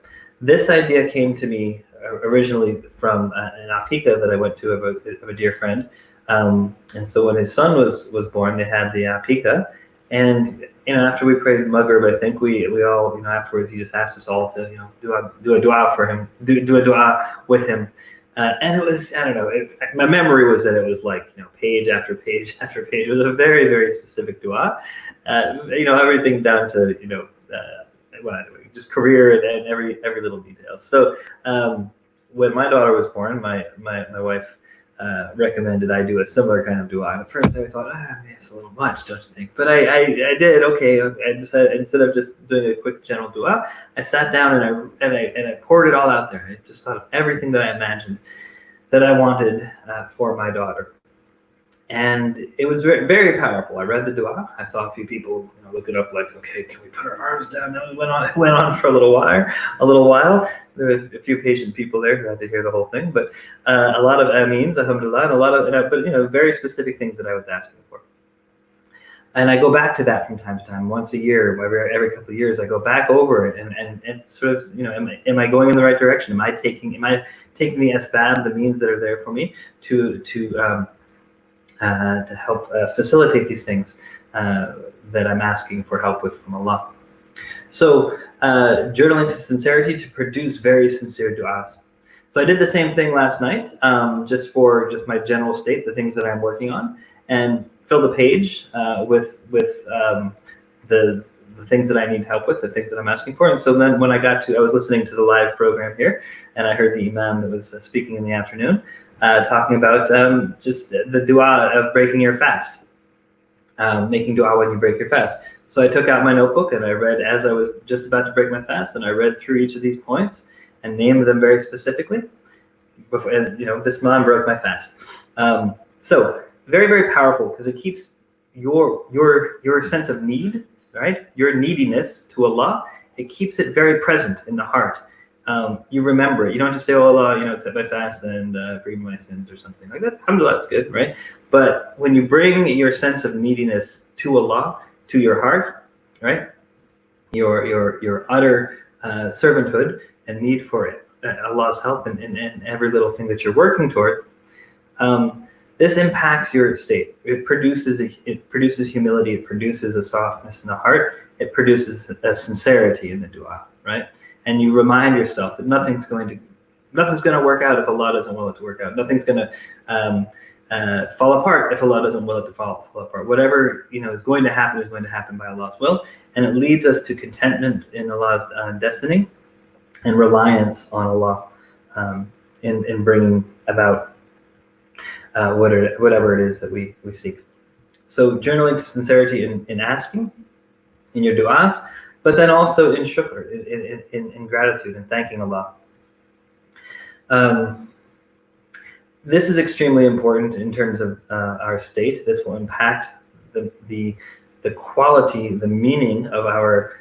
This idea came to me originally from an aqiqah that I went to of a dear friend. And so when his son was born, they had the aqiqah. And after we prayed Maghrib, I think we all, afterwards he just asked us all to, do a dua for him, do a dua with him. And it was, I don't know, my memory was that it was like, page after page after page. It was a very, very specific dua. Everything down to, just career and every little detail. So when my daughter was born, my wife recommended I do a similar kind of dua. At first I thought, it's a little much, don't you think? But I did, okay. I decided, instead of just doing a quick general dua, I sat down and I poured it all out there. I just thought of everything that I imagined that I wanted for my daughter. And it was very, very powerful. I read the dua. I saw a few people look it up, like, okay, can we put our arms down? And it went on for a little while. There was a few patient people there who had to hear the whole thing, but a lot of ameens, alhamdulillah, and a lot of, very specific things that I was asking for. And I go back to that from time to time, once a year, every couple of years, I go back over it and sort of, am I going in the right direction? Am I taking the asbab, the means that are there for me to help facilitate these things that I'm asking for help with from Allah. So journaling to sincerity to produce very sincere du'as. So I did the same thing last night, just my general state, the things that I'm working on, and filled the page with the things that I need help with, the things that I'm asking for. And so then when I was listening to the live program here, and I heard the imam that was speaking in the afternoon, talking about just the dua of breaking your fast, making dua when you break your fast. So I took out my notebook and I read as I was just about to break my fast, and I read through each of these points and named them very specifically. Bismillah, broke my fast. So very, very powerful, because it keeps your sense of need, right? Your neediness to Allah, it keeps it very present in the heart. You remember it. You don't just say, oh Allah, accept my fast and forgive my sins or something like that. Alhamdulillah, that's good, right? But when you bring your sense of neediness to Allah, to your heart, right? Your utter servanthood and need for it, Allah's help in every little thing that you're working toward, this impacts your state. It produces humility. It produces a softness in the heart. It produces a sincerity in the dua, right? And you remind yourself that nothing's going to work out if Allah doesn't will it to work out. Nothing's going to fall apart if Allah doesn't will it to fall apart. Whatever is going to happen is going to happen by Allah's will, and it leads us to contentment in Allah's destiny and reliance on Allah in bringing about whatever it is that we seek. So journaling to sincerity in asking, in your du'as, but then also in shukr, in gratitude and thanking Allah. This is extremely important in terms of our state. This will impact the quality, the meaning of our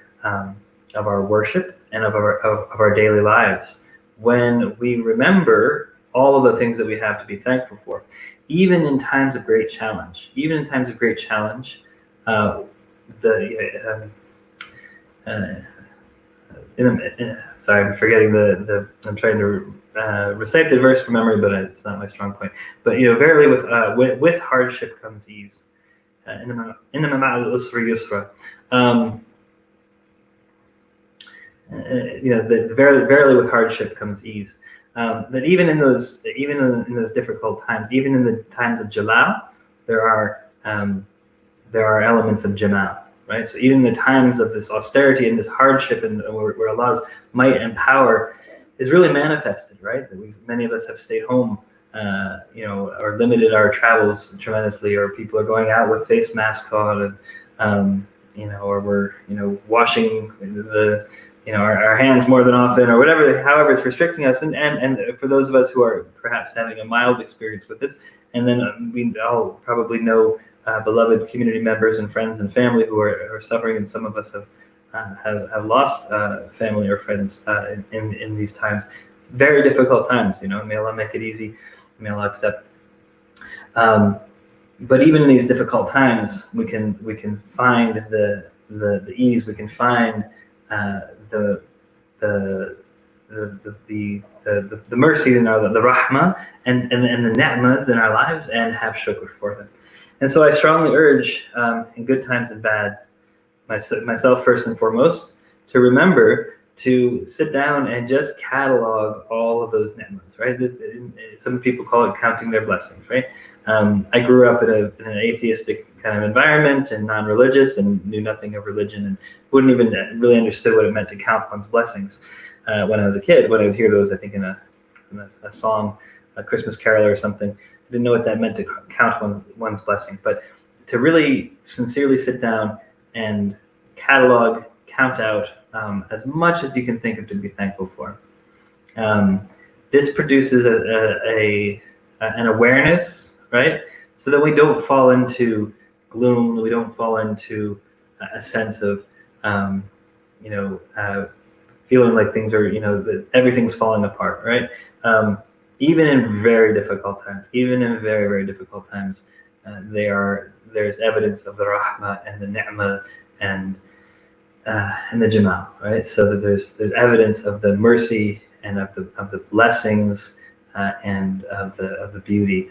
worship and of our daily lives. When we remember all of the things that we have to be thankful for, even in times of great challenge. Sorry, I'm forgetting I'm trying to recite the verse from memory, but it's not my strong point. But verily with hardship comes ease. Verily with hardship comes ease. That even in those difficult times, even in the times of jalal, there are elements of jamal, right? So even in the times of this austerity and this hardship, and where Allah's might and power is really manifested, right? That many of us have stayed home, or limited our travels tremendously, or people are going out with face masks on, and or we're washing our hands more than often, or however it's restricting us, and for those of us who are perhaps having a mild experience with this, and then we all probably know beloved community members and friends and family who are suffering, and some of us have lost family or friends in these times. It's very difficult times, may Allah make it easy, may Allah accept. But even in these difficult times, we can find the ease, we can find the the mercy in our the rahmah and the ni'mas in our lives, and have shukr for them. And so I strongly urge, in good times and bad, myself first and foremost, to remember to sit down and just catalog all of those ni'mas, right? Some people call it counting their blessings, right? I grew up in an atheistic kind of environment and non-religious, and knew nothing of religion, and wouldn't even really understood what it meant to count one's blessings when I was a kid. When I would hear those, I think in a song, a Christmas carol or something, I didn't know what that meant to count one's blessings. But to really sincerely sit down and catalog, count out as much as you can think of to be thankful for. This produces an awareness, right? So that we don't fall into gloom, we don't fall into a sense of, feeling like things are, that everything's falling apart, right? Even in very difficult times, even in very, very difficult times, there's evidence of the rahmah and the ni'mah and the jamal, right? So that there's evidence of the mercy and of the blessings and of the beauty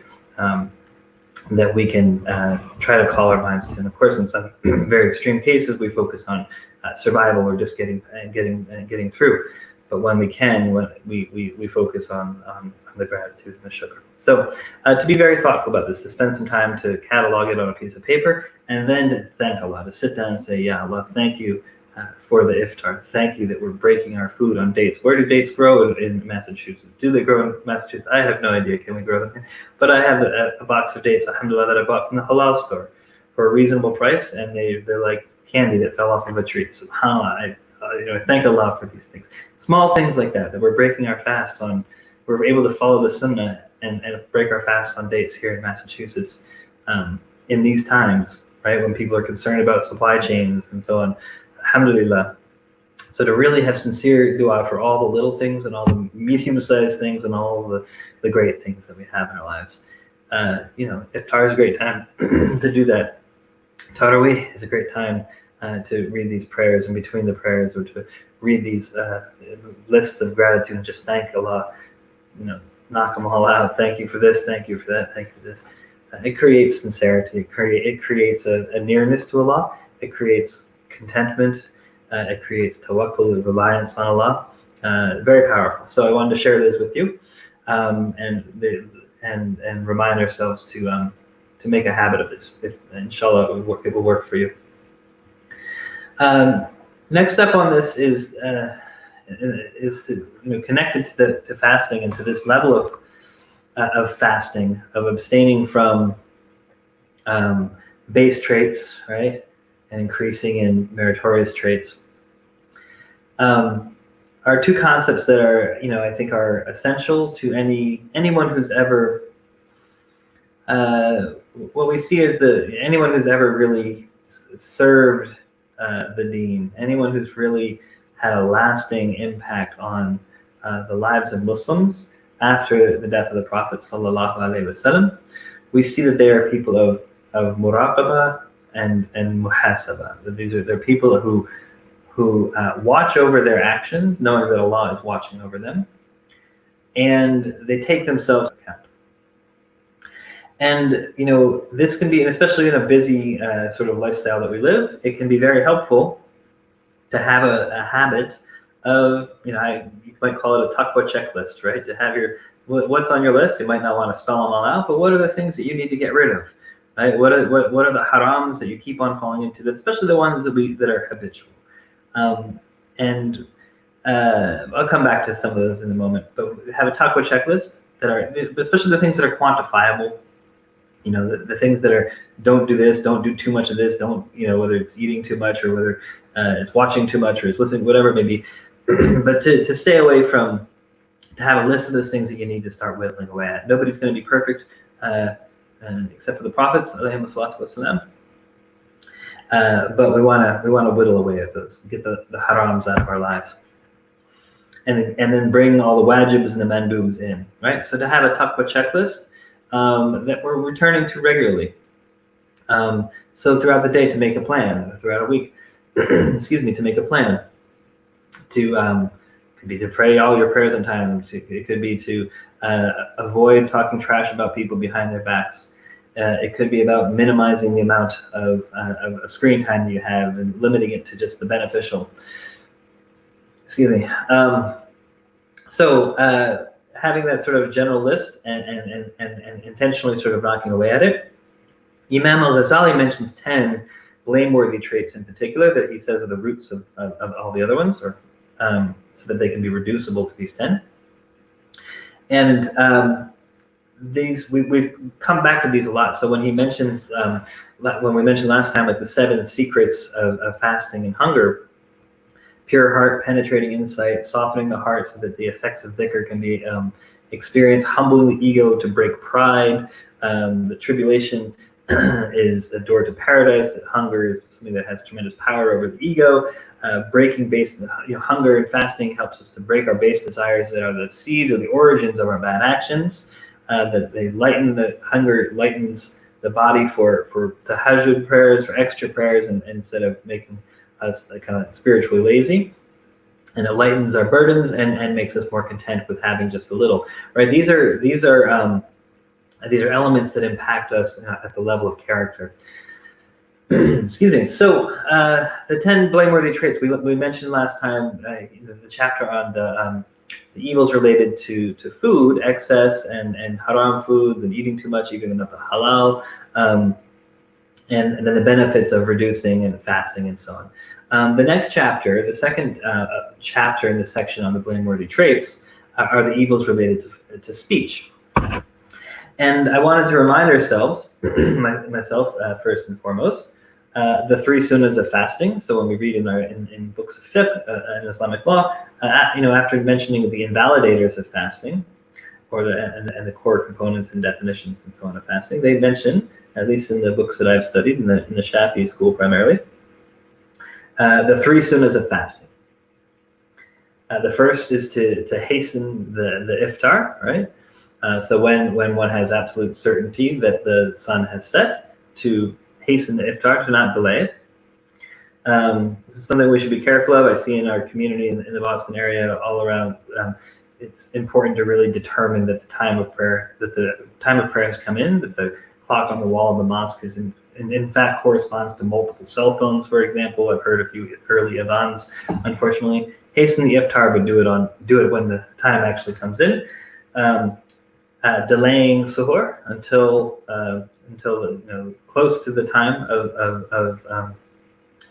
that we can try to call our minds to. And of course, in some very extreme cases, we focus on survival or just getting through. But when we can, we focus on the gratitude and the shukr. So to be very thoughtful about this, to spend some time to catalog it on a piece of paper, and then to thank Allah, to sit down and say, yeah, Allah, thank you for the iftar. Thank you that we're breaking our food on dates. Where do dates grow in Massachusetts? Do they grow in Massachusetts? I have no idea. Can we grow them here? But I have a box of dates, alhamdulillah, that I bought from the halal store for a reasonable price, and they're like candy that fell off of a tree. SubhanAllah, I thank Allah for these things. Small things like that we're breaking our fast on. We're able to follow the sunnah and break our fast on dates here in Massachusetts in these times, right? When people are concerned about supply chains and so on. Alhamdulillah. So to really have sincere dua for all the little things and all the medium-sized things and all the great things that we have in our lives. Iftar is a great time to do that. Tarawih is a great time to read these prayers, and between the prayers, or to read these lists of gratitude and just thank Allah, knock them all out. Thank you for this, thank you for that, thank you for this. It creates sincerity. It creates a nearness to Allah. It creates contentment. It creates tawakkul, and reliance on Allah. Very powerful. So I wanted to share this with you, and remind ourselves to make a habit of this. Inshallah, it will work for you. Next step on this is connected to fasting and to this level of fasting, of abstaining from base traits, right, and increasing in meritorious traits. Are two concepts that are, I think, are essential to anyone who's ever. What we see is anyone who's ever really served the deen, anyone who's really had a lasting impact on the lives of Muslims after the death of the Prophet sallallahu alaihi wasallam, we see that they are people of muraqabah and muhasabah. They're people who watch over their actions, knowing that Allah is watching over them, and they take themselves into account. And this can be, and especially in a busy sort of lifestyle that we live, it can be very helpful to have a habit of, you might call it a taqwa checklist, right? To have what's on your list. You might not want to spell them all out, but what are the things that you need to get rid of, right? What are the harams that you keep on falling into, especially the ones that are habitual. And I'll come back to some of those in a moment, but have a taqwa checklist that are, especially the things that are quantifiable. The things that are, don't do this, don't do too much of this, don't, whether it's eating too much or whether it's watching too much or it's listening, whatever it may be. But to stay away from, to have a list of those things that you need to start whittling away at. Nobody's going to be perfect except for the prophets, alayhi salatu wasalam. But we want to whittle away at those, get the harams out of our lives. And then bring all the wajibs and the mandubs in, right? So to have a taqwa checklist, that we're returning to regularly. So throughout the day, to make a plan, throughout a week, to make a plan. could be to pray all your prayers on time. It could be to avoid talking trash about people behind their backs. It could be about minimizing the amount of screen time you have and limiting it to just the beneficial. Excuse me. So having that sort of general list and intentionally sort of knocking away at it. Imam al-Ghazali mentions 10 blameworthy traits in particular that he says are the roots of all the other ones, or so that they can be reducible to these 10. And these we've come back to these a lot. So when he mentions, when we mentioned last time, like the 7 secrets of fasting and hunger, pure heart, penetrating insight, softening the heart so that the effects of dhikr can be experienced, humbling the ego to break pride, the tribulation is a door to paradise, that hunger is something that has tremendous power over the ego. Breaking base, hunger and fasting helps us to break our base desires that are the seeds or the origins of our bad actions. That they lighten the hunger, lightens the body for tahajjud prayers, for extra prayers, and instead of making us kind of spiritually lazy. And it lightens our burdens and makes us more content with having just a little. Right? These are elements that impact us at the level of character. Excuse me. So the 10 blameworthy traits we mentioned last time, the chapter on the evils related to food, excess and haram foods, and eating too much, even not the halal, and then the benefits of reducing and fasting and so on. The next chapter, the second chapter in the section on the blameworthy traits, are the evils related to speech. And I wanted to remind ourselves, myself first and foremost, the 3 sunnahs of fasting. So when we read in books of fiqh and Islamic law, after mentioning the invalidators of fasting, or the core components and definitions and so on of fasting, they mention, at least in the books that I've studied in the Shafi'i school primarily, the 3 sunnahs of fasting. The first is to hasten the iftar, right? So when one has absolute certainty that the sun has set, to hasten the iftar, to not delay it. This is something we should be careful of. I see in our community in the Boston area all around, it's important to really determine that the time of prayer has come in, that the clock on the wall of the mosque is in fact corresponds to multiple cell phones, for example. I've heard a few early adhans, unfortunately. Hasten the iftar, but do it when the time actually comes in. Delaying suhoor until close to the time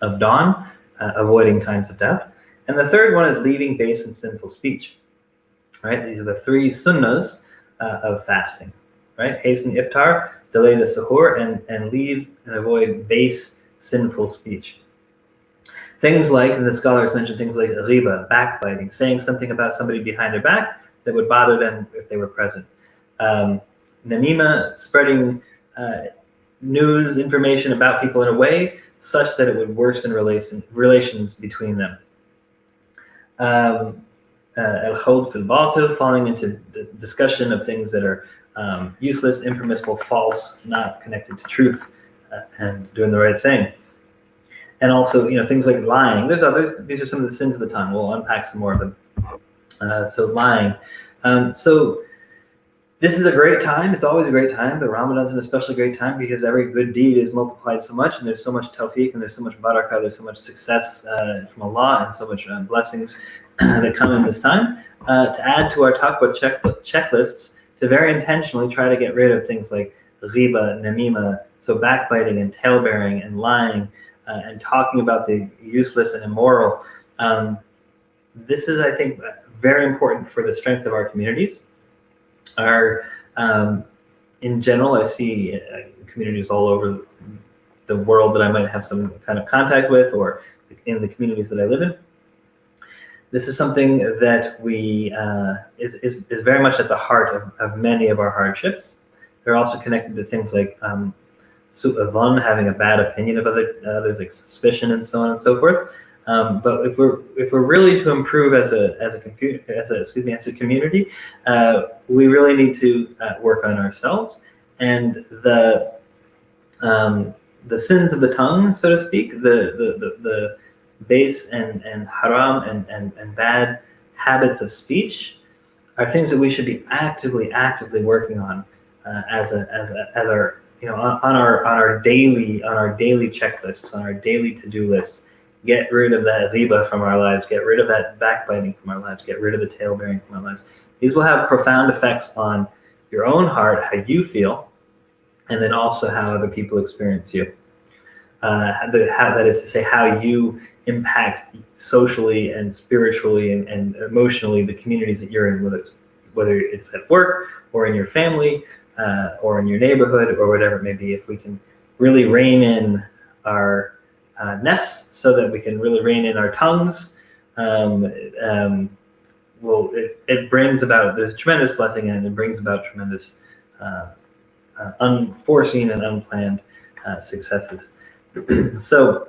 of dawn, avoiding times of death. And the third one is leaving base and sinful speech. Right? These are the 3 sunnahs of fasting. Right? Hasten the iftar, delay the suhoor, and leave and avoid base, sinful speech. Things like, and the scholars mention things like riba, backbiting, saying something about somebody behind their back that would bother them if they were present. Namima, spreading news, information about people in a way such that it would worsen relations between them. Al-khawd fil batil, falling into the discussion of things that are useless, impermissible, false, not connected to truth, and doing the right thing. And also, things like lying. There's others. These are some of the sins of the tongue. We'll unpack some more of them. So lying. So this is a great time. It's always a great time, but Ramadan's an especially great time because every good deed is multiplied so much, and there's so much tawfiq, and there's so much barakah, there's so much success from Allah, and so much blessings that come in this time. To add to our taqwa checklists, to very intentionally try to get rid of things like ghiba, namima, so backbiting and tailbearing and lying, and talking about the useless and immoral. This is, I think, very important for the strength of our communities. In general, I see communities all over the world that I might have some kind of contact with, or in the communities that I live in. This is something that is very much at the heart of many of our hardships. They're also connected to things like su'u dhann, having a bad opinion of others, like suspicion and so on and so forth. But if we're really to improve as a community, we really need to work on ourselves, and the sins of the tongue, so to speak, the base and haram and bad habits of speech are things that we should be actively working on as our on our daily checklists, on our daily to-do lists. Get rid of that riba from our lives. Get rid of that backbiting from our lives. Get rid of the tail bearing from our lives. These will have profound effects on your own heart, how you feel, and then also how other people experience you. That is to say, how you impact socially and spiritually and emotionally the communities that you're in, whether it's at work or in your family or in your neighborhood or whatever it may be. If we can really rein in our nafs, so that we can really rein in our tongues, it brings about, there's tremendous blessing and it brings about tremendous unforeseen and unplanned successes. So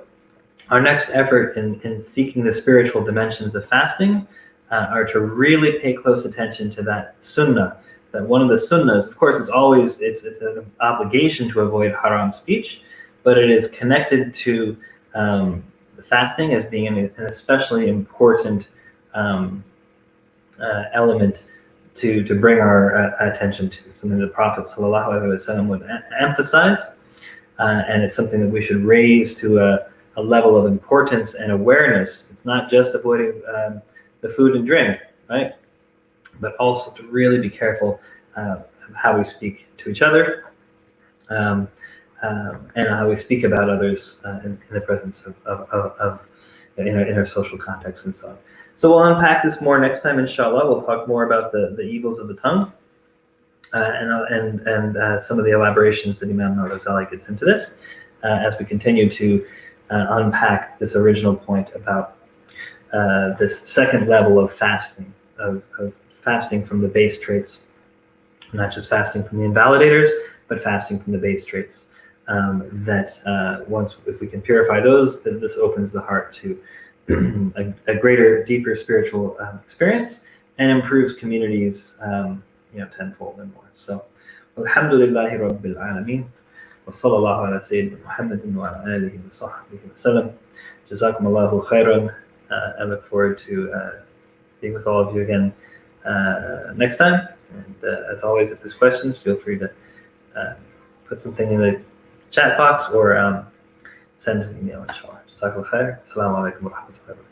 our next effort in seeking the spiritual dimensions of fasting are to really pay close attention to that sunnah. That one of the sunnahs, of course, it's an obligation to avoid haram speech, but it is connected to the fasting as being an especially important element to bring our attention to. Something the Prophet ﷺ would emphasize, and it's something that we should raise to a level of importance and awareness. It's not just avoiding the food and drink, right? But also to really be careful of how we speak to each other, and how we speak about others in the presence of in our social context and so on. So we'll unpack this more next time, inshallah. We'll talk more about the evils of the tongue, and some of the elaborations that Imam al-Ghazali gets into this, as we continue to unpack this original point about this second level of fasting, of fasting from the base traits, not just fasting from the invalidators, but fasting from the base traits. If we can purify those, then this opens the heart to a greater, deeper spiritual experience, and improves communities, tenfold and more. So, alhamdulillahi rabbil alameen, wa sallallahu ala sayyidina Muhammadin wa ala alihi wa sahbihi wa sallam. Jazakumullahu khairan. I look forward to being with all of you again next time. And as always, if there's questions, feel free to put something in the chat box or send an email, inshallah. Jazakallah khair. Assalamu alaikum wa rahmatullahi wa barakatuh.